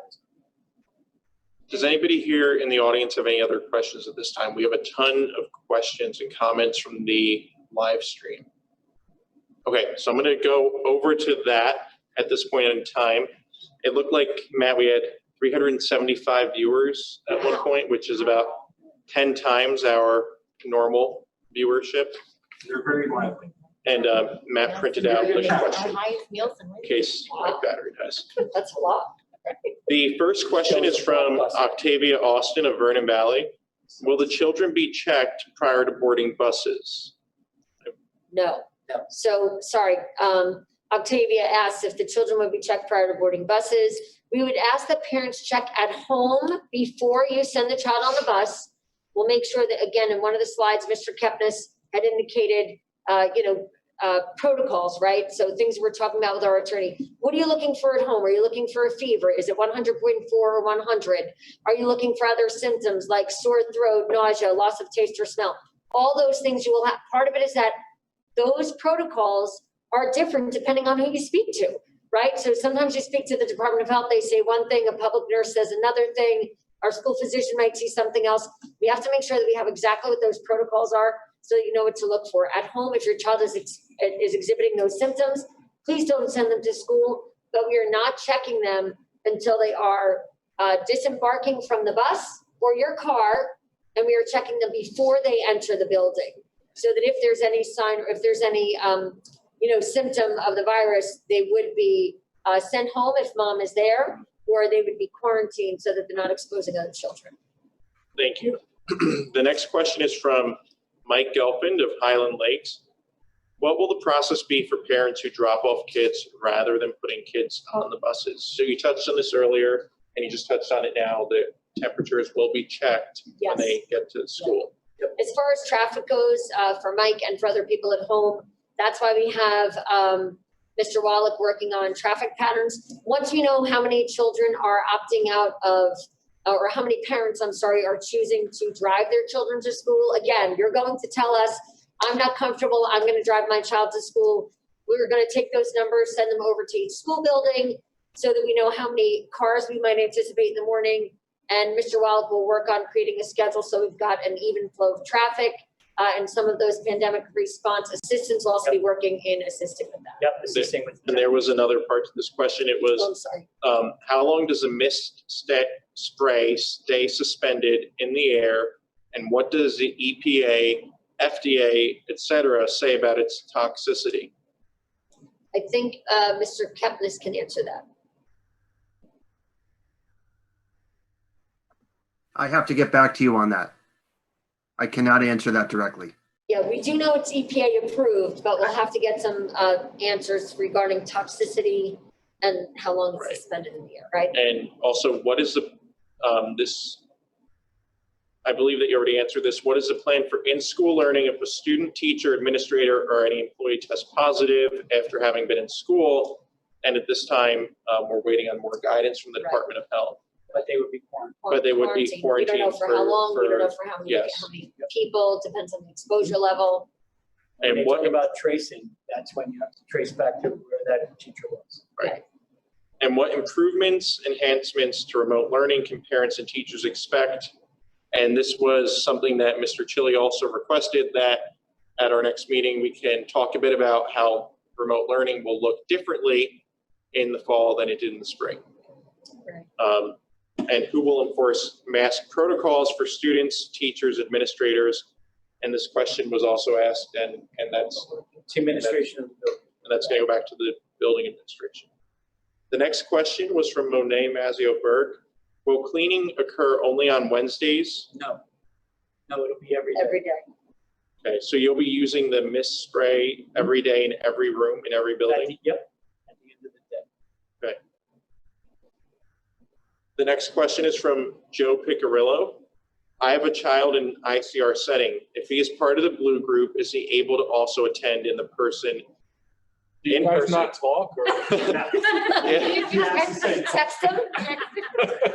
Does anybody here in the audience have any other questions at this time? We have a ton of questions and comments from the live stream. Okay, so I'm going to go over to that at this point in time. It looked like, Matt, we had 375 viewers at one point, which is about 10 times our normal viewership. They're very lively. And Matt printed out the question in case my battery dies. That's a lot. The first question is from Octavia Austin of Vernon Valley. Will the children be checked prior to boarding buses? No. So, sorry, Octavia asked if the children would be checked prior to boarding buses. We would ask that parents check at home before you send the child on the bus. We'll make sure that, again, in one of the slides, Mr. Kepnes had indicated, protocols, right? So things we're talking about with our attorney. What are you looking for at home? Are you looking for a fever? Is it 100.4 or 100? Are you looking for other symptoms like sore throat, nausea, loss of taste or smell? All those things you will have. Part of it is that those protocols are different depending on who you speak to, right? So sometimes you speak to the Department of Health, they say one thing, a public nurse says another thing, our school physician might see something else. We have to make sure that we have exactly what those protocols are so that you know what to look for. At home, if your child is exhibiting those symptoms, please don't send them to school, but we are not checking them until they are disembarking from the bus or your car, and we are checking them before they enter the building, so that if there's any sign or if there's any symptom of the virus, they would be sent home if mom is there, or they would be quarantined so that they're not exposing other children. Thank you. The next question is from Mike Gelfand of Highland Lakes. What will the process be for parents who drop off kids rather than putting kids on the buses? So you touched on this earlier, and you just touched on it now. The temperatures will be checked when they get to school. As far as traffic goes, for Mike and for other people at home, that's why we have Mr. Wallach working on traffic patterns. Once we know how many children are opting out of, or how many parents, I'm sorry, are choosing to drive their children to school, again, you're going to tell us, I'm not comfortable, I'm going to drive my child to school. We're going to take those numbers, send them over to each school building so that we know how many cars we might anticipate in the morning. And Mr. Wallach will work on creating a schedule so we've got an even flow of traffic. And some of those pandemic response assistants will also be working in assisting with that. Yep, assisting with that. And there was another part to this question. It was, Oh, I'm sorry. how long does a mist spray stay suspended in the air? And what does the EPA, FDA, et cetera, say about its toxicity? I think Mr. Kepnes can answer that. I have to get back to you on that. I cannot answer that directly. Yeah, we do know it's EPA approved, but we'll have to get some answers regarding toxicity and how long it's suspended in the air, right? And also, what is the, I believe that you already answered this. What is the plan for in-school learning if a student, teacher, administrator, or any employee tests positive after having been in school? And at this time, we're waiting on more guidance from the Department of Health. But they would be quarantined. But they would be quarantined. We don't know for how long, we don't know for how many people, depends on the exposure level. And what about tracing? That's when you have to trace back to where that teacher was. Right. And what improvements, enhancements to remote learning can parents and teachers expect? And this was something that Mr. Chili also requested, that at our next meeting, we can talk a bit about how remote learning will look differently in the fall than it did in the spring. Right. And who will enforce mask protocols for students, teachers, administrators? And this question was also asked, and that's the administration of the building. And that's going to go back to the building administration. The next question was from Monet Mazio-Berg. Will cleaning occur only on Wednesdays? No. No, it'll be every day. Every day. Okay, so you'll be using the mist spray every day in every room, in every building? Yep, at the end of the day. Okay. The next question is from Joe Piccarillo. I have a child in ICR setting. If he is part of the blue group, is he able to also attend in person? Do you guys not talk? Or? You just text them?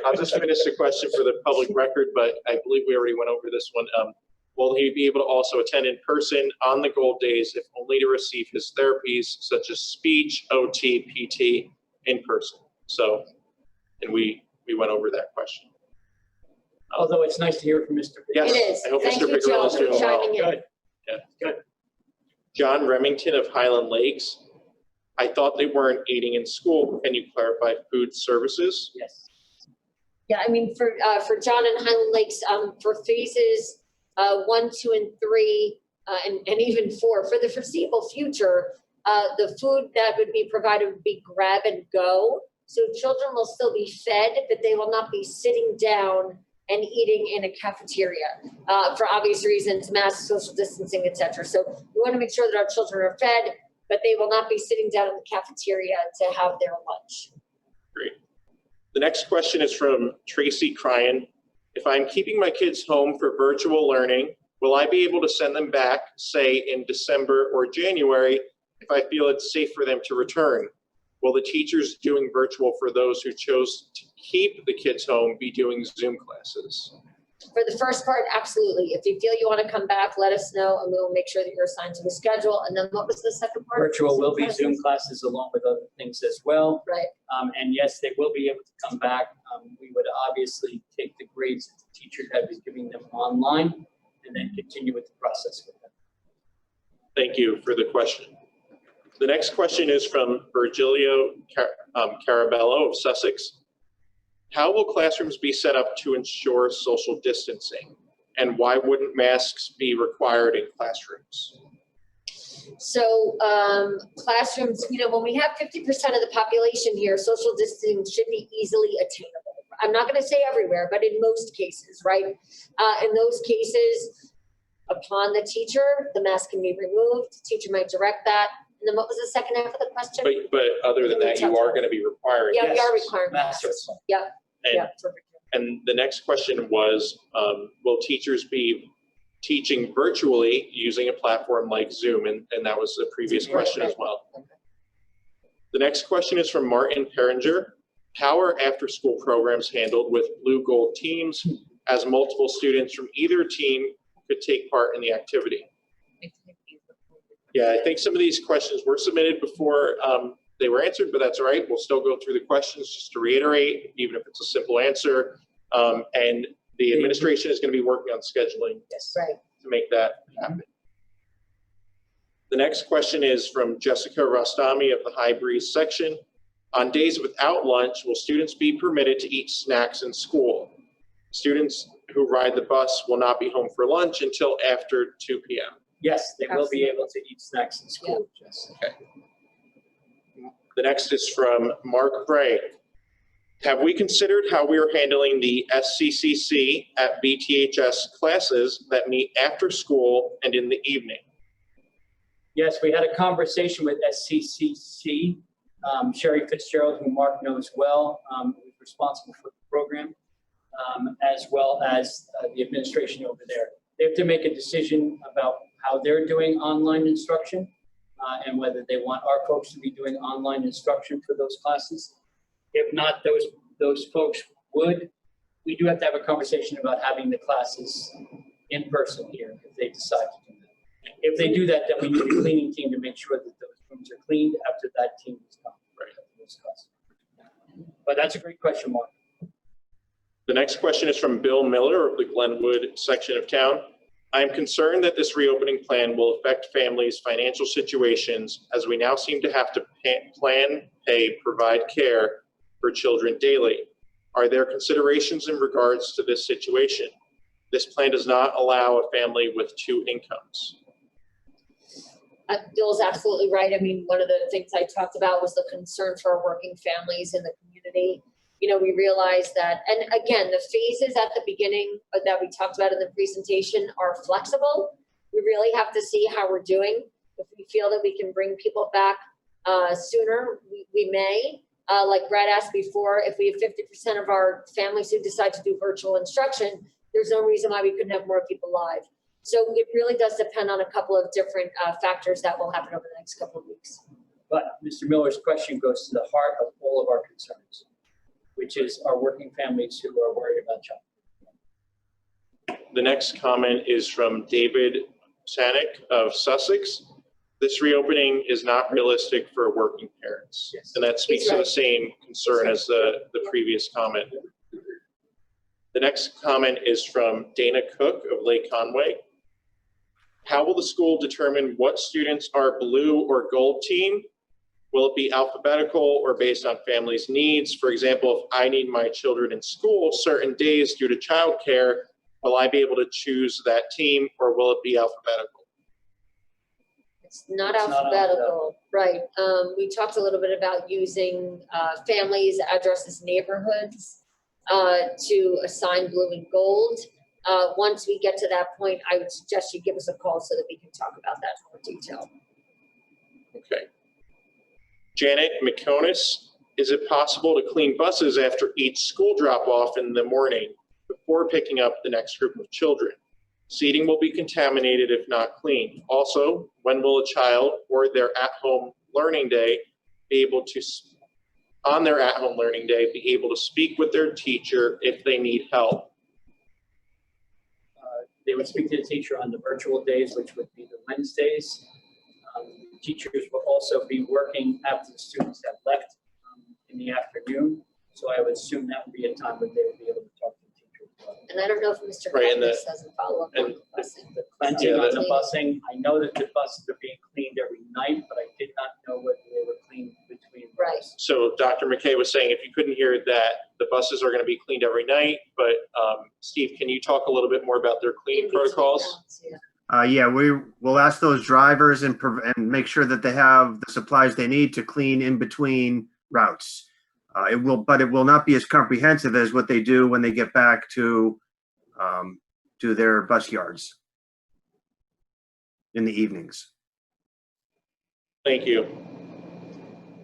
I'll just finish the question for the public record, but I believe we already went over this one. Will he be able to also attend in person on the gold days, if only to receive his therapies such as speech, OT, PT in person? So, and we went over that question. Although it's nice to hear from Mr. Yes, It is. I hope Thank Mr. you, Joe, Piccarillo is for doing well. chiming in. Good. Yeah. Good. John Remington of Highland Lakes. I thought they weren't eating in school. Can you clarify food services? Yes. Yeah, I mean, for John and Highland Lakes, for phases 1, 2, and 3, and even 4, for the foreseeable future, the food that would be provided would be grab and go. So children will still be fed, but they will not be sitting down and eating in a cafeteria for obvious reasons, mask, social distancing, et cetera. So we want to make sure that our children are fed, but they will not be sitting down in the cafeteria to have their lunch. Great. The next question is from Tracy Cryan. If I'm keeping my kids home for virtual learning, will I be able to send them back, say in December or January, if I feel it's safe for them to return? Will the teachers doing virtual for those who chose to keep the kids home be doing Zoom classes? For the first part, absolutely. If you feel you want to come back, let us know, and we will make sure that you're assigned to the schedule. And then what was the second part? Virtual will be Zoom classes along with other things as well. Right. And yes, they will be able to come back. We would obviously take the grades that the teacher had been giving them online and then continue with the process with them. Thank you for the question. The next question is from Virgilio Carabello of Sussex. How will classrooms be set up to ensure social distancing? And why wouldn't masks be required in classrooms? So classrooms, you know, when we have 50% of the population here, social distancing should be easily attainable. I'm not going to say everywhere, but in most cases, right? In those cases, upon the teacher, the mask can be removed. The teacher might direct that. And then what was the second half of the question? But other than that, you are going to be requiring. Yeah, we are masks. requiring masks. Yeah, And, yeah, perfect. and the next question was, will teachers be teaching virtually using a platform like Zoom? And that was the previous question as well. The next question is from Martin Peringer. How are after-school programs handled with blue gold teams, as multiple students from either team could take part in the activity? Yeah, I think some of these questions were submitted before they were answered, but that's all right. We'll still go through the questions just to reiterate, even if it's a simple answer. And the administration is going to be working on scheduling to make that happen. The next question is from Jessica Rostami of the High Breeze section. On days without lunch, will students be permitted to eat snacks in school? Students who ride the bus will not be home for lunch until after 2 p.m. Yes, they will be able to eat snacks in school. Yes. Okay. The next is from Mark Bray. Have we considered how we are handling the SCCC at BTHS classes that meet after school and in the evening? Yes, we had a conversation with SCCC. Sherry Fitzgerald, who Mark knows well, who's responsible for the program, as well as the administration over there. They have to make a decision about how they're doing online instruction and whether they want our folks to be doing online instruction for those classes. If not, those folks would. We do have to have a conversation about having the classes in person here if they decide to do that. If they do that, then we need a cleaning team to make sure that those rooms are cleaned after that team is gone. But that's a great question, Mark. The next question is from Bill Miller of the Glenwood section of town. I am concerned that this reopening plan will affect families' financial situations, as we now seem to have to plan, pay, provide care for children daily. Are there considerations in regards to this situation? This plan does not allow a family with 2 incomes. Bill's absolutely right. I mean, one of the things I talked about was the concern for our working families in the community. You know, we realized that, and again, the phases at the beginning that we talked about in the presentation are flexible. We really have to see how we're doing. If we feel that we can bring people back sooner, we may. Like Brad asked before, if we have 50% of our families who decide to do virtual instruction, there's no reason why we couldn't have more people live. So it really does depend on a couple of different factors that will happen over the next couple of weeks. But Mr. Miller's question goes to the heart of all of our concerns, which is our working families who are worried about child. The next comment is from David Sanick of Sussex. This reopening is not realistic for working parents. Yes. And that speaks to the same concern as the previous comment. The next comment is from Dana Cook of Lake Conway. How will the school determine what students are blue or gold team? Will it be alphabetical or based on families' needs? For example, if I need my children in school certain days due to childcare, will I be able to choose that team, or will it be alphabetical? It's not alphabetical, right? We talked a little bit about using families, addresses, neighborhoods to assign blue and gold. Once we get to that point, I would suggest you give us a call so that we can talk about that in more detail. Okay. Janet McConis, is it possible to clean buses after each school drop-off in the morning before picking up the next group of children? Seating will be contaminated if not cleaned. Also, when will a child or their at-home learning day be able to, on their at-home learning day, be able to speak with their teacher if they need help? They would speak to the teacher on the virtual days, which would be the Wednesdays. Teachers will also be working after the students have left in the afternoon. So I would assume that would be a time when they would be able to talk to the teacher as well. And I don't know if Mr. Right, and Cummings doesn't follow up on the busing. The cleansing on the busing, I know that the buses are being cleaned every night, but I did not know whether they were cleaned between. Right. So Dr. McKay was saying, if you couldn't hear that, the buses are going to be cleaned every night, but Steve, can you talk a little bit more about their cleaning protocols? Yeah, we will ask those drivers and make sure that they have the supplies they need to clean in between routes. But it will not be as comprehensive as what they do when they get back to their bus yards in the evenings. Thank you.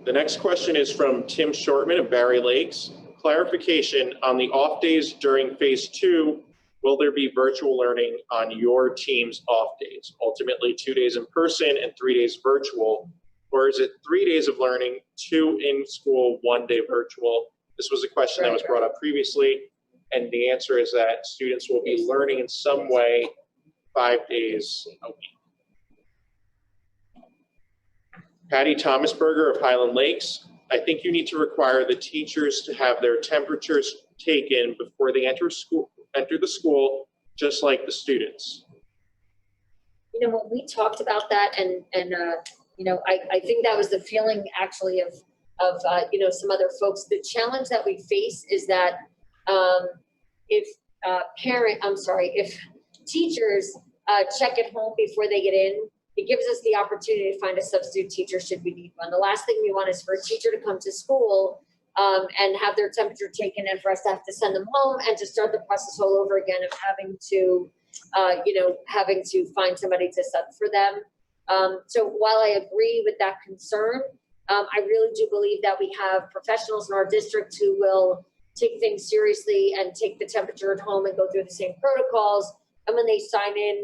The next question is from Tim Shortman of Barry Lakes. Clarification on the off days during phase 2. Will there be virtual learning on your team's off days? Ultimately, 2 days in person and 3 days virtual, or is it 3 days of learning, 2 in school, 1 day virtual? This was a question that was brought up previously, and the answer is that students will be learning in some way 5 days a week. Patty Thomasberger of Highland Lakes. I think you need to require the teachers to have their temperatures taken before they enter the school, just like the students. You know, when we talked about that, and you know, I think that was the feeling actually of you know, some other folks. The challenge that we face is that if teachers check at home before they get in, it gives us the opportunity to find a substitute teacher should we need one. The last thing we want is for a teacher to come to school and have their temperature taken, and for us to have to send them home and to start the process all over again of having to, you know, having to find somebody to sub for them. So while I agree with that concern, I really do believe that we have professionals in our district who will take things seriously and take the temperature at home and go through the same protocols. And when they sign in,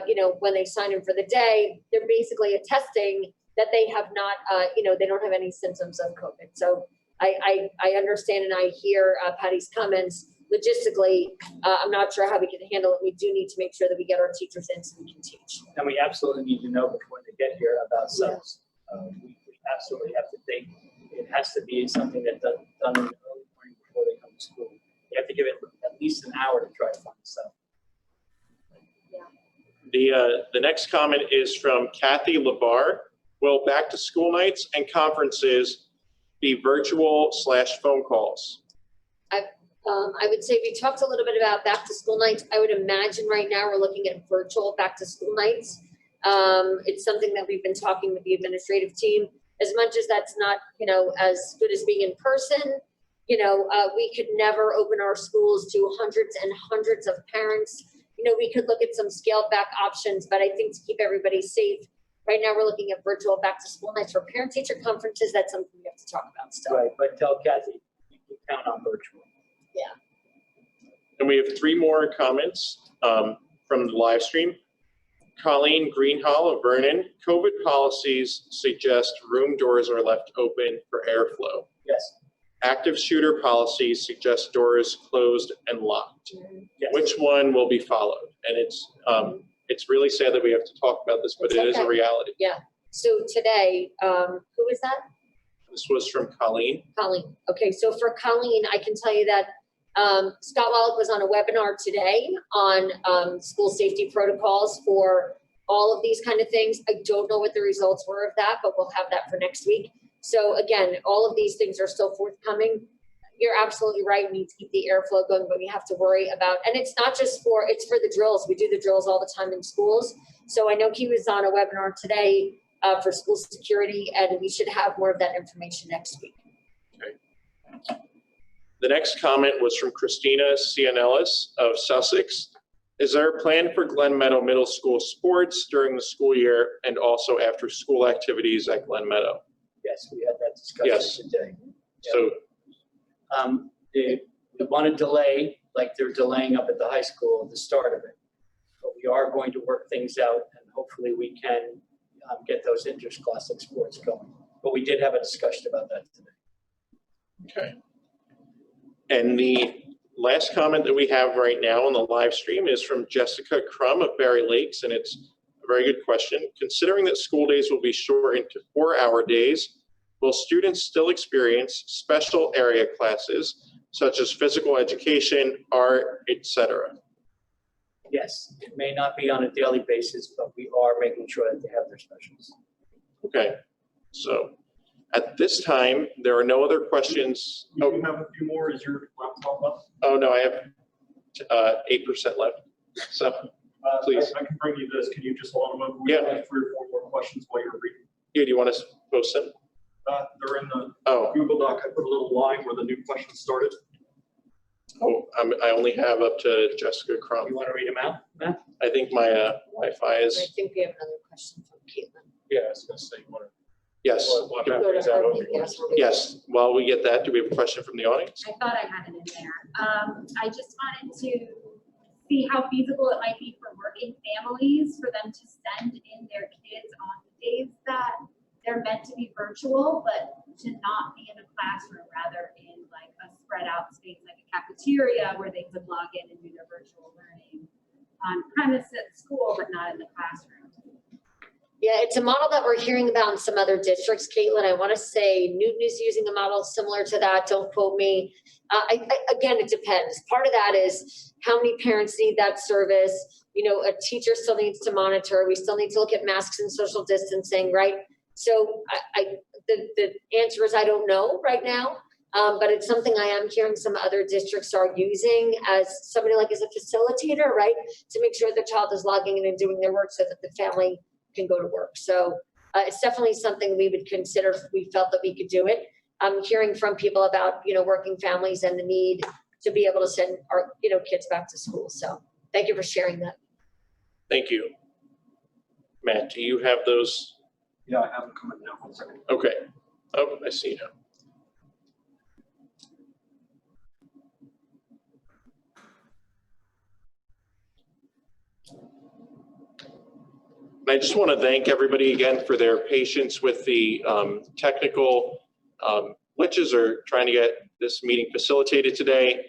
you know, when they sign in for the day, they're basically attesting that they have not, you know, they don't have any symptoms of COVID. So I understand and I hear Patty's comments. Logistically, I'm not sure how we can handle it. We do need to make sure that we get our teachers in so we can teach. And we absolutely need to know before they get here about subs. We absolutely have to think it has to be something that's done in the early morning before they come to school. You have to give it at least an hour to try to find sub. The next comment is from Kathy Labar. Will back to school nights and conferences be virtual/phone calls? I would say we talked a little bit about back to school nights. I would imagine right now we're looking at virtual back to school nights. It's something that we've been talking with the administrative team. As much as that's not, you know, as good as being in person, you know, we could never open our schools to hundreds and hundreds of parents. You know, we could look at some scaled back options, but I think to keep everybody safe, right now we're looking at virtual back to school nights. For parent teacher conferences, that's something we have to talk about still. Right, but tell Kathy, you can count on virtual. Yeah. And we have 3 more comments from the live stream. Colleen Greenhall of Vernon. COVID policies suggest room doors are left open for airflow. Yes. Active shooter policies suggest doors closed and locked. Yes. Which one will be followed? And it's really sad that we have to talk about this, but it is a reality. Yeah. So today, who is that? This was from Colleen. Colleen. Okay, so for Colleen, I can tell you that Scott Wallach was on a webinar today on school safety protocols for all of these kind of things. I don't know what the results were of that, but we'll have that for next week. So again, all of these things are still forthcoming. You're absolutely right. We need to keep the airflow going, but we have to worry about, and it's not just for, it's for the drills. We do the drills all the time in schools. So I know he was on a webinar today for school security, and we should have more of that information next week. Okay. The next comment was from Christina Cianellis of Sussex. Is there a plan for Glen Meadow Middle School sports during the school year and also after school activities at Glen Meadow? Yes, we had that discussion today. So they want to delay, like they're delaying up at the high school, the start of it. But we are going to work things out, and hopefully we can get those interscholastic sports going. But we did have a discussion about that today. Okay. And the last comment that we have right now on the live stream is from Jessica Crum of Barry Lakes, and it's a very good question. Considering that school days will be shortened to 4-hour days, will students still experience special area classes such as physical education, art, etc.? Yes, it may not be on a daily basis, but we are making sure that they have their specials. Okay, so At this time, there are no other questions. You have a few more. Is your laptop up? Oh, no, I have 8% left. So please. I can bring you this. Can you just hold them up? We Yeah. have 3 or 4 more questions while you're reading. Yeah, do you want to post them? They're in the Oh. Google Doc. I put a little line where the new questions started. Oh, I only have up to Jessica Crum. You want to read them out, Matt? I think my Wi-Fi I is, think we have another question from Caitlin. Yeah, I was going to say, you want to. yes. We'll have to raise that over you. Yes, while we get that, do we have a question from the audience? I thought I had it in there. I just wanted to see how feasible it might be for working families for them to send in their kids on the days that they're meant to be virtual, but to not be in a classroom, rather in like a spread out space like a cafeteria where they could log in and do their virtual learning on premise at school, but not in the classroom. Yeah, it's a model that we're hearing about in some other districts, Caitlin. I want to say Newton is using a model similar to that. Don't quote me. Again, it depends. Part of that is how many parents need that service. You know, a teacher still needs to monitor. We still need to look at masks and social distancing, right? So the answer is I don't know right now, but it's something I am hearing some other districts are using as somebody like as a facilitator, right? To make sure the child is logging in and doing their work so that the family can go to work. So it's definitely something we would consider if we felt that we could do it. I'm hearing from people about, you know, working families and the need to be able to send our, you know, kids back to school. So thank you for sharing that. Thank you. Matt, do you have those? Yeah, I have them coming now. 1 second. Okay. Oh, I see now. And I just want to thank everybody again for their patience with the technical glitches or trying to get this meeting facilitated today.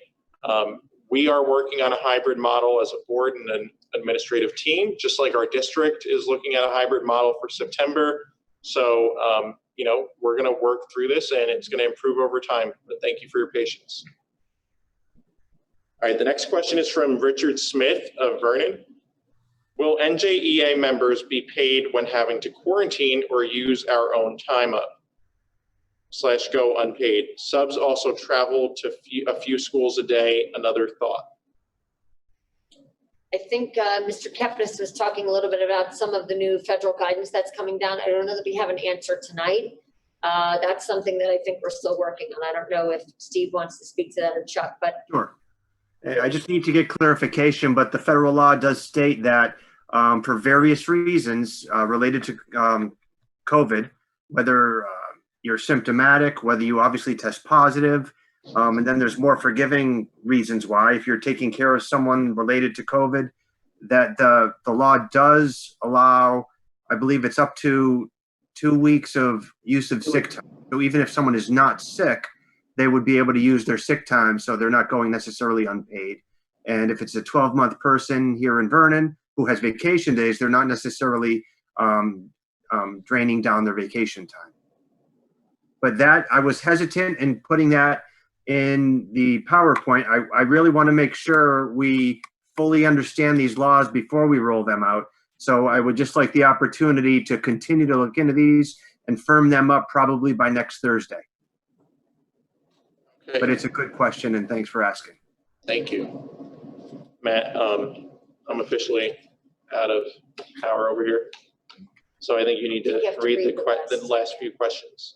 We are working on a hybrid model as a board and an administrative team, just like our district is looking at a hybrid model for September. So, you know, we're going to work through this and it's going to improve over time. But thank you for your patience. All right, the next question is from Richard Smith of Vernon. Will NJEA members be paid when having to quarantine or use our own time up / go unpaid? Subs also travel to a few schools a day. Another thought. I think Mr. Kepnes was talking a little bit about some of the new federal guidance that's coming down. I don't know that we have an answer tonight. That's something that I think we're still working on. I don't know if Steve wants to speak to that or Chuck, but. Sure. I just need to get clarification, but the federal law does state that for various reasons related to COVID, whether you're symptomatic, whether you obviously test positive, and then there's more forgiving reasons why, if you're taking care of someone related to COVID, that the law does allow, I believe it's up to 2 weeks of use of sick time. So even if someone is not sick, they would be able to use their sick time, so they're not going necessarily unpaid. And if it's a 12-month person here in Vernon who has vacation days, they're not necessarily draining down their vacation time. But that, I was hesitant in putting that in the PowerPoint. I really want to make sure we fully understand these laws before we roll them out. So I would just like the opportunity to continue to look into these and firm them up probably by next Thursday. Okay. But it's a good question, and thanks for asking. Thank you. Matt, I'm officially out of power over here. So I think you need to read the last few questions.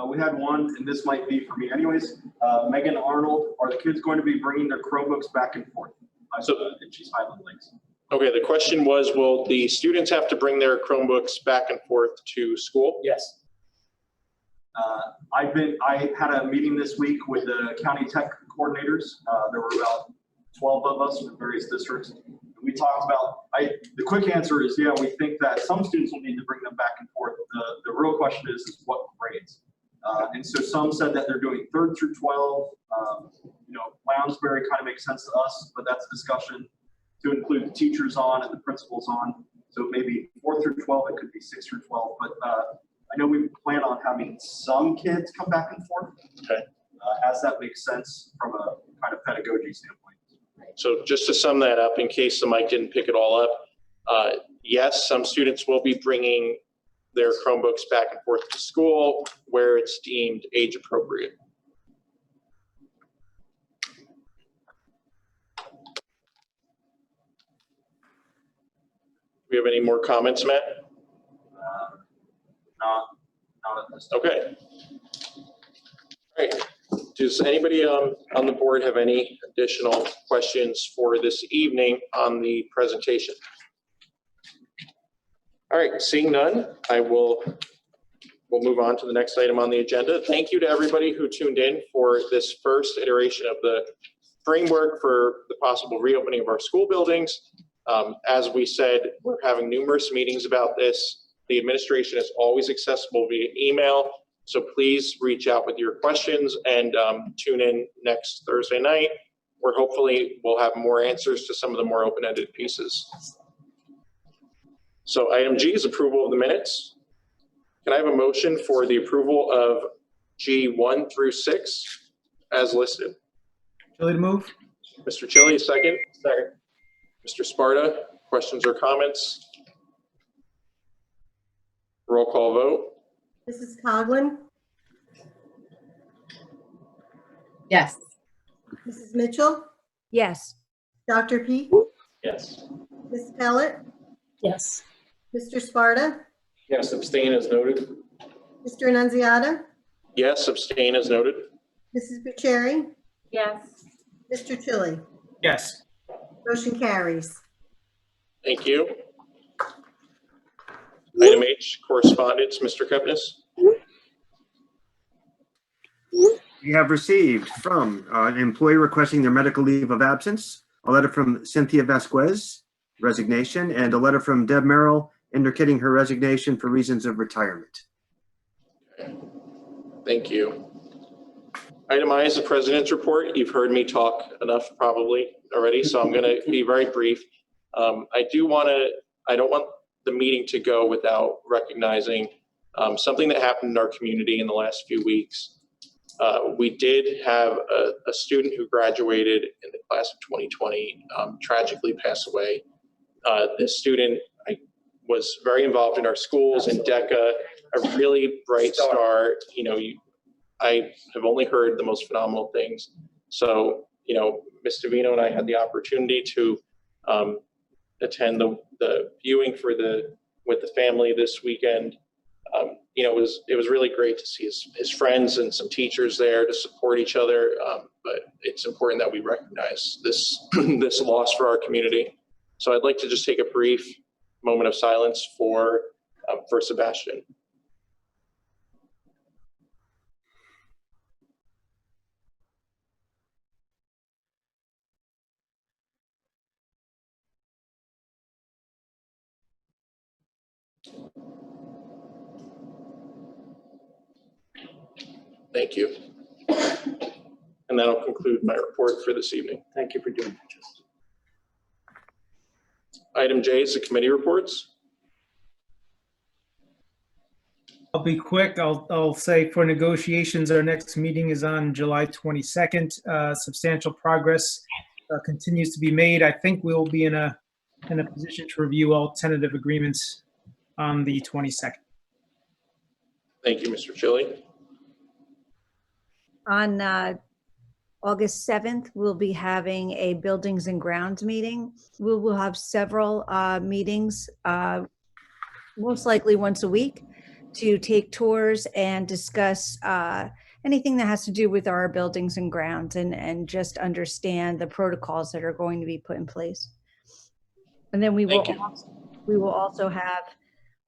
We had one, and this might be for me anyways. Megan Arnold, are the kids going to be bringing their Chromebooks back and forth? So she's Highland Lakes. Okay, the question was, will the students have to bring their Chromebooks back and forth to school? Yes. I had a meeting this week with the county tech coordinators. There were about 12 of us from various districts. We talked about, the quick answer is, yeah, we think that some students will need to bring them back and forth. The real question is what grades? And so some said that they're doing 3rd through 12. You know, Lounsbury kind of makes sense to us, but that's a discussion to include the teachers on and the principals on. So maybe 4th through 12, it could be 6th through 12, but I know we plan on having some kids come back and forth. Okay. As that makes sense from a kind of pedagogy standpoint. So just to sum that up, in case the mic didn't pick it all up, yes, some students will be bringing their Chromebooks back and forth to school where it's deemed age appropriate. Do we have any more comments, Matt? Not at this time. Okay. All right. Does anybody on the board have any additional questions for this evening on the presentation? All right, seeing none, we'll move on to the next item on the agenda. Thank you to everybody who tuned in for this first iteration of the framework for the possible reopening of our school buildings. As we said, we're having numerous meetings about this. The administration is always accessible via email, so please reach out with your questions and tune in next Thursday night, where hopefully we'll have more answers to some of the more open-ended pieces. So item G is approval of the minutes. Can I have a motion for the approval of G1 through 6 as listed? Chili to move. Mr. Chili, second. Second. Mr. Sparta, questions or comments? Roll call vote. Mrs. Coughlin, Yes. Mrs. Mitchell, Yes. Dr. Peak, Yes. Ms. Pellet, Yes. Mr. Sparta, Yes, abstain as noted. Mr. Annunziata, Yes, abstain as noted. Mrs. Bucieri, Yes. Mr. Chili. Yes. Motion carries. Thank you. Item H, correspondence, Mr. Kepnes. We have received from an employee requesting their medical leave of absence, a letter from Cynthia Vasquez, resignation, and a letter from Deb Merrill indicating her resignation for reasons of retirement. Thank you. Item I is the president's report. You've heard me talk enough probably already, so I'm going to be very brief. I don't want the meeting to go without recognizing something that happened in our community in the last few weeks. We did have a student who graduated in the class of 2020 tragically pass away. This student was very involved in our schools in DECA, a really bright star. I have only heard the most phenomenal things. So, Ms. Davino and I had the opportunity to attend the viewing with the family this weekend. It was really great to see his friends and some teachers there to support each other. But it's important that we recognize this this loss for our community. So I'd like to just take a brief moment of silence for Sebastian. Thank you. And that'll conclude my report for this evening. Thank you for doing that. Item J is the committee reports. I'll be quick. I'll say for negotiations, our next meeting is on July 22nd. Substantial progress continues to be made. I think we'll be in a position to review all tentative agreements on the 22nd. Thank you, Mr. Chili. On August 7th, we'll be having a buildings and grounds meeting. We will have several meetings, most likely once a week, to take tours and discuss anything that has to do with our buildings and grounds and just understand the protocols that are going to be put in place. And then we will also have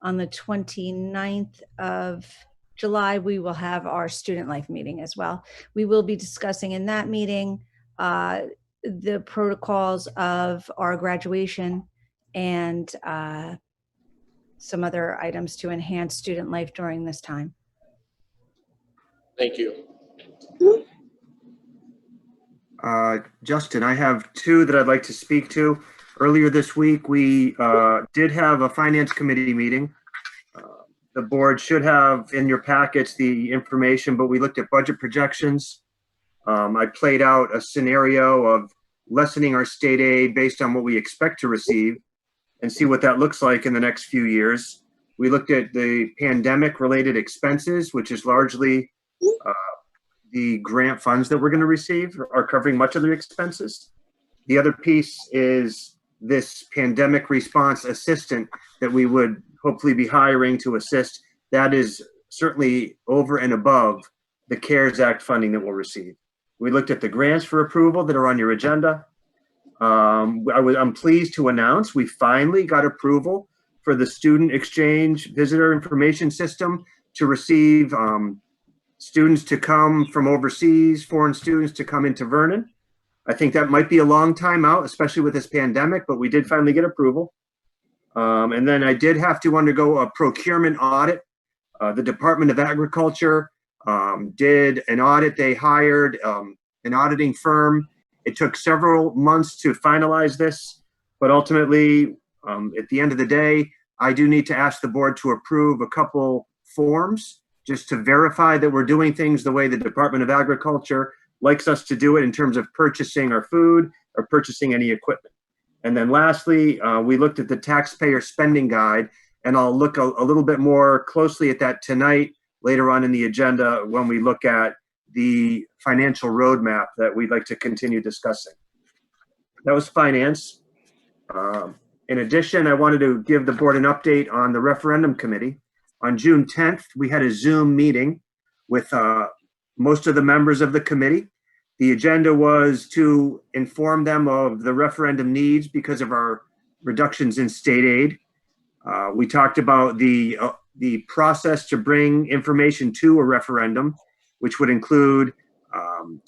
on the 29th of July, we will have our student life meeting as well. We will be discussing in that meeting the protocols of our graduation and some other items to enhance student life during this time. Thank you. Justin, I have two that I'd like to speak to. Earlier this week, we did have a finance committee meeting. The board should have in your packets the information, but we looked at budget projections. I played out a scenario of lessening our state aid based on what we expect to receive and see what that looks like in the next few years. We looked at the pandemic-related expenses, which is largely the grant funds that we're going to receive are covering much of the expenses. The other piece is this pandemic response assistant that we would hopefully be hiring to assist. That is certainly over and above the CARES Act funding that we'll receive. We looked at the grants for approval that are on your agenda. I'm pleased to announce we finally got approval for the Student Exchange Visitor Information System to receive students to come from overseas, foreign students to come into Vernon. I think that might be a long time out, especially with this pandemic, but we did finally get approval. And then I did have to undergo a procurement audit. The Department of Agriculture did an audit. They hired an auditing firm. It took several months to finalize this, but ultimately, at the end of the day, I do need to ask the board to approve a couple forms just to verify that we're doing things the way the Department of Agriculture likes us to do it in terms of purchasing our food or purchasing any equipment. And then lastly, we looked at the taxpayer spending guide, and I'll look a little bit more closely at that tonight, later on in the agenda, when we look at the financial roadmap that we'd like to continue discussing. That was finance. In addition, I wanted to give the board an update on the referendum committee. On June 10th, we had a Zoom meeting with most of the members of the committee. The agenda was to inform them of the referendum needs because of our reductions in state aid. We talked about the process to bring information to a referendum, which would include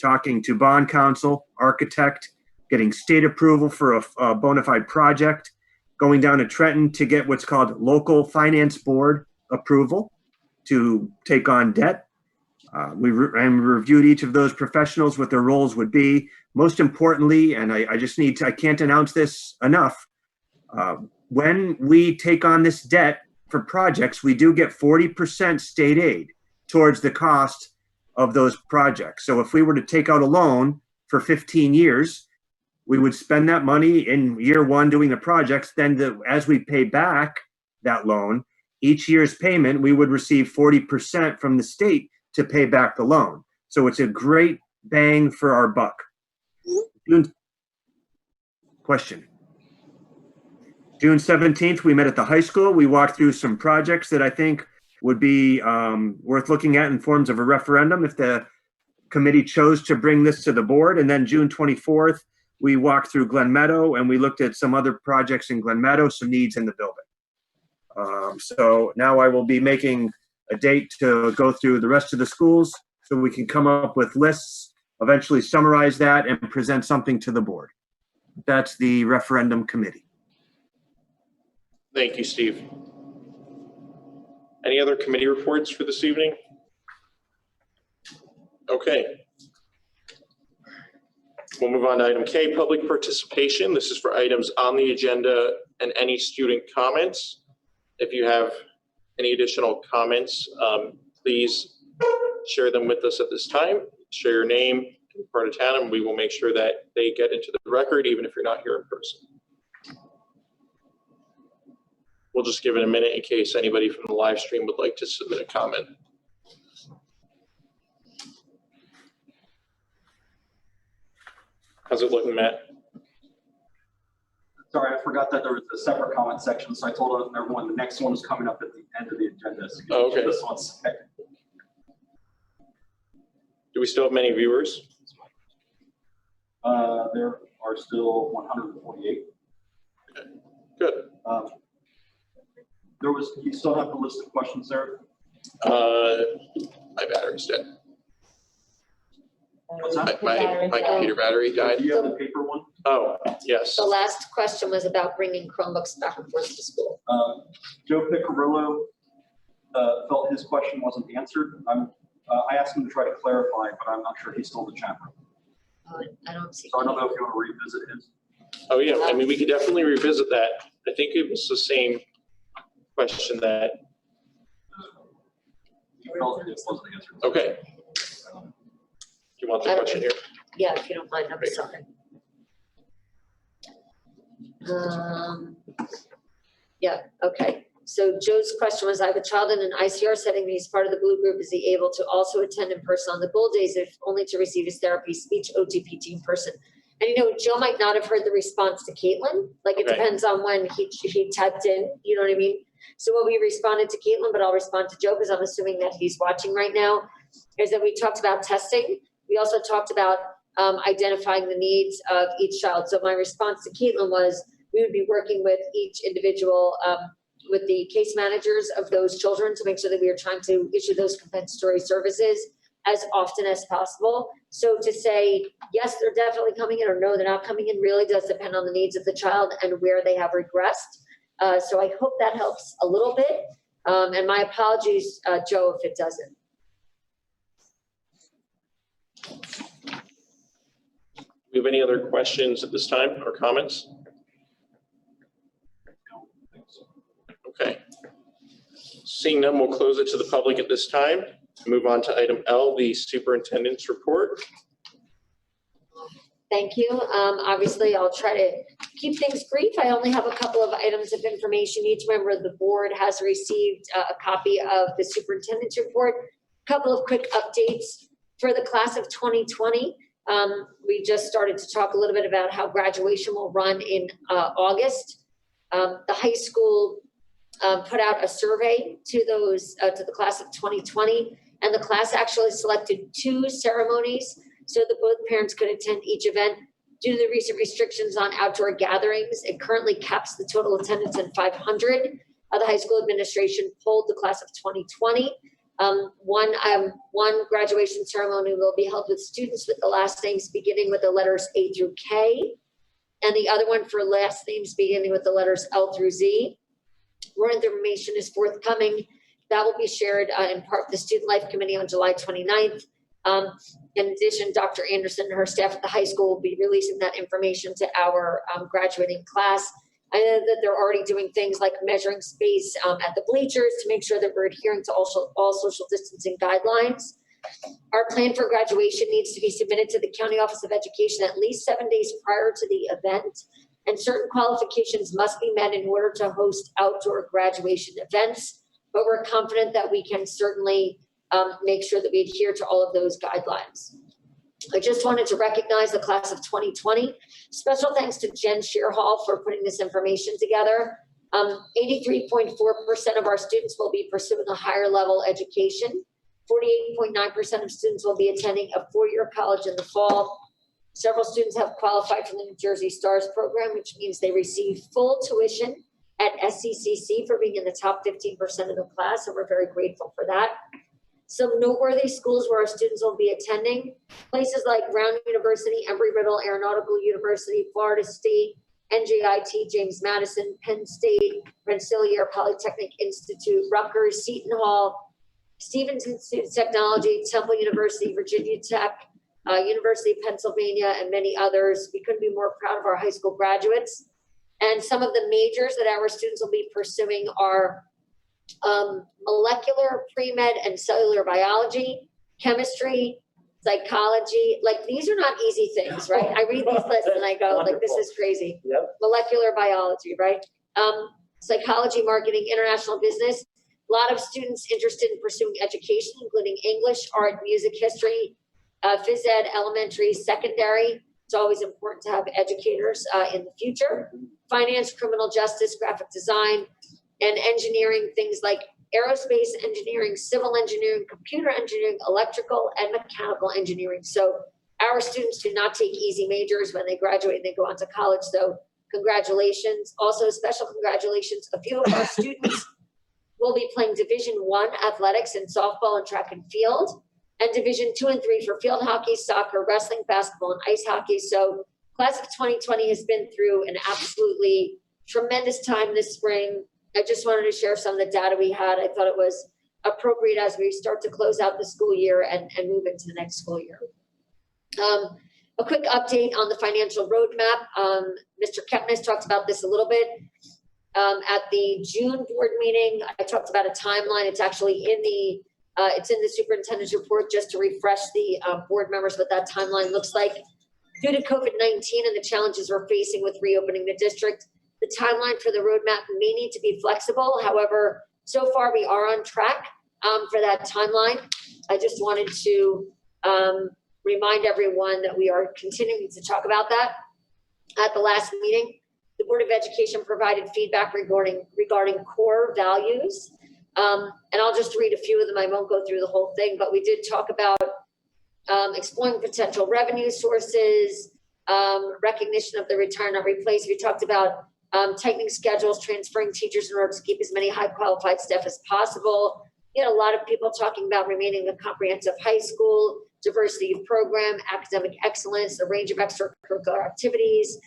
talking to bond counsel, architect, getting state approval for a bona fide project, going down to Trenton to get what's called local finance board approval to take on debt. We reviewed each of those professionals, what their roles would be. Most importantly, and I can't announce this enough, when we take on this debt for projects, we do get 40% state aid towards the cost of those projects. So if we were to take out a loan for 15 years, we would spend that money in year one doing the projects. Then as we pay back that loan, each year's payment, we would receive 40% from the state to pay back the loan. So it's a great bang for our buck. Question. June 17th, we met at the high school. We walked through some projects that I think would be worth looking at in forms of a referendum if the committee chose to bring this to the board. And then June 24th, we walked through Glen Meadow and we looked at some other projects in Glen Meadow, some needs in the building. So now I will be making a date to go through the rest of the schools so we can come up with lists, eventually summarize that and present something to the board. That's the referendum committee. Thank you, Steve. Any other committee reports for this evening? Okay. We'll move on to item K, public participation. This is for items on the agenda and any student comments. If you have any additional comments, please share them with us at this time. Share your name and part of town, and we will make sure that they get into the record, even if you're not here in person. We'll just give it a minute in case anybody from the live stream would like to submit a comment. How's it looking, Matt? Sorry, I forgot that there was a separate comment section, so I told everyone the next one is coming up at the end of the agenda. So oh, okay. This one second. Do we still have many viewers? There are still 148. Okay. Good. You still have the list of questions there? My battery's dead. What's that? My computer battery died. Do you have the paper one? Oh, yes. The last question was about bringing Chromebooks back and forth to school. Joe Piccarillo felt his question wasn't answered. I asked him to try to clarify, but I'm not sure he's still in the chat room. I don't see. So I don't know if you want to revisit his. Oh, yeah. I mean, we could definitely revisit that. I think it was the same question that. He felt it wasn't answered. Okay. Do you want the question here? Yeah, if you don't mind, I'm sorry. Yeah, okay. So Joe's question was, I have a child in an ICR setting, he's part of the Blue Group. Is he able to also attend in person on the Bull days, if only to receive his therapy, speech, OT, PT in person? And Joe might not have heard the response to Caitlin. Like, it depends on when he typed in, you know what I mean? So what we responded to Caitlin, but I'll respond to Joe because I'm assuming that he's watching right now, is that we talked about testing. We also talked about identifying the needs of each child. So my response to Caitlin was, we would be working with each individual, with the case managers of those children to make sure that we are trying to issue those compensatory services as often as possible. So to say, yes, they're definitely coming in, or no, they're not coming in, really does depend on the needs of the child and where they have regressed. So I hope that helps a little bit. And my apologies, Joe, if it doesn't. Do we have any other questions at this time or comments? Okay. Seeing none, we'll close it to the public at this time. Move on to item L, the superintendent's report. Thank you. Obviously, I'll try to keep things brief. I only have a couple of items of information. Each member of the board has received a copy of the superintendent's report. A couple of quick updates for the class of 2020. We just started to talk a little bit about how graduation will run in August. The high school put out a survey to the class of 2020, and the class actually selected 2 ceremonies so that both parents could attend each event. Due to the recent restrictions on outdoor gatherings, it currently caps the total attendance at 500. The high school administration polled the class of 2020. One graduation ceremony will be held with students with the last names beginning with the letters A through K, and the other one for last names beginning with the letters L through Z. More information is forthcoming. That will be shared in part with the Student Life Committee on July 29th. In addition, Dr. Anderson and her staff at the high school will be releasing that information to our graduating class. I know that they're already doing things like measuring space at the bleachers to make sure that we're adhering to all social distancing guidelines. Our plan for graduation needs to be submitted to the County Office of Education at least 7 days prior to the event, and certain qualifications must be met in order to host outdoor graduation events. But we're confident that we can certainly make sure that we adhere to all of those guidelines. I just wanted to recognize the class of 2020. Special thanks to Jen Shearhall for putting this information together. 83.4% of our students will be pursuing a higher level education. 48.9% of students will be attending a 4-year college in the fall. Several students have qualified for the New Jersey STARS program, which means they receive full tuition at SCCC for being in the top 15% of the class, and we're very grateful for that. Some noteworthy schools where our students will be attending, places like Brown University, Embry-Riddle, Aeronautical University, Florida State, NJIT, James Madison, Penn State, Rensselaer Polytechnic Institute, Rutgers, Seton Hall, Stevens Institute of Technology, Temple University, Virginia Tech, University of Pennsylvania, and many others. We couldn't be more proud of our high school graduates. And some of the majors that our students will be pursuing are molecular, pre-med, and cellular biology, chemistry, psychology. Like, these are not easy things, right? I read these lists and I go, like, this is crazy. Yep. Molecular biology, right? Psychology, marketing, international business. A lot of students interested in pursuing education, including English, art, music, history, phys ed, elementary, secondary. It's always important to have educators in the future. Finance, criminal justice, graphic design, and engineering, things like aerospace engineering, civil engineering, computer engineering, electrical, and mechanical engineering. So our students do not take easy majors when they graduate and they go on to college. So congratulations. Also, special congratulations. A few of our students will be playing Division I athletics in softball and track and field, and Division II and III for field hockey, soccer, wrestling, basketball, and ice hockey. So class of 2020 has been through an absolutely tremendous time this spring. I just wanted to share some of the data we had. I thought it was appropriate as we start to close out the school year and move into the next school year. A quick update on the financial roadmap. Mr. Kepnes talked about this a little bit. At the June board meeting, I talked about a timeline. It's actually in the superintendent's report, just to refresh the board members what that timeline looks like. Due to COVID-19 and the challenges we're facing with reopening the district, the The timeline for the roadmap may need to be flexible. However, so far we are on track for that timeline. I just wanted to remind everyone that we are continuing to talk about that. At the last meeting, the Board of Education provided feedback regarding core values. And I'll just read a few of them. I won't go through the whole thing, but we did talk about exploring potential revenue sources, recognition of the return not replace. We talked about tightening schedules, transferring teachers in order to keep as many high qualified staff as possible. You know, a lot of people talking about remaining a comprehensive high school, diversity of program, academic excellence, a range of extracurricular activities.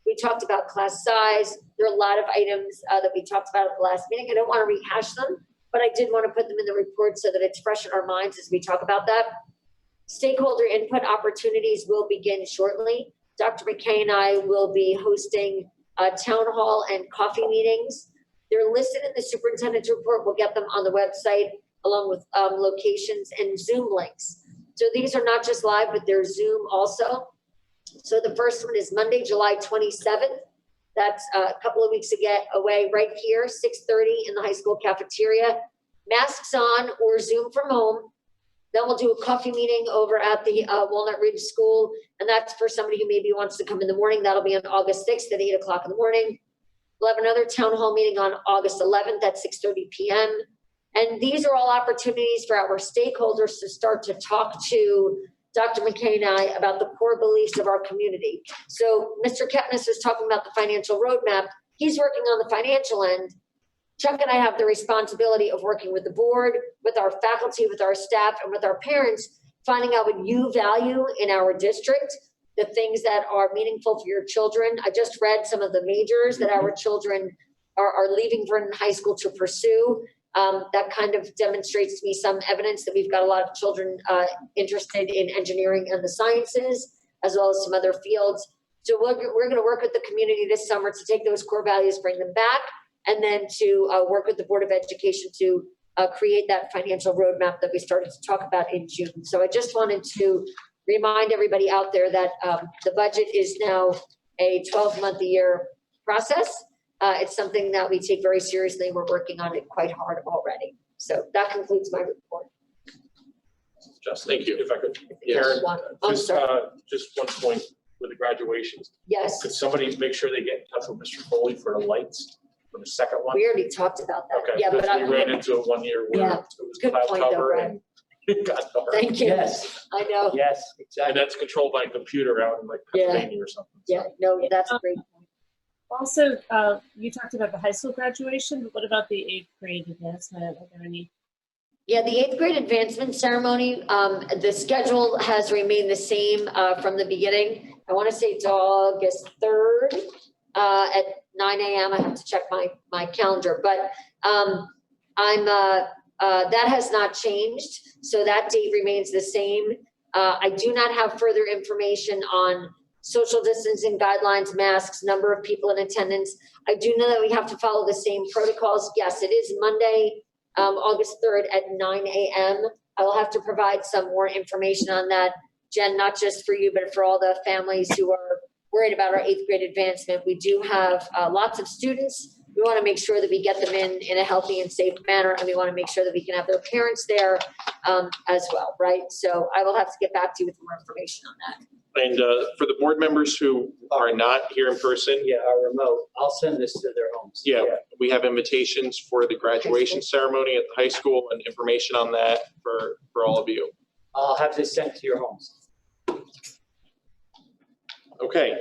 We talked about class size. There are a lot of items that we talked about at the last meeting. I don't want to rehash them, but I did want to put them in the report so that it's fresh in our minds as we talk about that. Stakeholder input opportunities will begin shortly. Dr. McKay and I will be hosting town hall and coffee meetings. They're listed in the superintendent's report. We'll get them on the website along with locations and Zoom links. So these are not just live, but they're Zoom also. So the first one is Monday, July 27th. That's a couple of weeks away right here, 6:30 in the high school cafeteria. Masks on or Zoom from home. Then we'll do a coffee meeting over at the Walnut Ridge School. And that's for somebody who maybe wants to come in the morning. That'll be on August 6th at 8 o'clock in the morning. We'll have another town hall meeting on August 11th at 6:30 p.m. And these are all opportunities for our stakeholders to start to talk to Dr. McKay and I about the core beliefs of our community. So Mr. Kepnes is talking about the financial roadmap. He's working on the financial end. Chuck and I have the responsibility of working with the board, with our faculty, with our staff, and with our parents, finding out what you value in our district, the things that are meaningful for your children. I just read some of the majors that our children are leaving Vernon High School to pursue. That kind of demonstrates to me some evidence that we've got a lot of children interested in engineering and the sciences, as well as some other fields. So we're going to work with the community this summer to take those core values, bring them back, and then to work with the Board of Education to create that financial roadmap that we started to talk about in June. So I just wanted to remind everybody out there that the budget is now a 12-month-a-year process. It's something that we take very seriously. We're working on it quite hard already. So that concludes my report. Just thank you. If I could, Yes, Karen, just one point with the graduations. Yes. Could somebody make sure they get in touch with Mr. Foley for the lights for the second one? We already talked about that. Okay, Yeah, but because we ran into it one year where it was good cloud point though, cover Brad. and it got dark. Thank you. Yes. I know. Yes, exactly. And that's controlled by a computer out in like Yeah. Pennsylvania or something. Yeah, no, that's a great. Also, you talked about the high school graduation, but what about the 8th grade advancement? Are there any? Yeah, the 8th grade advancement ceremony, the schedule has remained the same from the beginning. I want to say it's August 3rd at 9 a.m. I have to check my calendar, but that has not changed. So that date remains the same. I do not have further information on social distancing guidelines, masks, number of people in attendance. I do know that we have to follow the same protocols. Yes, it is Monday, August 3rd at 9 a.m. I will have to provide some more information on that, Jen, not just for you, but for all the families who are worried about our 8th grade advancement. We do have lots of students. We want to make sure that we get them in a healthy and safe manner, and we want to make sure that we can have their parents there as well, right? So I will have to get back to you with more information on that. And for the board members who are not here in person. Yeah, our remote. I'll send this to their homes. Yeah, we have invitations for the graduation ceremony at the high school and information on that for all of you. I'll have this sent to your homes. Okay.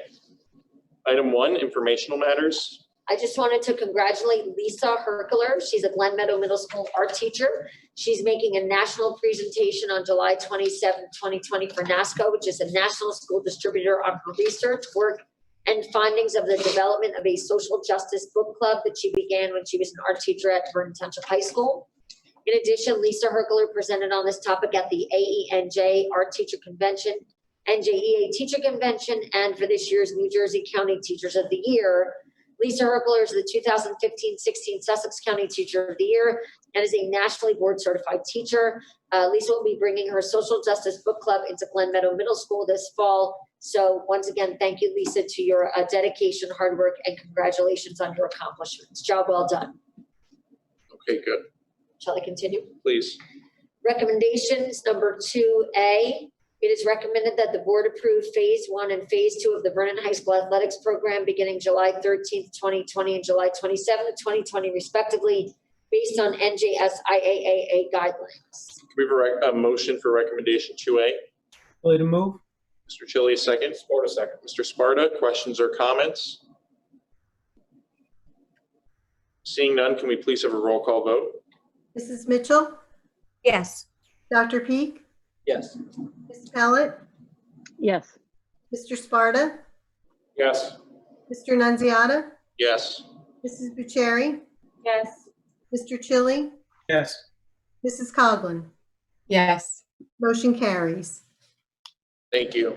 Item 1, informational matters. I just wanted to congratulate Lisa Herkler. She's a Glen Meadow Middle School art teacher. She's making a national presentation on July 27, 2020 for NASCO, which is a national school distributor, on her research work and findings of the development of a social justice book club that she began when she was an art teacher at Vernon Township High School. In addition, Lisa Herkler presented on this topic at the AENJ Art Teacher Convention, NJEA Teacher Convention, and for this year's New Jersey County Teachers of the Year. Lisa Herpler is the 2015-16 Sussex County Teacher of the Year and is a nationally board certified teacher. Lisa will be bringing her social justice book club into Glen Meadow Middle School this fall. So once again, thank you, Lisa, to your dedication, hard work, and congratulations on your accomplishments. Job well done. Okay, good. Shall I continue? Please. Recommendations number 2A. It is recommended that the board approve phase 1 and phase 2 of the Vernon High School athletics program beginning July 13th, 2020 and July 27th, 2020 respectively, based on NJSIAA guidelines. Can we have a motion for recommendation 2A? Chili to move. Mr. Chili, a second. Sparta, second. Mr. Sparta, questions or comments? Seeing none, can we please have a roll call vote? Mrs. Mitchell, Yes. Dr. Peak, Yes. Ms. Pellet, Yes. Mr. Sparta, Yes. Mr. Nunziata, Yes. Mrs. Bucieri, Yes. Mr. Chili, Yes. Mrs. Coughlin. Yes. Motion carries. Thank you.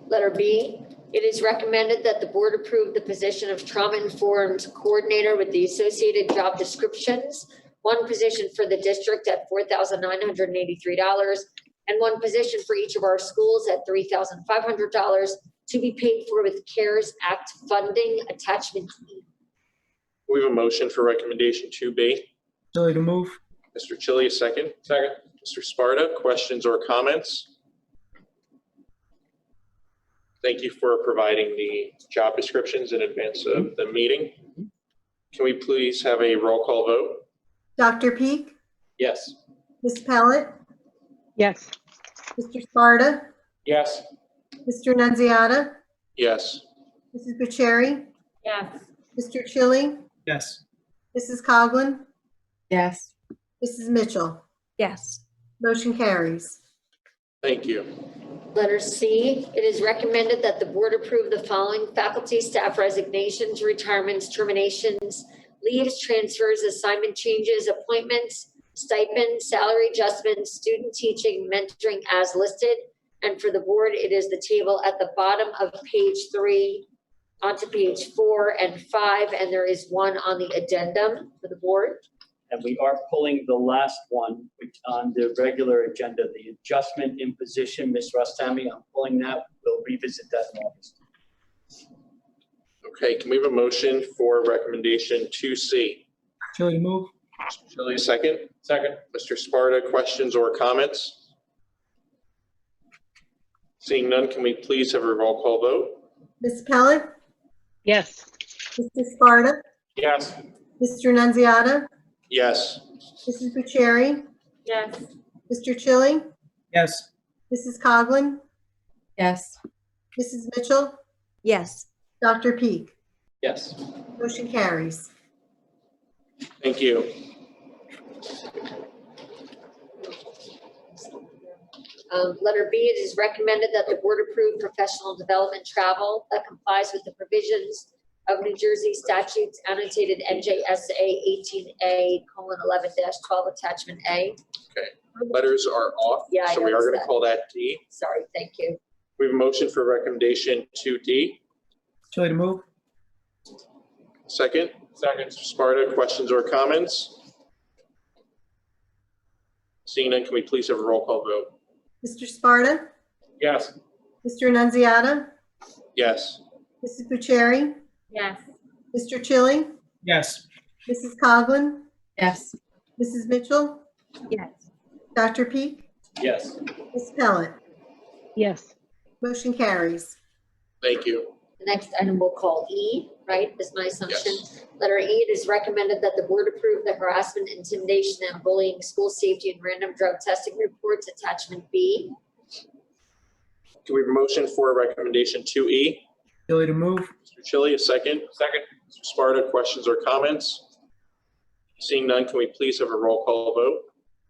Letter B, it is recommended that the board approve the position of trauma-informed coordinator with the associated job descriptions, one position for the district at $4,983, and one position for each of our schools at $3,500 to be paid for with CARES Act funding, attachment E. We have a motion for recommendation 2B. Chili to move. Mr. Chili, a second. Second. Mr. Sparta, questions or comments? Thank you for providing the job descriptions in advance of the meeting. Can we please have a roll call vote? Dr. Peak, Yes. Ms. Pellet, Yes. Mr. Sparta, Yes. Mr. Nunziata, Yes. Mrs. Bucieri, Yes. Mr. Chili, Yes. Mrs. Coughlin, Yes. Mrs. Mitchell. Yes. Motion carries. Thank you. Letter C, it is recommended that the board approve the following faculty, staff resignations, retirements, terminations, leaves, transfers, assignment changes, appointments, stipends, salary adjustments, student teaching, mentoring as listed. And for the board, it is the table at the bottom of page 3 onto page 4 and 5, and there is one on the addendum for the board. And we are pulling the last one which on the regular agenda, the adjustment in position. Ms. Rustami, I'm pulling that. We'll revisit that in August. Okay, can we have a motion for recommendation 2C? Chili to move. Mr. Chili, a second. Second. Mr. Sparta, questions or comments? Seeing none, can we please have a roll call vote? Ms. Pellet, Yes. Mr. Sparta, Yes. Mr. Nunziata, Yes. Mrs. Bucieri, Yes. Mr. Chili, Yes. Mrs. Coughlin, Yes. Mrs. Mitchell, Yes. Dr. Peak. Yes. Motion carries. Thank you. Letter B, it is recommended that the board approve professional development travel that complies with the provisions of New Jersey statutes annotated NJSA 18A:11-12 attachment A. Okay, letters are off, Yeah, I so we are noticed going to that. call that D. Sorry, thank you. We have a motion for recommendation 2D. Chili to move. Second. Second. Mr. Sparta, questions or comments? Seeing none, can we please have a roll call vote? Mr. Sparta, Yes. Mr. Nunziata, Yes. Mrs. Bucieri, Yes. Mr. Chili, Yes. Mrs. Coughlin, Yes. Mrs. Mitchell, Yes. Dr. Peak, Yes. Ms. Pellet. Yes. Motion carries. Thank you. The next item we'll call E, right, is my assumption. Yes. Letter E, it is recommended that the board approve the harassment, intimidation, and bullying, school safety, and random drug testing reports, attachment B. Can we have a motion for recommendation 2E? Chili to move. Mr. Chili, a second. Second. Mr. Sparta, questions or comments? Seeing none, can we please have a roll call vote?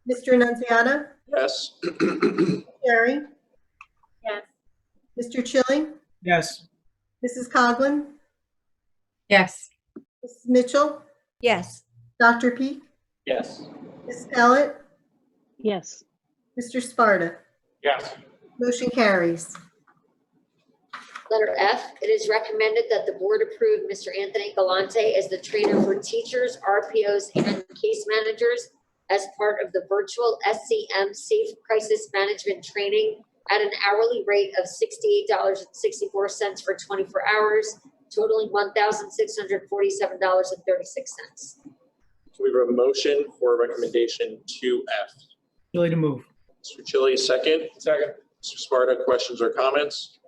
Mr. Nunziata, Yes. Jerry, Yes. Mr. Chili, Yes. Mrs. Coughlin, Yes. Mrs. Mitchell, Yes. Dr. Peak, Yes. Ms. Pellet, Yes. Mr. Sparta. Yes. Motion carries. Letter F, it is recommended that the board approve Mr. Anthony Galante as the trainer for teachers, RPOs, and case managers as part of the virtual SCM Safe Crisis Management Training at an hourly rate of $68.64 for 24 hours, totaling $1,647.36. Can we have a motion for recommendation 2F? Chili to move. Mr. Chili, second. Second. Mr. Sparta, questions or comments?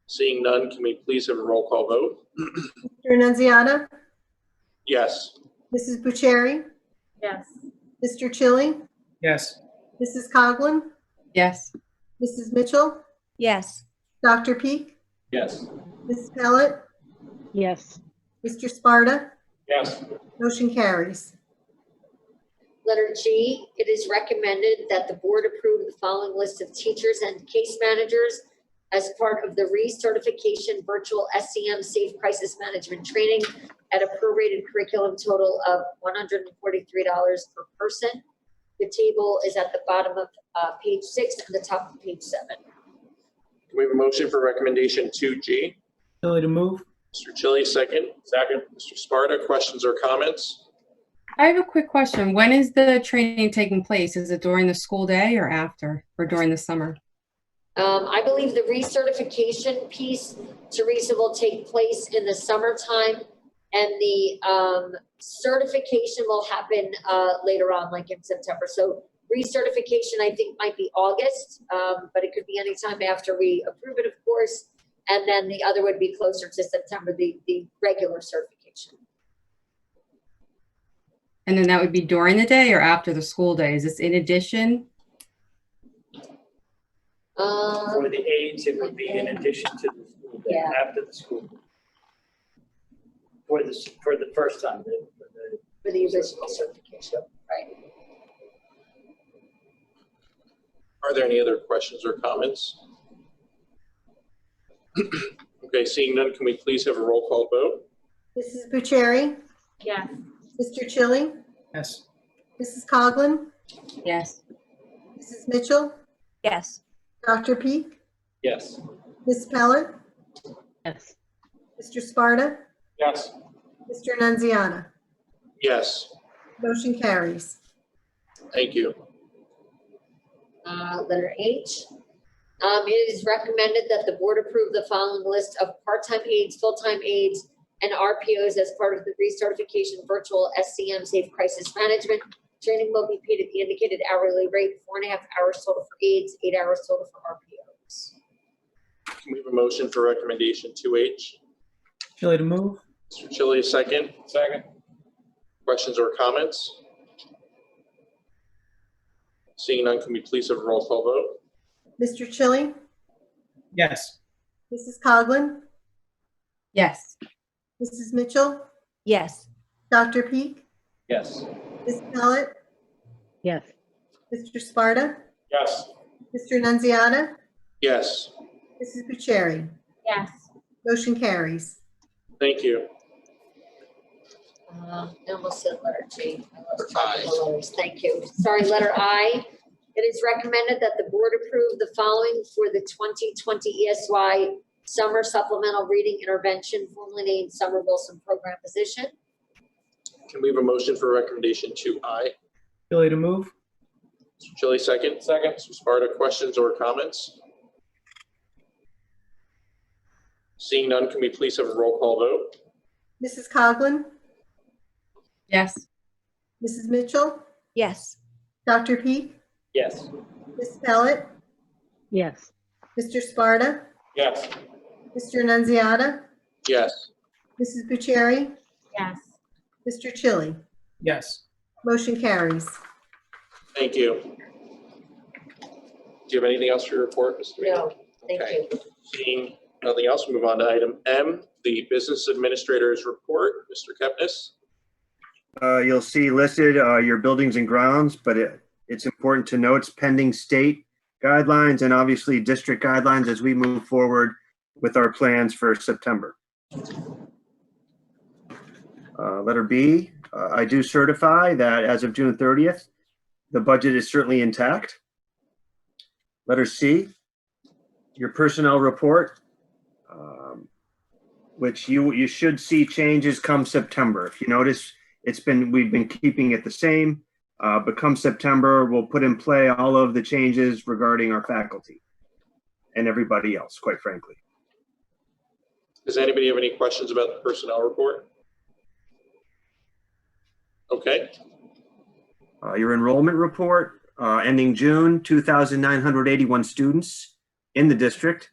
Seeing none, can we please have a roll call vote? Mr. Annunziata? Yes. Mrs. Bucieri? Yes. Mr. Chili? Yes. Mrs. Coughlin? Yes. Mrs. Mitchell? Yes. Dr. Peak? Yes. Mrs. Pellet? Yes. Mr. Sparta? Yes. Motion carries. Letter G, it is recommended that the board approve the following list of teachers and case managers as part of the recertification virtual SCM Safe Crisis Management Training at a prorated curriculum total of $143 per person. The table is at the bottom of page 6 and the top of page 7. Can we have a motion for recommendation 2G? Chili to move. Mr. Chili, second. Second. Mr. Sparta, questions or comments? I have a quick question. When is the training taking place? Is it during the school day or after, or during the summer? I believe the recertification piece, Teresa, will take place in the summertime, and the certification will happen later on, like in September. So recertification, I think, might be August, but it could be anytime after we approve it, of course. And then the other would be closer to September, the regular certification. And then that would be during the day or after the school day? Is this in addition? For the aides, it would be in addition to the school day, Yeah. after the school. For the first time. For the original certification, right? Are there any other questions or comments? Okay, seeing none, can we please have a roll call vote? Mrs. Bucieri? Yes. Mr. Chili? Yes. Mrs. Coughlin? Yes. Mrs. Mitchell? Yes. Dr. Peak? Yes. Ms. Pellet? Yes. Mr. Sparta? Yes. Mr. Annunziata? Yes. Motion carries. Thank you. Letter H. It is recommended that the board approve the following list of part-time aides, full-time aides, and RPOs as part of the recertification virtual SCM Safe Crisis Management. Training will be paid at the indicated hourly rate, 4.5 hours total for aides, 8 hours total for RPOs. Can we have a motion for recommendation 2H? Chili to move. Mr. Chili, second. Second. Questions or comments? Seeing none, can we please have a roll call vote? Mr. Chili? Yes. Mrs. Coughlin? Yes. Mrs. Mitchell? Yes. Dr. Peak? Yes. Ms. Pellet? Yes. Mr. Sparta? Yes. Mr. Annunziata? Yes. Mrs. Bucieri? Yes. Motion carries. Thank you. I almost said letter G. I lost Letter track of I. the letters. Thank you. Sorry, letter I. It is recommended that the board approve the following for the 2020 ESY Summer Supplemental Reading Intervention, formerly named Summer Wilson Program position. Can we have a motion for recommendation 2I? Chili to move. Mr. Chili, second. Second. Mr. Sparta, questions or comments? Seeing none, can we please have a roll call vote? Mrs. Coughlin? Yes. Mrs. Mitchell? Yes. Dr. Peak? Yes. Ms. Pellet? Yes. Mr. Sparta? Yes. Mr. Annunziata? Yes. Mrs. Bucieri? Yes. Mr. Chili? Yes. Motion carries. Thank you. Do you have anything else for your report, Mr. Mayor? No, thank Okay. you. Seeing nothing else, we'll move on to item M, the Business Administrator's Report. Mr. Kepnes? You'll see listed your buildings and grounds, but it's important to note it's pending state guidelines and obviously district guidelines as we move forward with our plans for September. Letter B, I do certify that as of June 30th, the budget is certainly intact. Letter C, your personnel report which you should see changes come September. If you notice, we've been keeping it the same, but come September, we'll put in play all of the changes regarding our faculty and everybody else, quite frankly. Does anybody have any questions about the personnel report? Okay. Your enrollment report, ending June, 2,981 students in the district,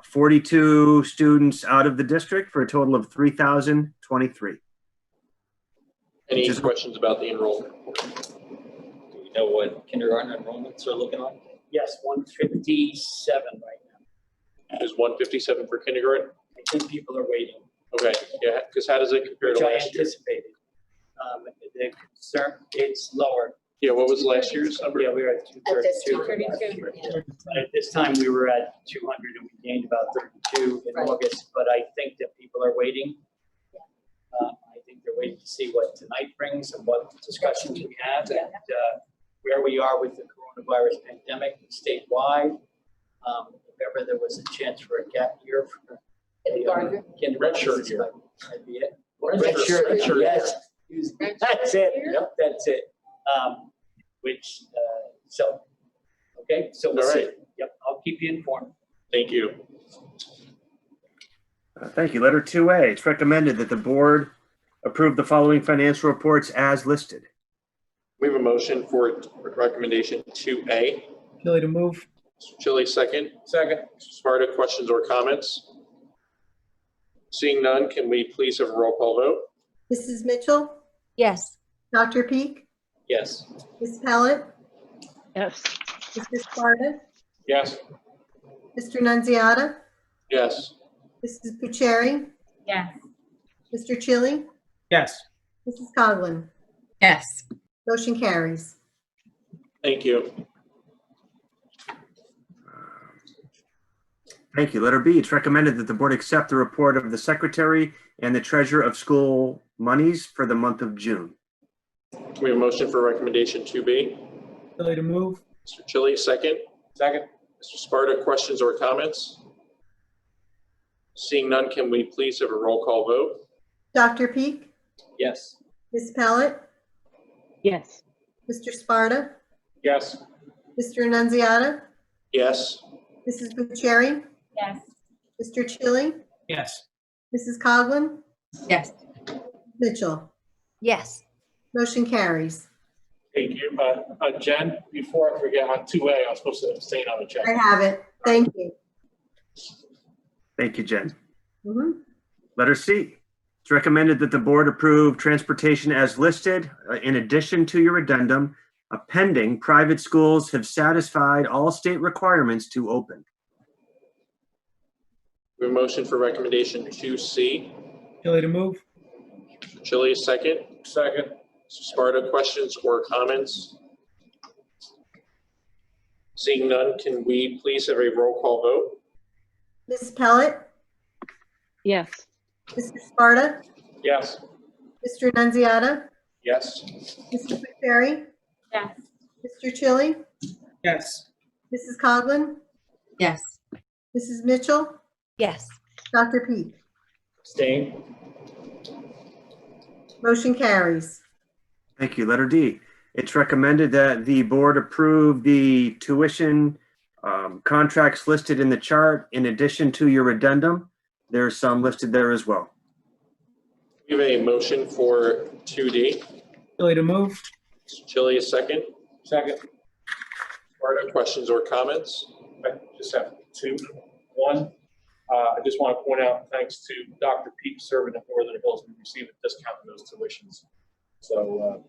42 students out of the district for a total of 3,023. Any questions about the enrollment report? Do we know what kindergarten enrollments are looking like? Yes, 157 right now. Is 157 for kindergarten? I think people are waiting. Okay, yeah, because how does it compare Which to I last year? anticipated. The concern, it's lower. Yeah, what was last year's number? Yeah, we were at 232. Yeah. At this time, we were at 200 and we gained about 32 in Right. August, but I think that people are waiting. I think they're waiting to see what tonight brings and what discussions we have and where we are with the coronavirus pandemic statewide. If ever there was a chance for a gap year for Kindergarten. kindergarten, Red shirt this year. might be it. Red shirt. Yes. That's it. Yep, that's it. Okay, so we'll All see. right. Yep, I'll keep you informed. Thank you. Thank you. Letter 2A, it's recommended that the board approve the following financial reports as listed. We have a motion for recommendation 2A. Chili to move. Mr. Chili, second. Second. Mr. Sparta, questions or comments? Seeing none, can we please have a roll call vote? Mrs. Mitchell, Yes. Dr. Peak, Yes. Ms. Pellet, Yes. Mr. Sparta, Yes. Mr. Nunziata, Yes. Mrs. Bucieri, Yes. Mr. Chili, Yes. Mrs. Coughlin. Yes. Motion carries. Thank you. Thank you. Letter B, it's recommended that the board accept the report of the secretary and the treasurer of school monies for the month of June. We have a motion for recommendation 2B. Chili to move. Mr. Chili, second. Second. Mr. Sparta, questions or comments? Seeing none, can we please have a roll call vote? Dr. Peak, Yes. Ms. Pellet, Yes. Mr. Sparta, Yes. Mr. Nunziata, Yes. Mrs. Bucieri, Yes. Mr. Chili, Yes. Mrs. Coughlin, Yes. Mitchell. Yes. Motion carries. Thank you. Jen, before I forget, on 2A, I was supposed to abstain on the check. I have it. Thank you. Thank you, Jen. Mhm. Letter C, it's recommended that the board approve transportation as listed. In addition to your addendum, pending private schools have satisfied all state requirements to open. We have a motion for recommendation 2C. Chili to move. Mr. Chili, second. Second. Mr. Sparta, questions or comments? Seeing none, can we please have a roll call vote? Ms. Pellet, Yes. Mr. Sparta, Yes. Mr. Nunziata, Yes. Mrs. Bucieri, Yes. Mr. Chili, Yes. Mrs. Coughlin, Yes. Mrs. Mitchell, Yes. Dr. Peak. Abstain. Motion carries. Thank you. Letter D, it's recommended that the board approve the tuition contracts listed in the chart. In addition to your addendum, there's some listed there as well. We have a motion for 2D. Chili to move. Mr. Chili, a second. Second. Sparta, questions or comments? I just have two. One, I just want to point out, thanks to Dr. Pete serving at Northern Hills, we received a discount on those tuitions. So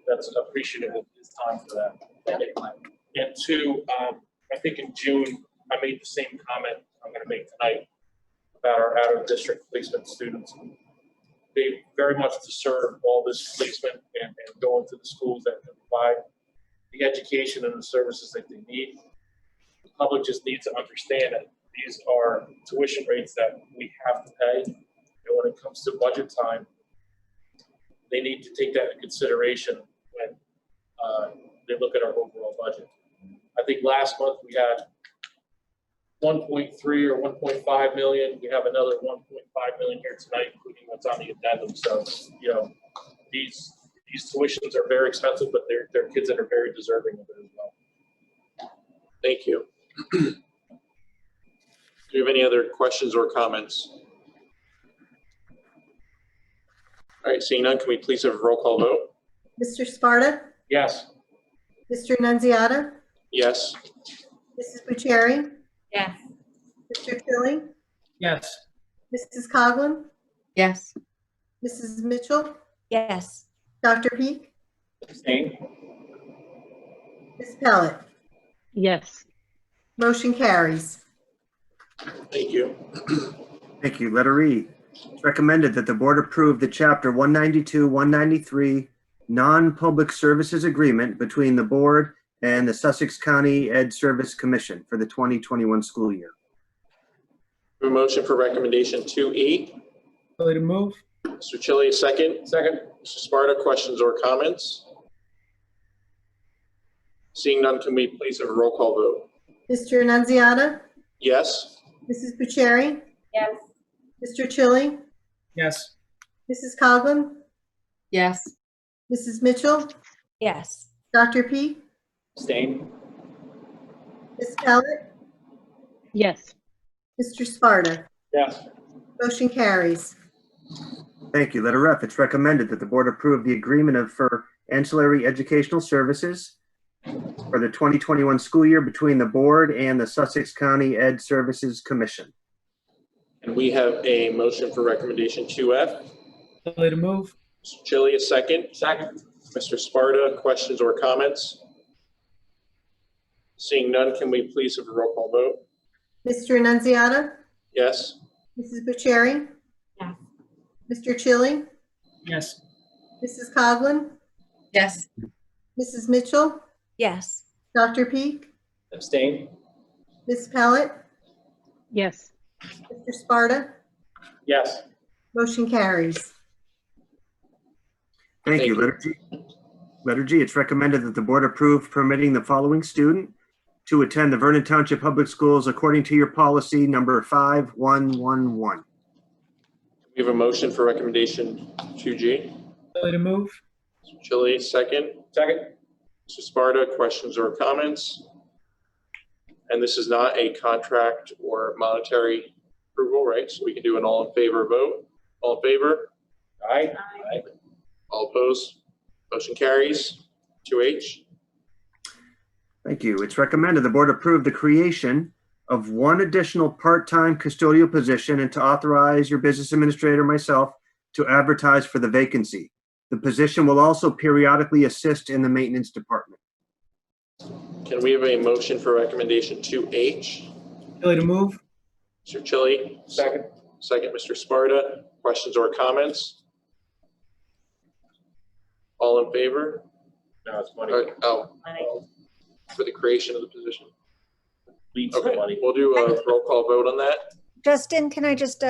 that's appreciative of his time for that. And two, I think in June, I made the same comment I'm going to make tonight about our out-of-district placement students. They very much deserve all this placement and go into the schools that can provide the education and the services that they need. The public just needs to understand that these are tuition rates that we have to pay. And when it comes to budget time, they need to take that into consideration when they look at our overall budget. I think last month we had 1.3 or 1.5 million. We have another 1.5 million here tonight, including what's on the addendum. So, you know, these tuitions are very expensive, but they're kids that are very deserving of it as well. Thank you. Do you have any other questions or comments? All right, seeing none, can we please have a roll call vote? Mr. Sparta, Yes. Mr. Nunziata, Yes. Mrs. Bucieri, Yes. Mr. Tilly, Yes. Mrs. Coughlin, Yes. Mrs. Mitchell, Yes. Dr. Peak, Abstain? Ms. Pellet. Yes. Motion carries. Thank you. Thank you. Letter E. It's recommended that the board approve the Chapter 192, 193 non-public services agreement between the board and the Sussex County Ed Service Commission for the 2021 school year. A motion for recommendation 2E. Ability to move? Mr. Chili, second. Second. Mr. Sparta, questions or comments? Seeing none, can we please have a roll call vote? Mr. Nunziata, Yes. Mrs. Bucieri, Yes. Mr. Chili, Yes. Mrs. Coughlin, Yes. Mrs. Mitchell, Yes. Dr. Peak, Abstain? Ms. Pellet, Yes. Mr. Sparta. Yes. Motion carries. Thank you. Letter F. It's recommended that the board approve the agreement for ancillary educational services for the 2021 school year between the board and the Sussex County Ed Services Commission. And we have a motion for recommendation 2F. Ability to move? Mr. Chili, a second. Second. Mr. Sparta, questions or comments? Seeing none, can we please have a roll call vote? Mr. Nunziata, Yes. Mrs. Bucieri, Yes. Mr. Chili, Yes. Mrs. Coughlin, Yes. Mrs. Mitchell, Yes. Dr. Peak, Abstain? Ms. Pellet, Yes. Mr. Sparta. Yes. Motion carries. Thank you. Letter G. It's recommended that the board approve permitting the following student to attend the Vernon Township Public Schools according to your policy number 5111. We have a motion for recommendation 2G. Ability to move? Mr. Chili, second. Second. Mr. Sparta, questions or comments? And this is not a contract or monetary approval, right? So we can do an all in favor vote. All in favor? Aye. Aye. All opposed? Motion carries. 2H. Thank you. It's recommended the board approve the creation of one additional part-time custodial position and to authorize your business administrator, myself, to advertise for the vacancy. The position will also periodically assist in the maintenance department. Can we have a motion for recommendation 2H? Ability to move? Mr. Chili? Second. Second, Mr. Sparta. Questions or comments? All in favor? No, it's money. For the creation of the position. Leads to Okay, money. we'll do a roll call vote on that. Justin, can I just,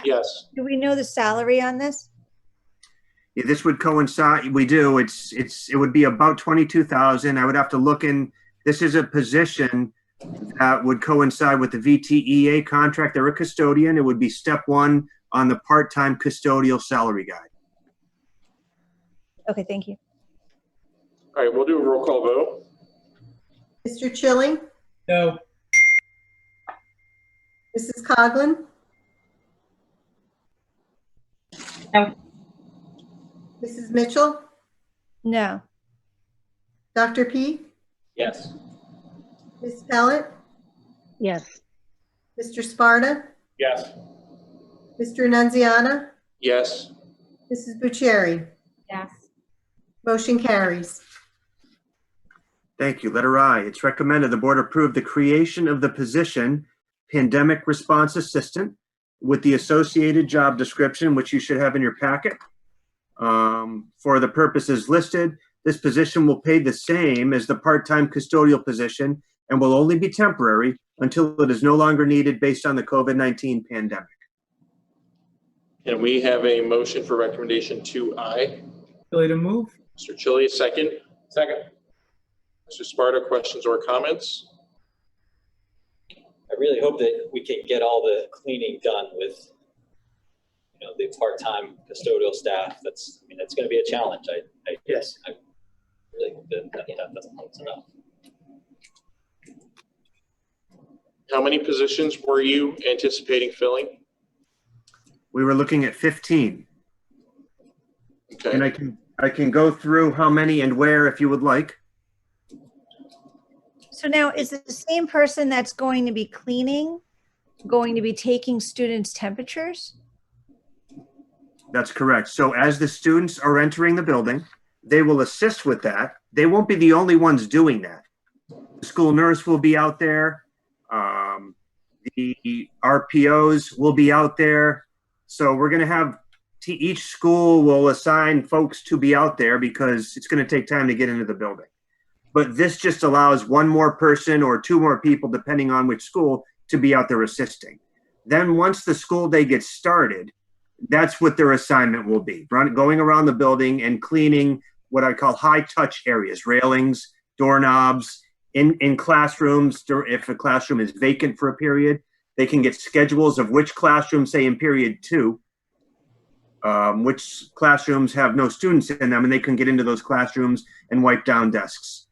Yes. do we know the salary on this? Yeah, this would coincide, we do, it would be about 22,000. I would have to look in, this is a position that would coincide with the VTEA contract. They're a custodian. It would be step one on the part-time custodial salary guide. Okay, thank you. All right, we'll do a roll call vote. Mr. Chili, No. Mrs. Coughlin, No. Mrs. Mitchell, No. Dr. Peak, Yes. Ms. Pellet, Yes. Mr. Sparta, Yes. Mr. Nunziata, Yes. Mrs. Bucieri. Yes. Motion carries. Thank you. Letter I. It's recommended the board approve the creation of the position Pandemic Response Assistant with the associated job description, which you should have in your packet. For the purposes listed, this position will pay the same as the part-time custodial position and will only be temporary until it is no longer needed based on the COVID-19 pandemic. Can we have a motion for recommendation 2I? Ability to move? Mr. Chili, second. Second. Mr. Sparta, questions or comments? I really hope that we can get all the cleaning done with, you know, the part-time custodial staff. That's going to be a challenge. I really hope that's enough. How many positions were you anticipating filling? We were looking at 15. Okay. And I can go through how many and where if you would like. So now, is it the same person that's going to be cleaning, going to be taking students' temperatures? That's correct. So as the students are entering the building, they will assist with that. They won't be the only ones doing that. The school nurse will be out there. The RPOs will be out there. So we're going to have each school will assign folks to be out there because it's going to take time to get into the building. But this just allows one more person or two more people, depending on which school, to be out there assisting. Then once the school day gets started, that's what their assignment will be, going around the building and cleaning what I call high touch areas, railings, doorknobs, in classrooms. If a classroom is vacant for a period, they can get schedules of which classrooms, say in period 2, which classrooms have no students in them, and they can get into those classrooms and wipe down desks.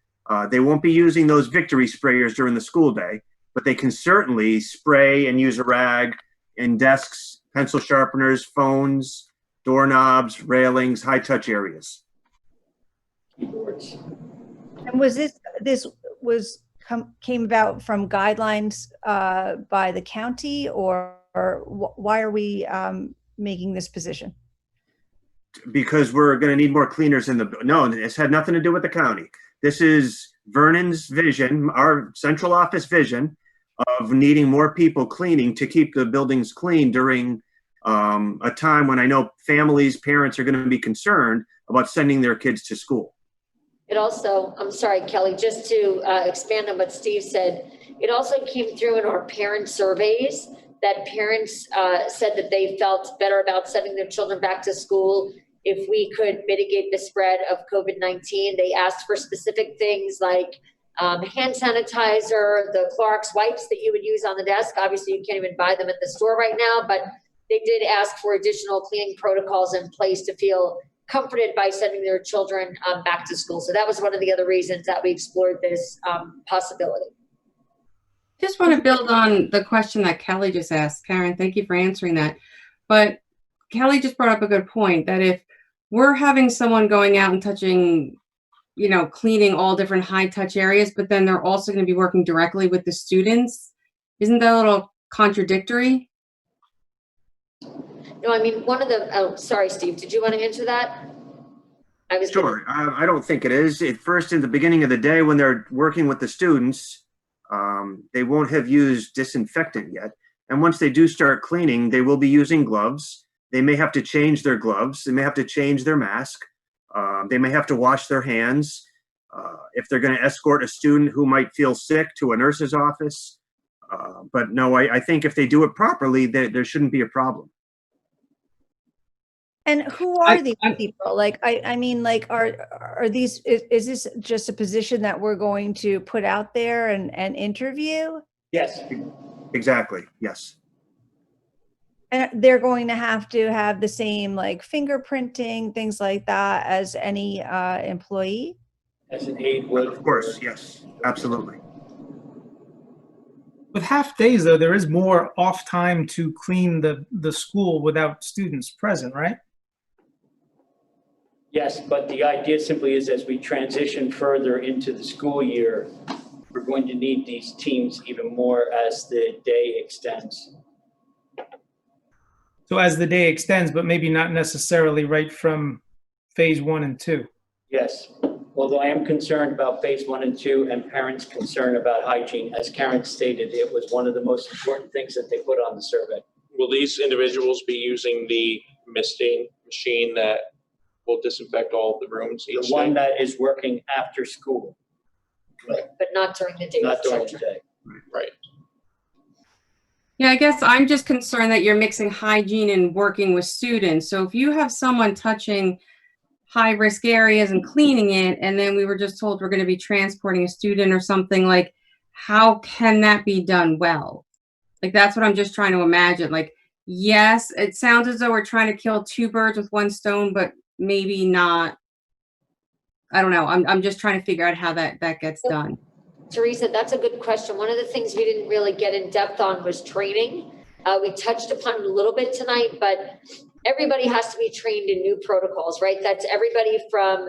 They won't be using those victory sprayers during the school day, but they can certainly spray and use a rag in desks, pencil sharpeners, phones, doorknobs, railings, high touch areas. Keyboards. And was this came about from guidelines by the county, or why are we making this position? Because we're going to need more cleaners in the, no, it's had nothing to do with the county. This is Vernon's vision, our central office vision of needing more people cleaning to keep the buildings clean during a time when I know families, parents are going to be concerned about sending their kids to school. It also, I'm sorry, Kelly, just to expand on what Steve said, it also came through in our parent surveys that parents said that they felt better about sending their children back to school if we could mitigate the spread of COVID-19. They asked for specific things like hand sanitizer, the Clorox wipes that you would use on the desk. Obviously, you can't even buy them at the store right now, but they did ask for additional cleaning protocols in place to feel comforted by sending their children back to school. So that was one of the other reasons that we explored this possibility. Just want to build on the question that Kelly just asked. Karen, thank you for answering that. But Kelly just brought up a good point that if we're having someone going out and touching, you know, cleaning all different high touch areas, but then they're also going to be working directly with the students, isn't that a little contradictory? No, I mean, one of the, oh, sorry, Steve, did you want to answer that? Sure, I don't think it is. At first, in the beginning of the day, when they're working with the students, they won't have used disinfectant yet. And once they do start cleaning, they will be using gloves. They may have to change their gloves. They may have to change their mask. They may have to wash their hands. If they're going to escort a student who might feel sick to a nurse's office. But no, I think if they do it properly, there shouldn't be a problem. And who are these people? Like, I mean, like, are these, is this just a position that we're going to put out there and interview? Yes. Exactly, yes. And they're going to have the same, like, fingerprinting, things like that as any employee? As an aide would. Of course, yes, absolutely. With half days, though, there is more off time to clean the school without students present, right? Yes, but the idea simply is as we transition further into the school year, we're going to need these teams even more as the day extends. So as the day extends, but maybe not necessarily right from phase 1 and 2. Yes, although I am concerned about phase 1 and 2 and parents' concern about hygiene. As Karen stated, it was one of the most important things that they put on the survey. Will these individuals be using the misting machine that will disinfect all of the rooms each The one day? that is working after school. But not during the day. Not during the day. Right. Yeah, I guess I'm just concerned that you're mixing hygiene and working with students. So if you have someone touching high risk areas and cleaning it, and then we were just told we're going to be transporting a student or something, like, how can that be done well? Like, that's what I'm just trying to imagine. Like, yes, it sounds as though we're trying to kill two birds with one stone, but maybe not. I don't know. I'm just trying to figure out how that gets done. Teresa, that's a good question. One of the things we didn't really get in depth on was training. We touched upon it a little bit tonight, but everybody has to be trained in new protocols, right? That's everybody from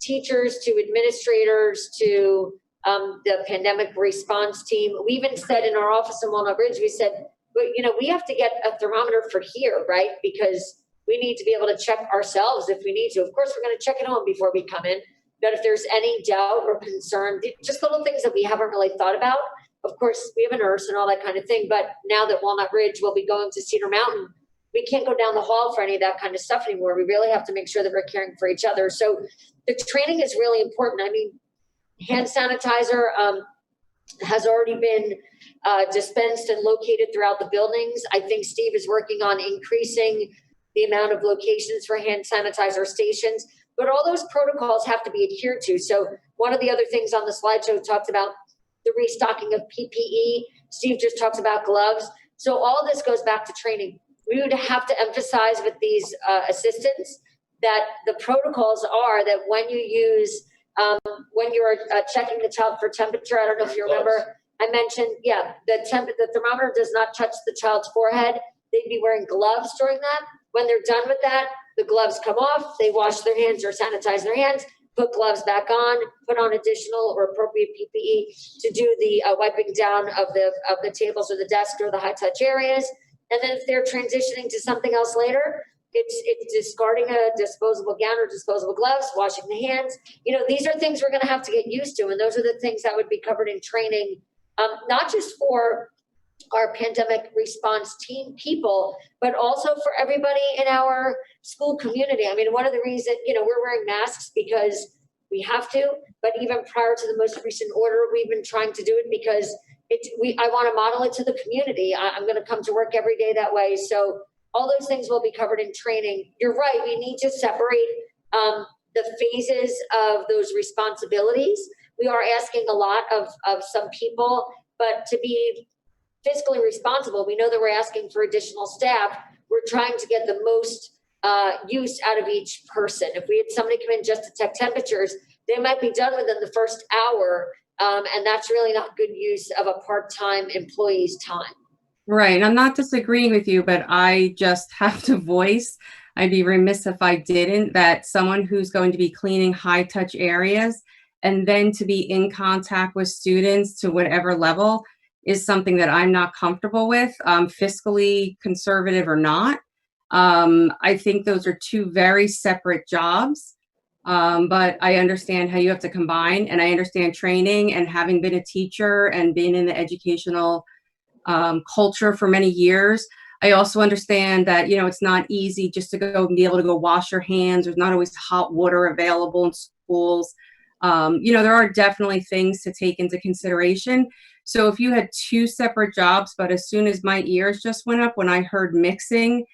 teachers to administrators to the pandemic response team. We even said in our office in Walnut Ridge, we said, but we have to get a thermometer for here, right? Because we need to be able to check ourselves if we need to. Of course, we're going to check at home before we come in. But if there's any doubt or concern, just little things that we haven't really thought about. Of course, we have a nurse and all that kind of thing. But now that Walnut Ridge will be going to Cedar Mountain, we can't go down the hall for any of that kind of stuff anymore. We really have to make sure that we're caring for each other. So the training is really important. I mean, hand sanitizer has already been dispensed and located throughout the buildings. I think Steve is working on increasing the amount of locations for hand sanitizer stations. But all those protocols have to be adhered to. So one of the other things on the slideshow talks about the restocking of PPE. Steve just talks about gloves. So all this goes back to training. We would have to emphasize with these assistants that the protocols are that when you use, when you're checking the child for temperature, I don't know if you remember, I mentioned, the thermometer does not touch the child's forehead. They'd be wearing gloves during that. When they're done with that, the gloves come off, they wash their hands or sanitize their hands, put gloves back on, put on additional or appropriate PPE to do the wiping down of the tables or the desk or the high touch areas. And then if they're transitioning to something else later, it's discarding a disposable gown or disposable gloves, washing the hands. These are things we're going to have to get used to. And those are the things that would be covered in training, not just for our pandemic response team people, but also for everybody in our school community. I mean, one of the reasons, we're wearing masks because we have to, but even prior to the most recent order, we've been trying to do it because I want to model it to the community. I'm going to come to work every day that way. So all those things will be covered in training. You're right. We need to separate the phases of those responsibilities. We are asking a lot of some people, but to be fiscally responsible, we know that we're asking for additional staff. We're trying to get the most use out of each person. If we had somebody come in just to check temperatures, they might be done within the first hour, and that's really not good use of a part-time employee's time. Right. And I'm not disagreeing with you, but I just have to voice, I'd be remiss if I didn't, that someone who's going to be cleaning high touch areas and then to be in contact with students to whatever level is something that I'm not comfortable with, fiscally conservative or not. I think those are two very separate jobs, but I understand how you have to combine, and I understand training, and having been a teacher and been in the educational culture for many years. I also understand that, it's not easy just to go and be able to go wash your hands. There's not always hot water available in schools. There are definitely things to take into consideration. So if you had two separate jobs, but as soon as my ears just went up when I heard mixing,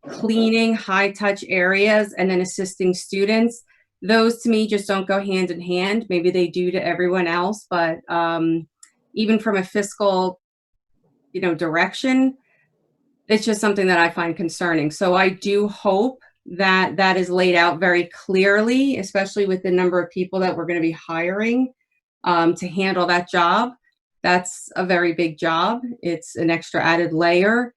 cleaning high touch areas, and then assisting students, those to me just don't go hand in hand. Maybe they do to everyone else, but even from a fiscal, direction, it's just something that I find concerning. So I do hope that that is laid out very clearly, especially with the number of people that we're going to be hiring to handle that job. That's a very big job. It's an extra added layer.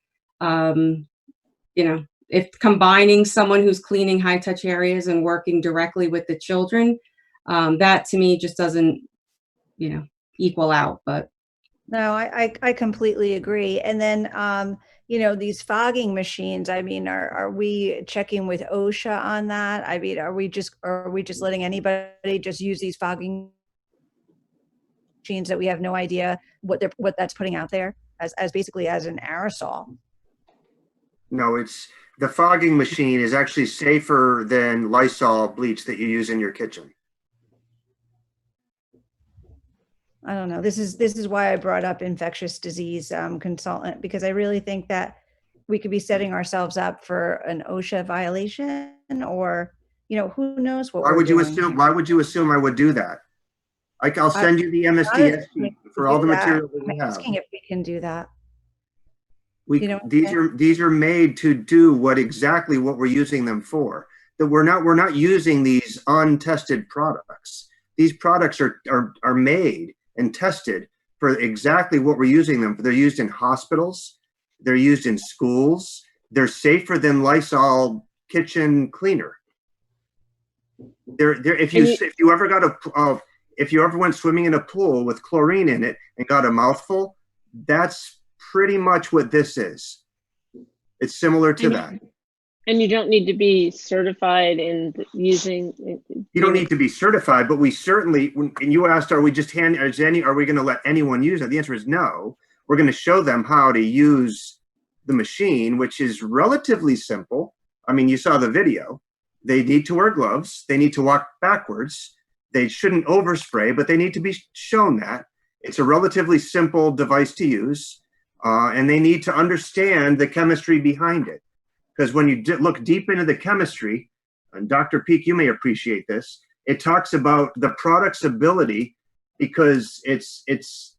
If combining someone who's cleaning high touch areas and working directly with the children, that to me just doesn't, equal out. But no, I completely agree. And then, these fogging machines, I mean, are we checking with OSHA on that? I mean, are we just letting anybody just use these fogging machines that we have no idea what that's putting out there as basically as an aerosol? No, the fogging machine is actually safer than Lysol bleach that you use in your kitchen. I don't know. This is why I brought up infectious disease consultant, because I really think that we could be setting ourselves up for an OSHA violation, or who knows what. Why would you assume I would do that? I'll send you the MSDS sheet for all the material that we have. I'm asking if we can do that. These are made to do exactly what we're using them for. That we're not using these untested products. These products are made and tested for exactly what we're using them for. They're used in hospitals. They're used in schools. They're safer than Lysol kitchen cleaner. If you ever went swimming in a pool with chlorine in it and got a mouthful, that's pretty much what this is. It's similar to that. And you don't need to be certified in using. You don't need to be certified, but we certainly. And you asked, are we going to let anyone use it? The answer is no. We're going to show them how to use the machine, which is relatively simple. I mean, you saw the video. They need to wear gloves. They need to walk backwards. They shouldn't overspray, but they need to be shown that. It's a relatively simple device to use, and they need to understand the chemistry behind it. Because when you look deep into the chemistry, and Dr. Peak, you may appreciate this, it talks about the product's ability, because it's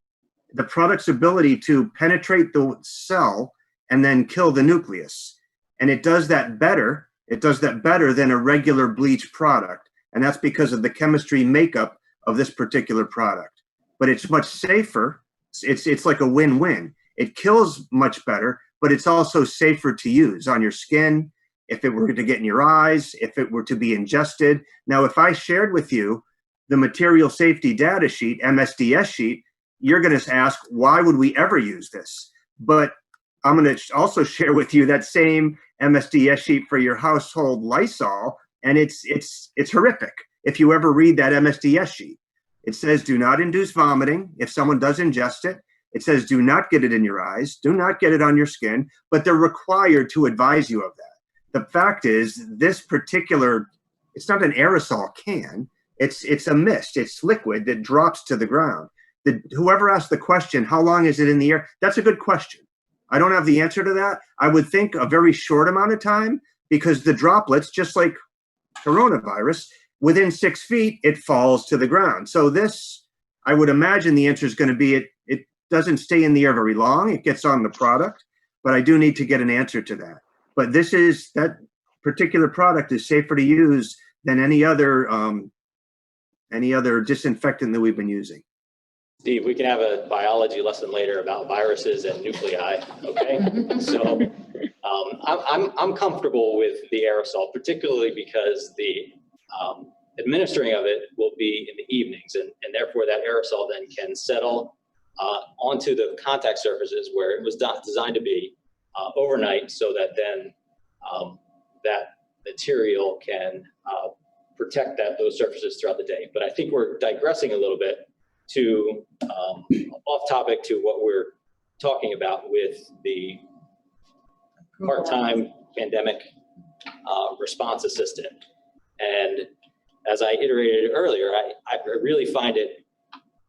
the product's ability to penetrate the cell and then kill the nucleus. And it does that better. It does that better than a regular bleach product. And that's because of the chemistry makeup of this particular product. But it's much safer. It's like a win-win. It kills much better, but it's also safer to use on your skin, if it were to get in your eyes, if it were to be ingested. Now, if I shared with you the material safety data sheet, MSDS sheet, you're going to ask, why would we ever use this? But I'm going to also share with you that same MSDS sheet for your household Lysol, and it's horrific. If you ever read that MSDS sheet, it says do not induce vomiting if someone does ingest it. It says do not get it in your eyes, do not get it on your skin, but they're required to advise you of that. The fact is, this particular, it's not an aerosol can, it's a mist, it's liquid that drops to the ground. Whoever asked the question, how long is it in the air? That's a good question. I don't have the answer to that. I would think a very short amount of time, because the droplets, just like coronavirus, within 6 feet, it falls to the ground. So this, I would imagine the answer is going to be it doesn't stay in the air very long. It gets on the product, but I do need to get an answer to that. But that particular product is safer to use than any other disinfectant that we've been using. Steve, we can have a biology lesson later about viruses and nuclei, okay? So I'm comfortable with the aerosol, particularly because the administering of it will be in the evenings, and therefore that aerosol then can settle onto the contact surfaces where it was designed to be overnight, so that then that material can protect those surfaces throughout the day. But I think we're digressing a little bit to off topic to what we're talking about with the part-time pandemic response assistant. And as I iterated earlier, I really find it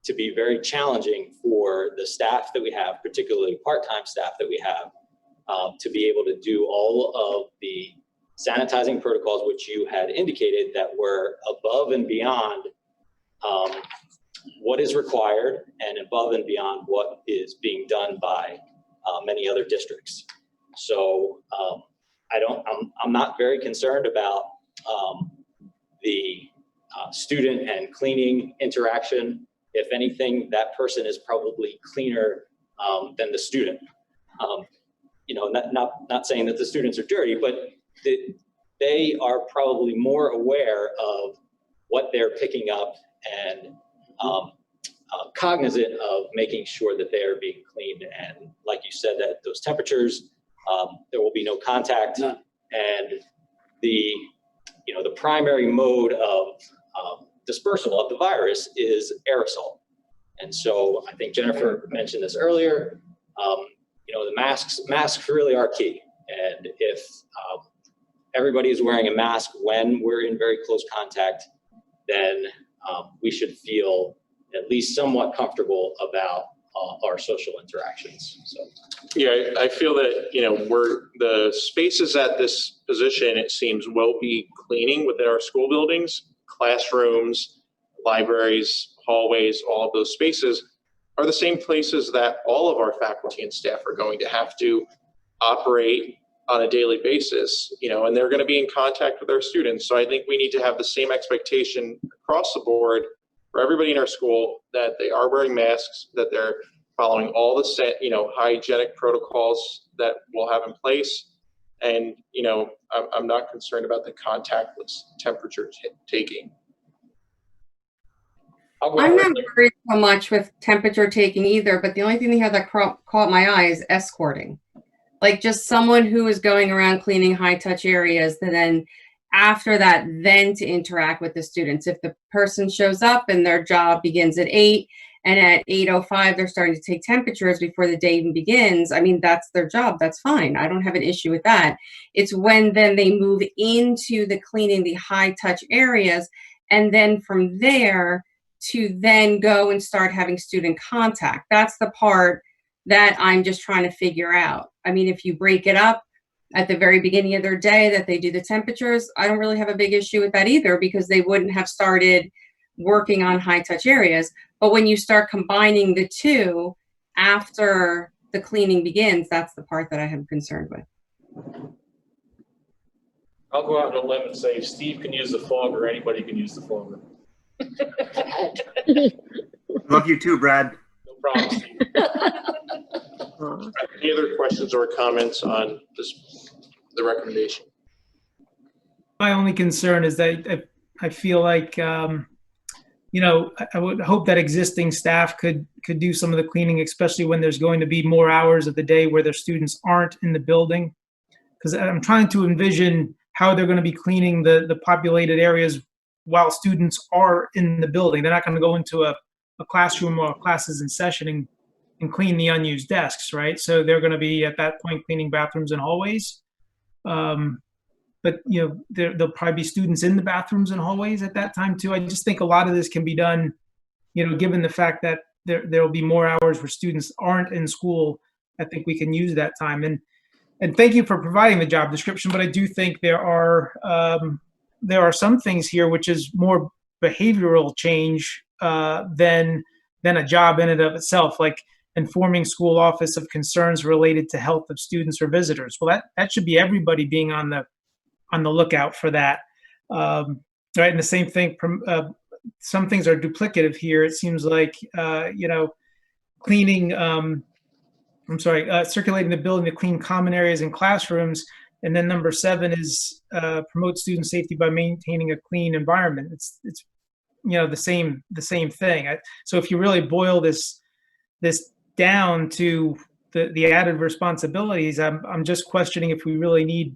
to be very challenging for the staff that we have, particularly part-time staff that we have, to be able to do all of the sanitizing protocols, which you had indicated that were above and beyond what is required and above and beyond what is being done by many other districts. So I'm not very concerned about the student and cleaning interaction. If anything, that person is probably cleaner than the student. Not saying that the students are dirty, but they are probably more aware of what they're picking up and cognizant of making sure that they are being cleaned. And like you said, that those temperatures, there will be no contact, and the primary mode of dispersal of the virus is aerosol. And so I think Jennifer mentioned this earlier. The masks really are key. And if everybody is wearing a mask when we're in very close contact, then we should feel at least somewhat comfortable about our social interactions. So yeah, I feel that the spaces at this position, it seems, will be cleaning within our school buildings, classrooms, libraries, hallways. All of those spaces are the same places that all of our faculty and staff are going to have to operate on a daily basis, and they're going to be in contact with our students. So I think we need to have the same expectation across the board for everybody in our school, that they are wearing masks, that they're following all the set, hygienic protocols that we'll have in place. And, I'm not concerned about the contactless temperature taking. I'm not worried so much with temperature taking either, but the only thing they had that caught my eye is escorting. Like just someone who is going around cleaning high touch areas, and then after that, then to interact with the students. If the person shows up and their job begins at 8 and at 8:05, they're starting to take temperatures before the day even begins. I mean, that's their job. That's fine. I don't have an issue with that. It's when then they move into the cleaning the high touch areas, and then from there to then go and start having student contact. That's the part that I'm just trying to figure out. I mean, if you break it up at the very beginning of their day that they do the temperatures, I don't really have a big issue with that either, because they wouldn't have started working on high touch areas. But when you start combining the two after the cleaning begins, that's the part that I am concerned with. I'll go out on a limb and say Steve can use the fogger, anybody can use the fogger. Love you too, Brad. No problem, Steve. Any other questions or comments on the recommendation? My only concern is that I feel like, I would hope that existing staff could do some of the cleaning, especially when there's going to be more hours of the day where their students aren't in the building. Because I'm trying to envision how they're going to be cleaning the populated areas while students are in the building. They're not going to go into a classroom or classes in session and clean the unused desks, right? So they're going to be at that point cleaning bathrooms and hallways. But there'll probably be students in the bathrooms and hallways at that time too. I just think a lot of this can be done, given the fact that there'll be more hours where students aren't in school. I think we can use that time. And thank you for providing the job description. But I do think there are some things here which is more behavioral change than a job in and of itself, like informing school office of concerns related to health of students or visitors. Well, that should be everybody being on the lookout for that. Right, and the same thing. Some things are duplicative here. It seems like cleaning. Circulating the building to clean common areas and classrooms. And then number 7 is promote student safety by maintaining a clean environment. It's the same thing. So if you really boil this down to the added responsibilities, I'm just questioning if we really need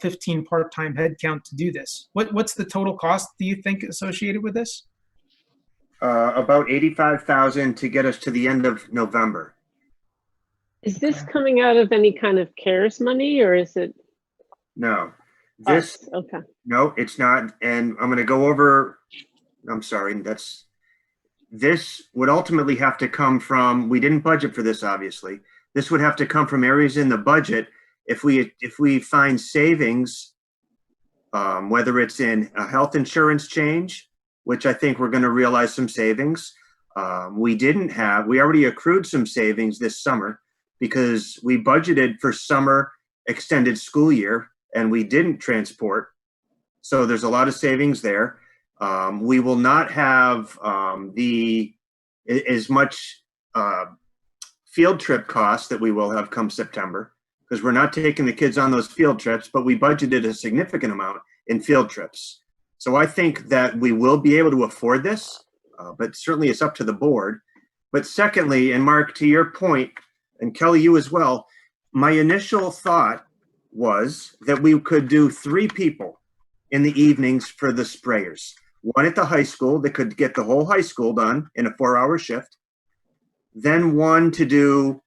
15 part-time headcount to do this. What's the total cost, do you think, associated with this? About $85,000 to get us to the end of November. Is this coming out of any kind of CARES money, or is it? No, okay. No, it's not. And I'm going to go over, I'm sorry, this would ultimately have to come from, we didn't budget for this, obviously. This would have to come from areas in the budget. If we find savings, whether it's in a health insurance change, which I think we're going to realize some savings. We already accrued some savings this summer, because we budgeted for summer extended school year and we didn't transport. So there's a lot of savings there. We will not have as much field trip costs that we will have come September, because we're not taking the kids on those field trips, but we budgeted a significant amount in field trips. So I think that we will be able to afford this, but certainly it's up to the board. But secondly, and Mark, to your point, and Kelly, you as well, my initial thought was that we could do 3 people in the evenings for the sprayers. One at the high school that could get the whole high school done in a 4-hour shift. Then one to do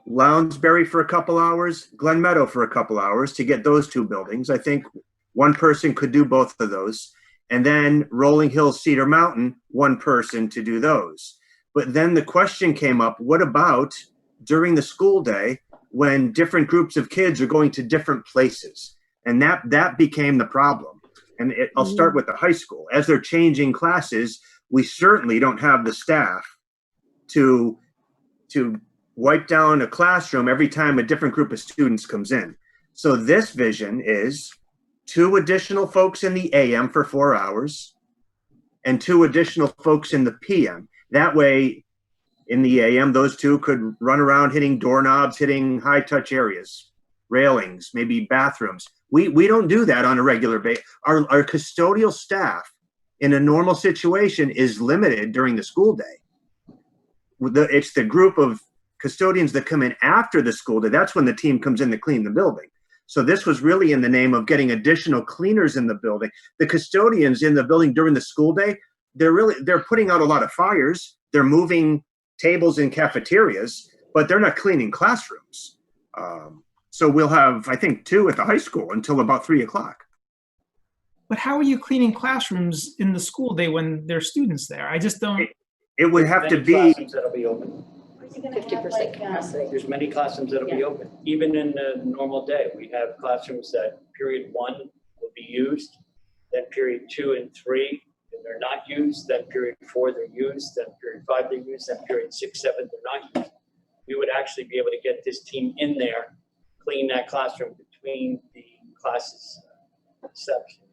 Lounsbury for a couple hours, Glen Meadow for a couple hours to get those 2 buildings. I think one person could do both of those. And then Rolling Hills, Cedar Mountain, one person to do those. But then the question came up, what about during the school day when different groups of kids are going to different places? And that became the problem. And I'll start with the high school. As they're changing classes, we certainly don't have the staff to wipe down a classroom every time a different group of students comes in. So this vision is 2 additional folks in the AM for 4 hours and 2 additional folks in the PM. That way, in the AM, those 2 could run around hitting doorknobs, hitting high touch areas, railings, maybe bathrooms. We don't do that on a regular basis. Our custodial staff in a normal situation is limited during the school day. It's the group of custodians that come in after the school day. That's when the team comes in to clean the building. So this was really in the name of getting additional cleaners in the building. The custodians in the building during the school day, they're putting out a lot of fires. They're moving tables in cafeterias, but they're not cleaning classrooms. So we'll have, I think, 2 at the high school until about 3 o'clock. But how are you cleaning classrooms in the school day when there are students there? I just don't. It would have to be. Classrooms that'll be open. 50% capacity. There's many classrooms that'll be open. Even in the normal day, we have classrooms that period 1 will be used, then period 2 and 3, and they're not used, then period 4 they're used, then period 5 they're used, then period 6, 7 they're not used. We would actually be able to get this team in there, clean that classroom between the classes section.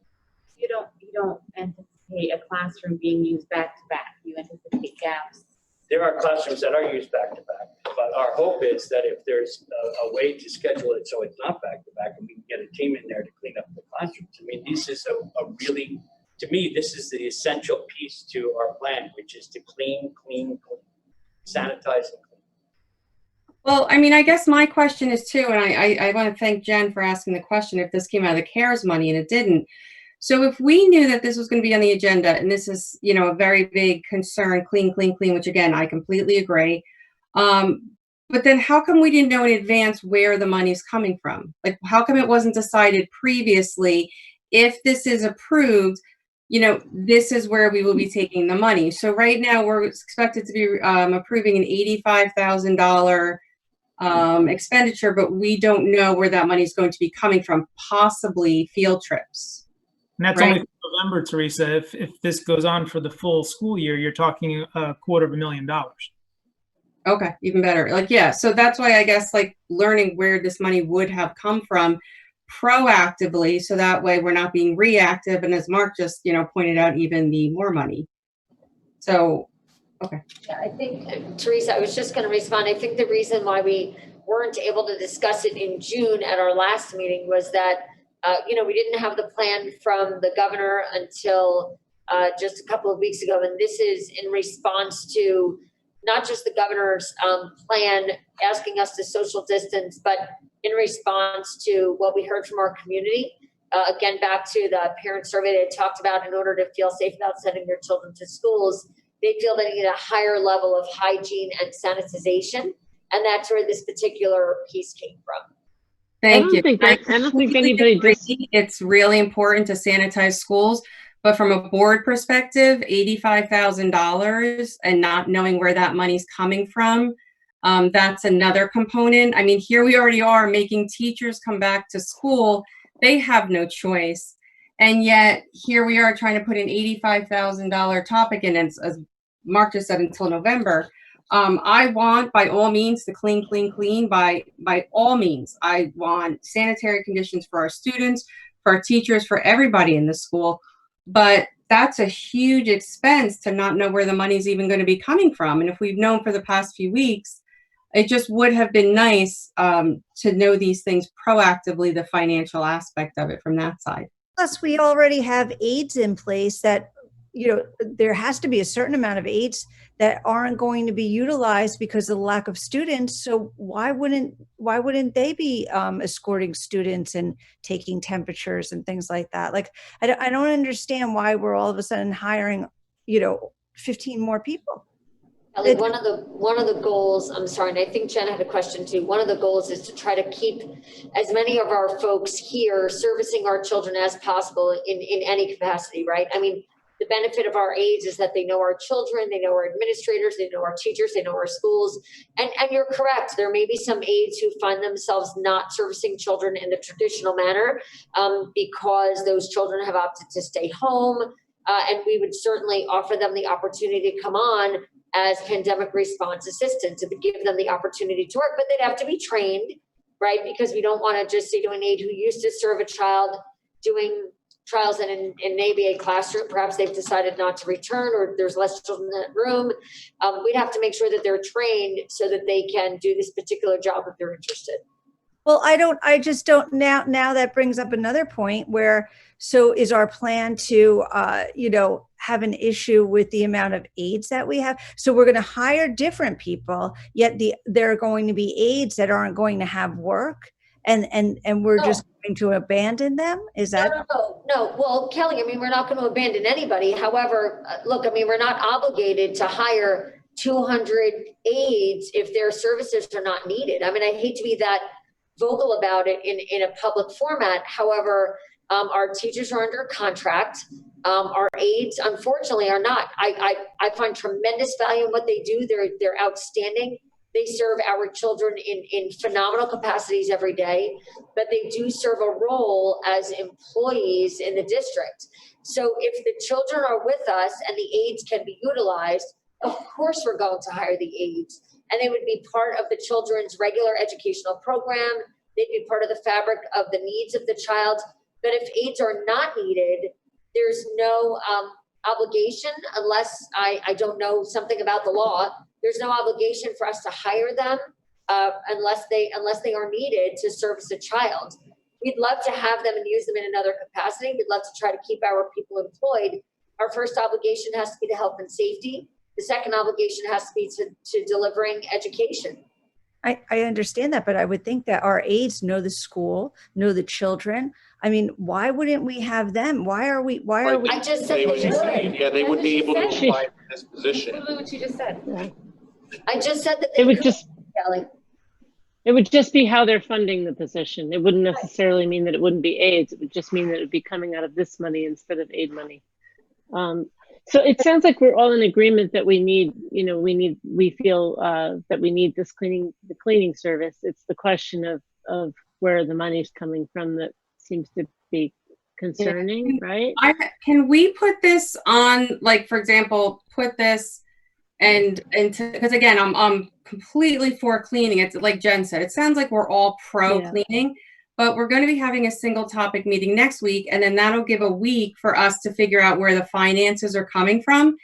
You don't anticipate a classroom being used back to back. You anticipate gaps. There are classrooms that are used back to back, but our hope is that if there's a way to schedule it so it's not back to back and we can get a team in there to clean up the classrooms. I mean, this is a really, to me, this is the essential piece to our plan, which is to clean, sanitize and clean. Well, I mean, I guess my question is too, and I want to thank Jen for asking the question if this came out of the CARES money, and it didn't. So if we knew that this was going to be on the agenda, and this is, you know, a very big concern, clean, which again, I completely agree. But then how come we didn't know in advance where the money's coming from? Like, how come it wasn't decided previously? If this is approved, you know, this is where we will be taking the money. So right now we're expected to be approving an $85,000 expenditure, but we don't know where that money is going to be coming from, possibly field trips. And that's only for November, Teresa. If this goes on for the full school year, you're talking $250,000. Okay, even better. Like, yeah, so that's why I guess like learning where this money would have come from proactively, so that way we're not being reactive. And as Mark just, you know, pointed out, even the more money. So, okay. Yeah, I think, Teresa, I was just going to respond. I think the reason why we weren't able to discuss it in June at our last meeting was that you know, we didn't have the plan from the governor until just a couple of weeks ago. And this is in response to not just the governor's plan asking us to social distance, but in response to what we heard from our community. Again, back to the parent survey that I talked about, in order to feel safe about sending their children to schools, they feel they need a higher level of hygiene and sanitization. And that's where this particular piece came from. Thank you. I don't think anybody It's really important to sanitize schools, but from a board perspective, $85,000 and not knowing where that money's coming from, that's another component. I mean, here we already are making teachers come back to school. They have no choice. And yet here we are trying to put an $85,000 topic in, as Mark just said, until November. I want, by all means, to clean, by all means. I want sanitary conditions for our students, for our teachers, for everybody in the school. But that's a huge expense to not know where the money's even going to be coming from. And if we've known for the past few weeks, it just would have been nice to know these things proactively, the financial aspect of it from that side. Plus, we already have aids in place that, you know, there has to be a certain amount of aids that aren't going to be utilized because of the lack of students. So why wouldn't they be escorting students and taking temperatures and things like that? Like, I don't understand why we're all of a sudden hiring, you know, 15 more people. Ellie, one of the goals, I'm sorry, and I think Jen had a question too. One of the goals is to try to keep as many of our folks here servicing our children as possible in any capacity, right? I mean, the benefit of our aides is that they know our children, they know our administrators, they know our teachers, they know our schools. And you're correct, there may be some aides who find themselves not servicing children in the traditional manner because those children have opted to stay home. And we would certainly offer them the opportunity to come on. as pandemic response assistants. It would give them the opportunity to work, but they'd have to be trained, right? Because we don't want to just say to an aide who used to serve a child doing trials in an ABA classroom, perhaps they've decided not to return or there's less children in that room. We'd have to make sure that they're trained so that they can do this particular job if they're interested. Well, I just don't now that brings up another point where, so is our plan to, have an issue with the amount of aides that we have? So we're going to hire different people, yet there are going to be aides that aren't going to have work and we're just going to abandon them? Is that? No. Well, Kelly, I mean, we're not going to abandon anybody. However, look, I mean, we're not obligated to hire 200 aides if their services are not needed. I mean, I hate to be that vocal about it in a public format. However, our teachers are under contract. Our aides, unfortunately, are not. I find tremendous value in what they do. They're outstanding. They serve our children in phenomenal capacities every day, but they do serve a role as employees in the district. So if the children are with us and the aides can be utilized, of course we're going to hire the aides. And they would be part of the children's regular educational program. They'd be part of the fabric of the needs of the child. But if aides are not needed, there's no obligation, unless I don't know something about the law. There's no obligation for us to hire them unless they are needed to service a child. We'd love to have them and use them in another capacity. We'd love to try to keep our people employed. Our first obligation has to be to health and safety. The second obligation has to be to delivering education. I understand that, but I would think that our aides know the school, know the children. I mean, why wouldn't we have them? Why are we? I just said they would. Yeah, they would be able to apply for this position. Literally what you just said. I just said that It would just, Kelly. it would just be how they're funding the position. It wouldn't necessarily mean that it wouldn't be aides. It would just mean that it would be coming out of this money instead of aid money. So it sounds like we're all in agreement that we feel that we need this the cleaning service. It's the question of where the money's coming from that seems to be concerning, right? Can we put this on, like, for example, put this because again, I'm completely for cleaning. It's like Jen said, it sounds like we're all pro cleaning, but we're going to be having a single topic meeting next week. And then that'll give a week for us to figure out where the finances are coming from.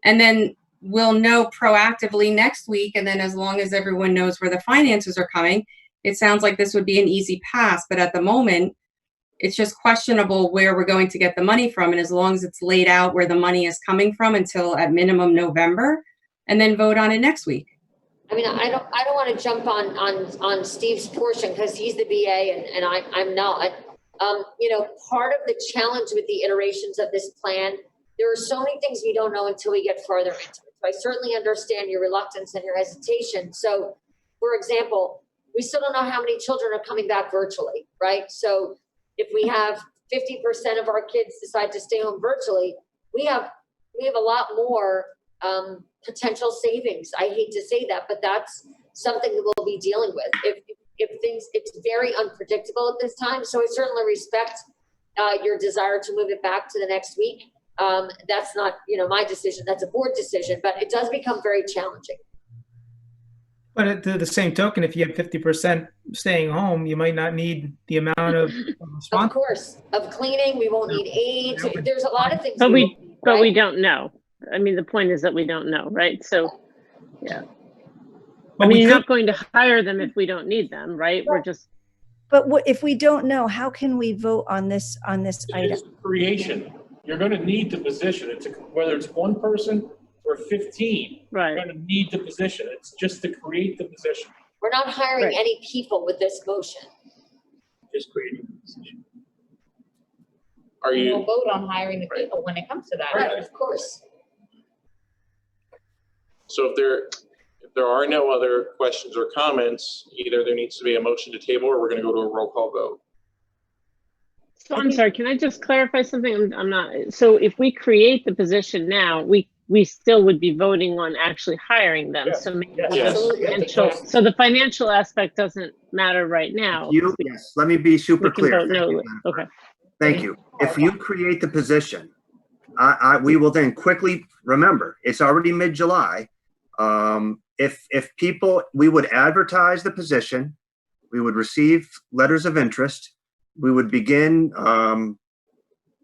And then we'll know proactively next week. And then as long as everyone knows where the finances are coming, it sounds like this would be an easy pass. But at the moment, it's just questionable where we're going to get the money from. And as long as it's laid out where the money is coming from until at minimum November, and then vote on it next week. I mean, I don't want to jump on Steve's portion because he's the BA and I'm not. Part of the challenge with the iterations of this plan, there are so many things we don't know until we get further into it. So I certainly understand your reluctance and your hesitation. So, for example, we still don't know how many children are coming back virtually, right? So if we have 50% of our kids decide to stay home virtually, we have a lot more potential savings. I hate to say that, but that's something that we'll be dealing with. If things, it's very unpredictable at this time. So I certainly respect your desire to move it back to the next week. That's not, my decision. That's a board decision, but it does become very challenging. But at the same token, if you have 50% staying home, you might not need the amount of Of course, of cleaning. We won't need aides. There's a lot of things. But we don't know. I mean, the point is that we don't know, right? So, yeah. I mean, you're not going to hire them if we don't need them, right? We're just. But if we don't know, how can we vote on this item? It's creation. You're going to need the position. Whether it's one person or 15, right. You're going to need the position. It's just to create the position. We're not hiring any people with this motion. Just creating the position. We'll vote on hiring the people when it comes to that. Right, of course. So if there are no other questions or comments, either there needs to be a motion to table or we're going to go to a roll call vote. So I'm sorry, can I just clarify something? I'm not, so if we create the position now, we still would be voting on actually hiring them. Yes. So maybe Yes. so the financial aspect doesn't matter right now. Yes, let me be super clear. No, okay. Thank you. If you create the position, we will then quickly remember it's already mid-July. If people, we would advertise the position, we would receive letters of interest, we would begin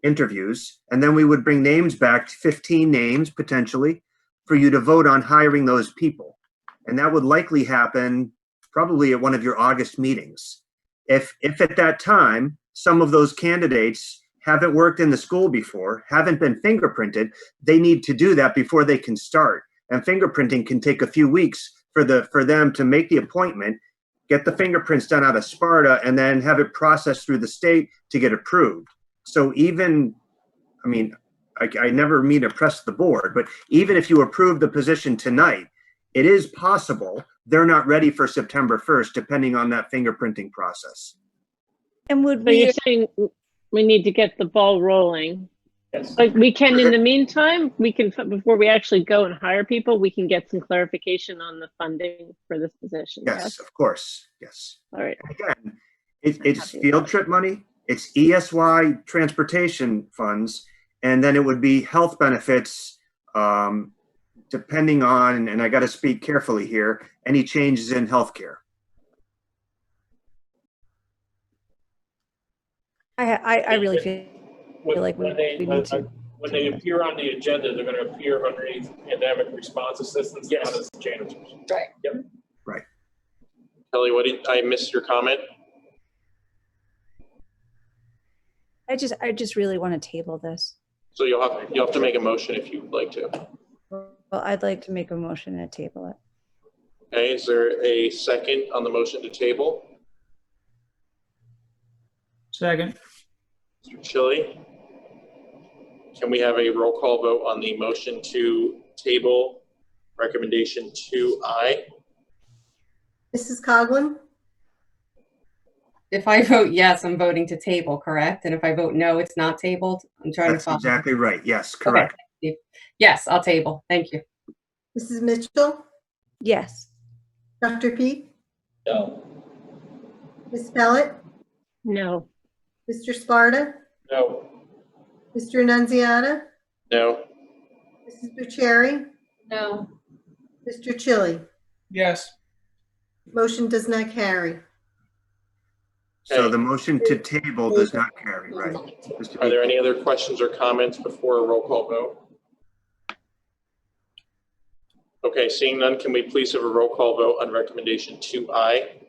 interviews, and then we would bring names back, 15 names potentially, for you to vote on hiring those people. And that would likely happen probably at one of your August meetings. If at that time, some of those candidates haven't worked in the school before, haven't been fingerprinted, they need to do that before they can start. And fingerprinting can take a few weeks for them to make the appointment, get the fingerprints done out of Sparta, and then have it processed through the state to get approved. So even, I mean, I never mean to press the board, but even if you approve the position tonight, it is possible they're not ready for September 1st, depending on that fingerprinting process. And would So you're saying we need to get the ball rolling? Yes. Like we can, in the meantime, we can, before we actually go and hire people, we can get some clarification on the funding for this position. Yes, of course. Yes. All right. Again, it's field trip money, it's ESY transportation funds, and then it would be health benefits, depending on, and I got to speak carefully here, any changes in healthcare. I really feel like we need to. When they appear on the agenda, they're going to appear underneath pandemic response assistance, not as janitors. Right. Yep. Right. Kelly, what did I miss your comment? I just really want to table this. So you'll have to make a motion if you'd like to. Well, I'd like to make a motion to table it. Okay, is there a second on the motion to table? Second. Mr. Chili, can we have a roll call vote on the motion to table recommendation 2I? Mrs. Coughlin, If I vote yes, I'm voting to table, correct? And if I vote no, it's not tabled? I'm trying That's to follow. exactly right. Yes, correct. Okay. Yes, I'll table. Thank you. Mrs. Mitchell, Yes. Dr. Peak, No. Ms. Pellet, No. Mr. Sparta, No. Mr. Annunziata, No. Mrs. Bucieri, No. Mr. Chili. Yes. Motion does not carry. So the motion to table does not carry, right? Are there any other questions or comments before a roll call vote? Okay, seeing none, can we please have a roll call vote on recommendation 2I?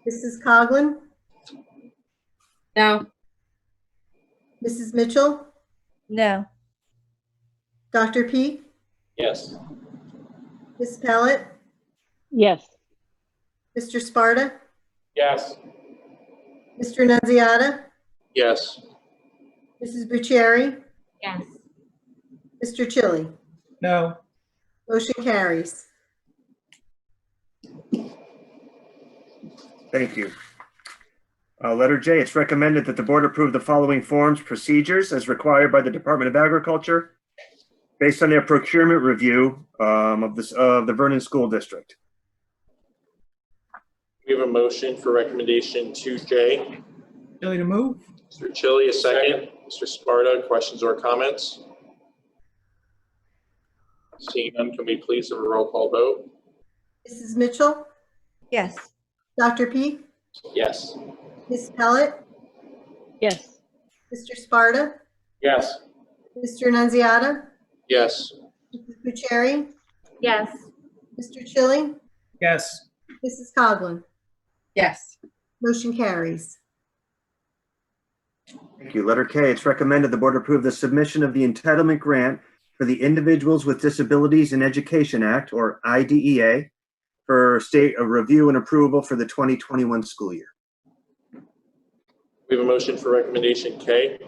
Mrs. Coughlin, No. Mrs. Mitchell, No. Dr. Peak, Yes. Ms. Pellet, Yes. Mr. Sparta, Yes. Mr. Annunziata, Yes. Mrs. Bucieri, Yes. Mr. Chili. No. Motion carries. Thank you. Letter J, it's recommended that the board approve the following forms, procedures as required by the Department of Agriculture based on their procurement review of the Vernon School District. We have a motion for recommendation 2J. Chili to move? Mr. Chili, a second. Mr. Sparta, questions or comments? Seeing none, can we please have a roll call vote? Mrs. Mitchell, Yes. Dr. Peak, Yes. Ms. Pellet, Yes. Mr. Sparta, Yes. Mr. Annunziata, Yes. Mrs. Bucieri, Yes. Mr. Chili, Yes. Mrs. Coughlin. Yes. Motion carries. Thank you. Letter K, it's recommended the board approve the submission of the entitlement grant for the Individuals with Disabilities in Education Act, or IDEA, for state review and approval for the 2021 school year. We have a motion for recommendation K.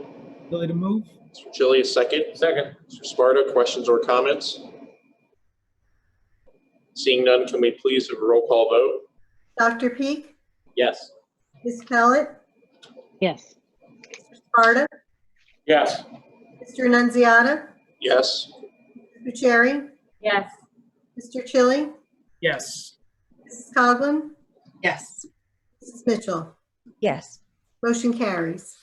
Chili to move? Mr. Chili, a second. Second. Mr. Sparta, questions or comments? Seeing none, can we please have a roll call vote? Dr. Peak, Yes. Ms. Pellet, Yes. Mr. Sparta, Yes. Mr. Annunziata, Yes. Mrs. Bucieri, Yes. Mr. Chili, Yes. Mrs. Coughlin, Yes. Mrs. Mitchell. Yes. Motion carries.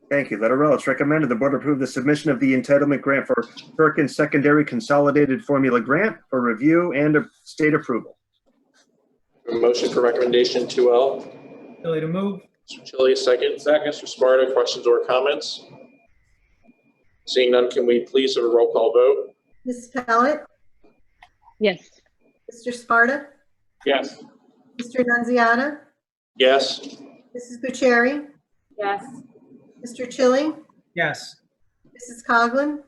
Thank you. Letter L, it's recommended the board approve the submission of the entitlement grant for Perkins Secondary Consolidated Formula Grant for review and state approval. A motion for recommendation 2L. Chili to move. Mr. Chili, second. Second. Mr. Sparta, questions or comments? Seeing none, can we please have a roll call vote? Mrs. Pellet? Yes. Mr. Sparta? Yes. Mr. Nunziata? Yes. Mrs. Bucieri? Yes. Mr. Chili? Yes. Mrs. Coughlin?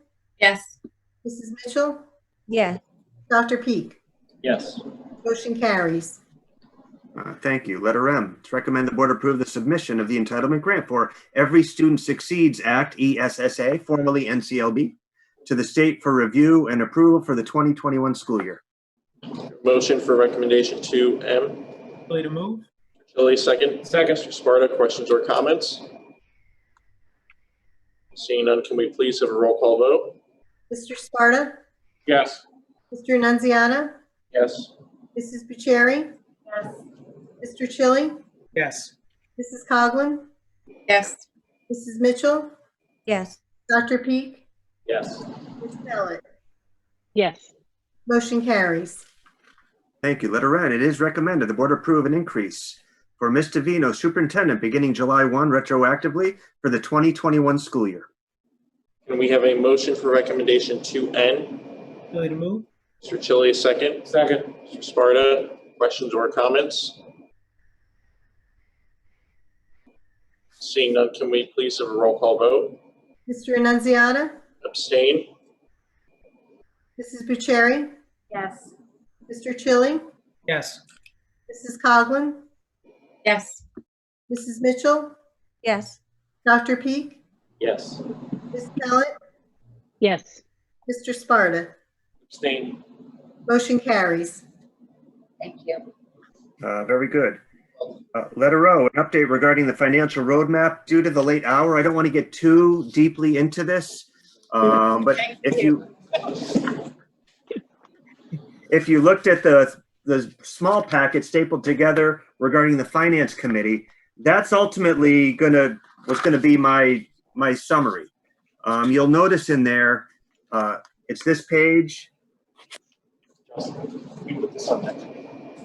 Yes. Mrs. Mitchell? Yeah. Dr. Peak? Yes. Motion carries. Thank you. Letter M, it's recommended the board approve the submission of the entitlement grant for Every Student Succeeds Act, ESSA, formerly NCLB, to the state for review and approval for the 2021 school year. Motion for recommendation 2M. Chili to move. Chili, second. Second. Mr. Sparta, questions or comments? Seeing none, can we please have a roll call vote? Mr. Sparta? Yes. Mr. Nunziata? Yes. Mrs. Bucieri? Yes. Mr. Chili? Yes. Mrs. Coughlin? Yes. Mrs. Mitchell? Yes. Dr. Peak? Yes. Ms. Pellet? Yes. Motion carries. Thank you. Letter N, it is recommended the board approve an increase for Ms. Davino, superintendent, beginning July 1 retroactively for the 2021 school year. Can we have a motion for recommendation 2N? Chili to move. Mr. Chili, second. Second. Mr. Sparta, questions or comments? Seeing none, can we please have a roll call vote? Mr. Annunziata? Abstain? Mrs. Bucieri? Yes. Mr. Chili? Yes. Mrs. Coughlin? Yes. Mrs. Mitchell? Yes. Dr. Peak? Yes. Ms. Pellet? Yes. Mr. Sparta? Abstain. Motion carries. Thank you. Very good. Letter O, an update regarding the financial roadmap. Due to the late hour, I don't want to get too deeply into this, but if you looked at the small packet stapled together regarding the finance committee, that's ultimately was gonna be my summary. You'll notice in there, it's this page,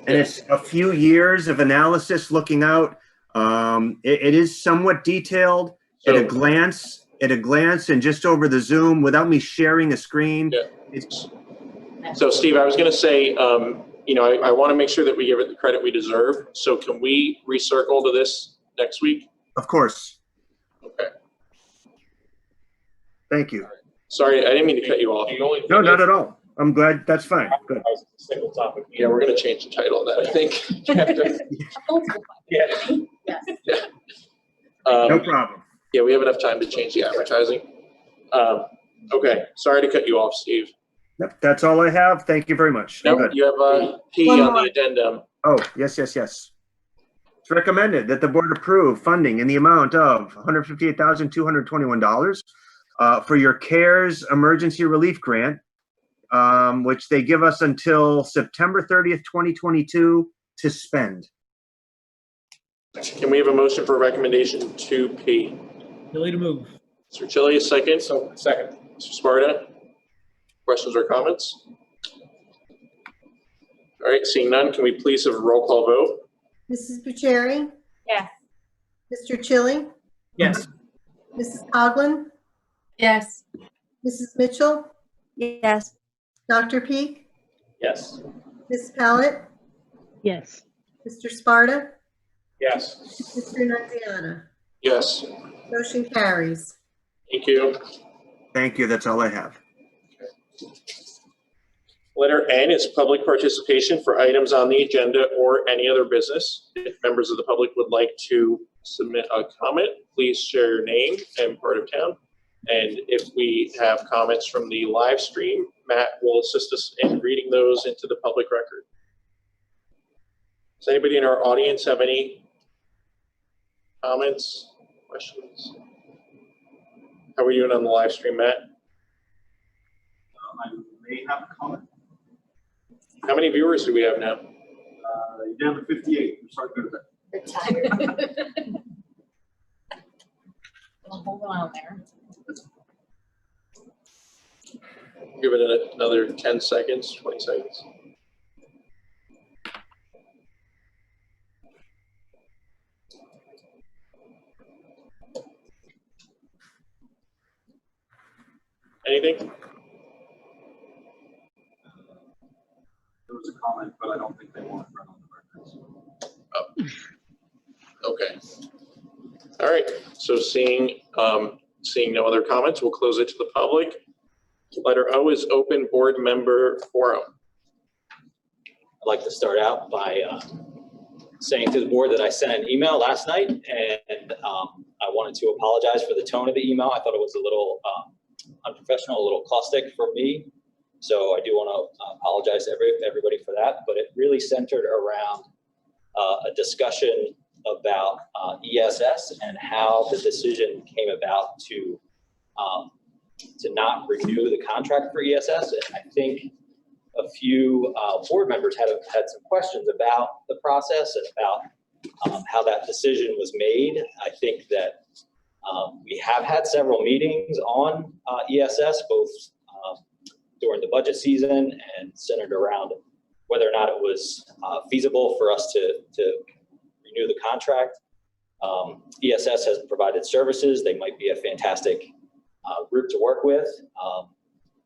and it's a few years of analysis looking out. It is somewhat detailed at a glance, and just over the Zoom without me sharing a screen. Yeah. So Steve, I was going to say, I want to make sure that we give it the credit we deserve. So can we recircle to this next week? Of course. Okay. Thank you. Sorry, I didn't mean to cut you off. No, not at all. I'm glad. That's fine. Good. Single topic. Yeah, we're going to change the title of that, I think. Yeah. No problem. Yeah, we have enough time to change the advertising. Okay, sorry to cut you off, Steve. Yep, that's all I have. Thank you very much. No, Good. you have a P One on more. the addendum. Oh, yes. It's recommended that the board approve funding in the amount of $158,221 for your CARES Emergency Relief Grant, which they give us until September 30th, 2022 to spend. Can we have a motion for recommendation 2P? Chili to move. Mr. Chili, a second. Second. Mr. Sparta, questions or comments? All right, seeing none, can we please have a roll call vote? Mrs. Bucieri? Yes. Mr. Chili? Yes. Mrs. Coughlin? Yes. Mrs. Mitchell? Yes. Dr. Peak? Yes. Ms. Pellet? Yes. Mr. Sparta? Yes. Mr. Nunziata? Yes, Motion carries. thank you. Thank you. That's all I have. Letter N is public participation for items on the agenda or any other business. If members of the public would like to submit a comment, please share your name and part of town. And if we have comments from the live stream, Matt will assist us in reading those into the public record. Does anybody in our audience have any comments, questions? How are you doing on the live stream, Matt? I may have a comment. How many viewers do we have now? Down to 58. We're starting to go to bed. They're tired. Hold on there. Give it another 10 seconds, 20 seconds. Anything? There was a comment, but I don't think they want to run on the records. Oh. Okay. All right. So seeing no other comments, we'll close it to the public. Letter O is open board member forum. I'd like to start out by saying to the board that I sent an email last night, and I wanted to apologize for the tone of the email. I thought it was a little unprofessional, a little caustic for me. So I do want to apologize to everybody for that, but it really centered around a discussion about ESS and how the decision came about to not renew the contract for ESS. And I think a few board members had some questions about the process and about how that decision was made. I think that we have had several meetings on ESS, both during the budget season and centered around whether or not it was feasible for us to renew the contract. ESS has provided services. They might be a fantastic group to work with,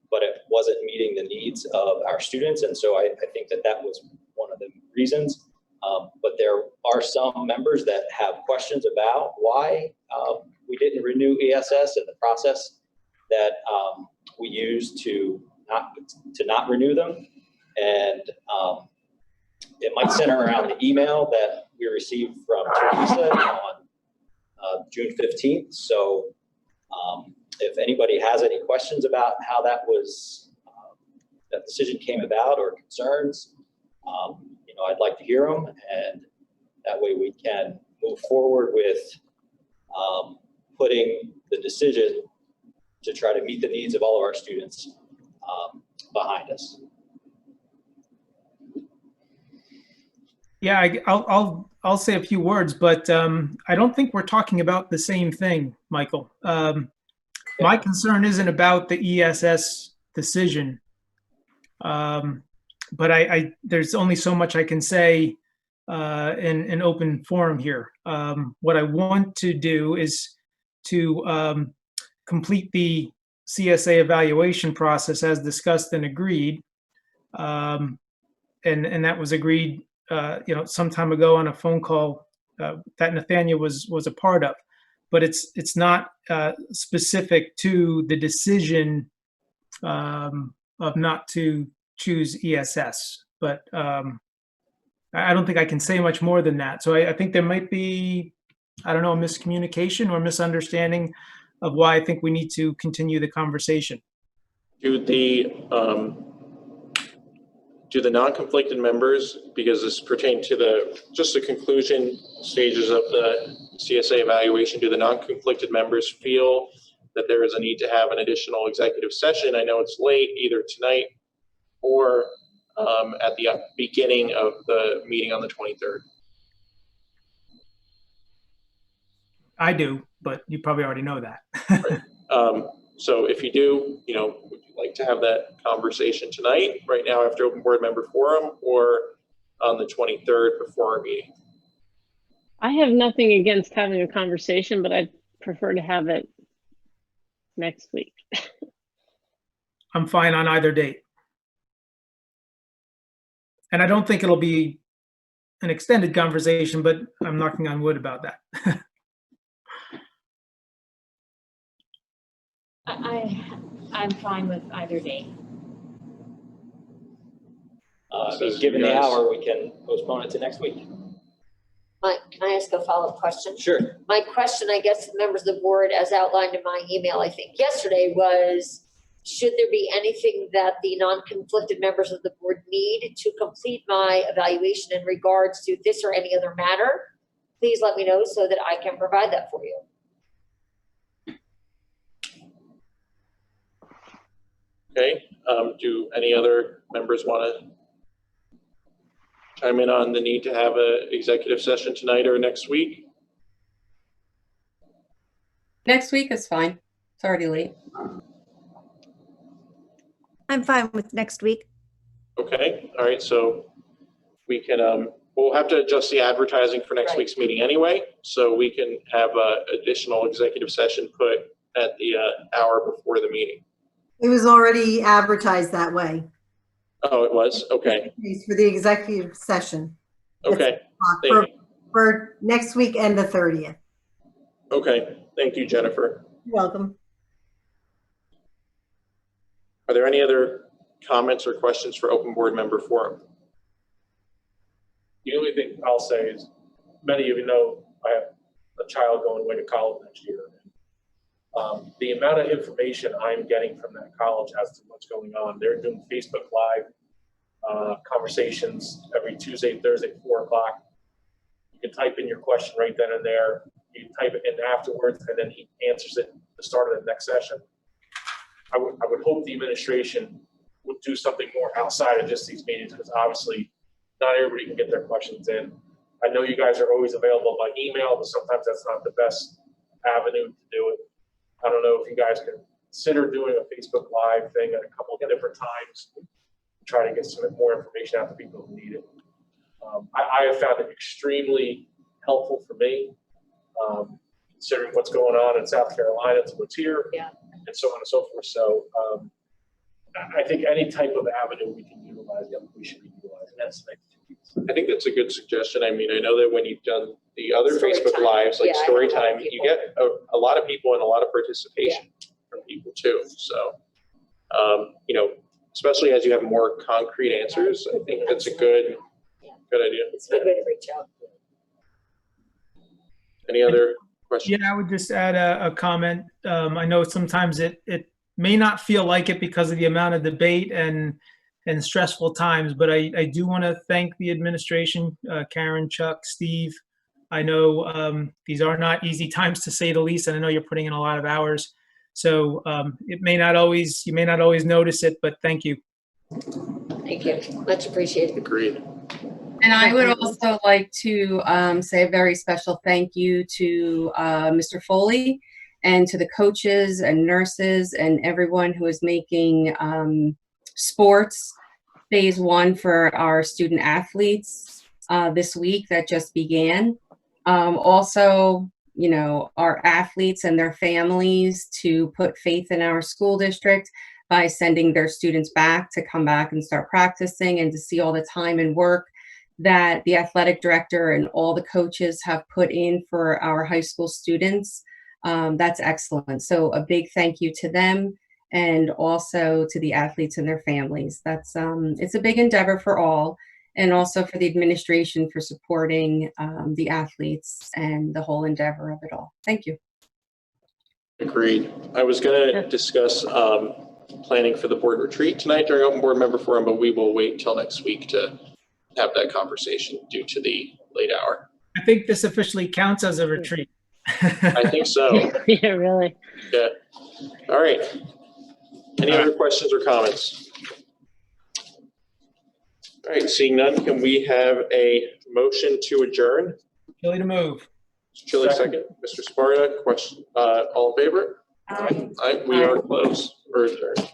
but it wasn't meeting the needs of our students. And so I think that was one of the reasons. But there are some members that have questions about why we didn't renew ESS and the process that we used to not renew them. And it might center around the email that we received from Teresa on June 15th. So if anybody has any questions about how that decision came about or concerns, I'd like to hear them, and that way we can move forward with putting the decision to try to meet the needs of all of our students behind us. Yeah, I'll say a few words, but I don't think we're talking about the same thing, Michael. My concern isn't about the ESS decision, but there's only so much I can say in an open forum here. What I want to do is to complete the CSA evaluation process as discussed and agreed, and that was agreed some time ago on a phone call that Nathaniel was a part of. But it's not specific to the decision of not to choose ESS. But I don't think I can say much more than that. So I think there might be, I don't know, a miscommunication or misunderstanding of why I think we need to continue the conversation. Do the non-conflicted members, because this pertained to just the conclusion stages of the CSA evaluation, do the non-conflicted members feel that there is a need to have an additional executive session? I know it's late, either tonight or at the beginning of the meeting on the 23rd. I do, but you probably already know that. Right. So if you do, would you like to have that conversation tonight, right now after open board member forum, or on the 23rd before our meeting? I have nothing against having a conversation, but I'd prefer to have it next week. I'm fine on either date. And I don't think it'll be an extended conversation, but I'm knocking on wood about that. I'm fine with either date. Given the hour, we can postpone it to next week. Mike, can I ask a follow-up question? Sure. My question, I guess, to members of the board, as outlined in my email, I think yesterday, was should there be anything that the non-conflicted members of the board need to complete my evaluation in regards to this or any other matter? Please let me know so that I can provide that for you. Okay. Do any other members want to chime in on the need to have an executive session tonight or next week? Next week is fine. It's already late. I'm fine with next week. Okay, all right, so we can, we'll have to adjust the advertising for next week's meeting anyway, so we can have a additional executive session put at the hour before the meeting. It was already advertised that way. Oh, it was? Okay. For the executive session. Okay. For next week and the 30th. Okay, thank you, Jennifer. You're welcome. Are there any other comments or questions for open board member forum? The only thing I'll say is, many of you know, I have a child going away to college next year. The amount of information I'm getting from that college as to what's going on, they're doing Facebook Live conversations every Tuesday, Thursday, 4 o'clock. You can type in your question right then and there. You can type it in afterwards, and then he answers it at the start of the next session. I would hope the administration would do something more outside of just these meetings, because obviously not everybody can get their questions in. I know you guys are always available by email, but sometimes that's not the best avenue to do it. I don't know if you guys can consider doing a Facebook Live thing at a couple of different times, try to get some more information out to people who need it. I have found it extremely helpful for me, considering what's going on in South Carolina to what's here, and so on and so forth. So I think any type of avenue we can utilize, we should be utilizing. I think that's a good suggestion. I mean, I know that when you've done the other Story Facebook time. Lives, like Yeah, I story know a lot of time, you people. get a lot of people and a lot of participation from people too. So, you know, especially as you have more concrete answers, I think that's a good idea. It's a good way to reach out. Any other questions? Yeah, I would just add a comment. I know sometimes it may not feel like it because of the amount of debate and stressful times, but I do want to thank the administration, Karen, Chuck, Steve. I know these are not easy times, to say the least, and I know you're putting in a lot of hours. So you may not always notice it, but thank you. Thank you. Much appreciated. Agreed. And I would also like to say a very special thank you to Mr. Foley and to the coaches and nurses and everyone who is making sports phase 1 for our student athletes this week that just began. Also, you know, our athletes and their families to put faith in our school district by sending their students back to come back and start practicing, and to see all the time and work that the athletic director and all the coaches have put in for our high school students. That's excellent. So a big thank you to them, and also to the athletes and their families. That's it's a big endeavor for all, and also for the administration for supporting the athletes and the whole endeavor of it all. Thank you. Agreed. I was going to discuss planning for the board retreat tonight during open board member forum, but we will wait till next week to have that conversation due to the late hour. I think this officially counts as a retreat. I think so. Yeah, really. Yeah. All right. Any other questions or comments? All right, seeing none, can we have a motion to adjourn? Chilly to move. Chilly second. Mr. Sparta, question, all in favor? Aye. Aye, we are closed or adjourned.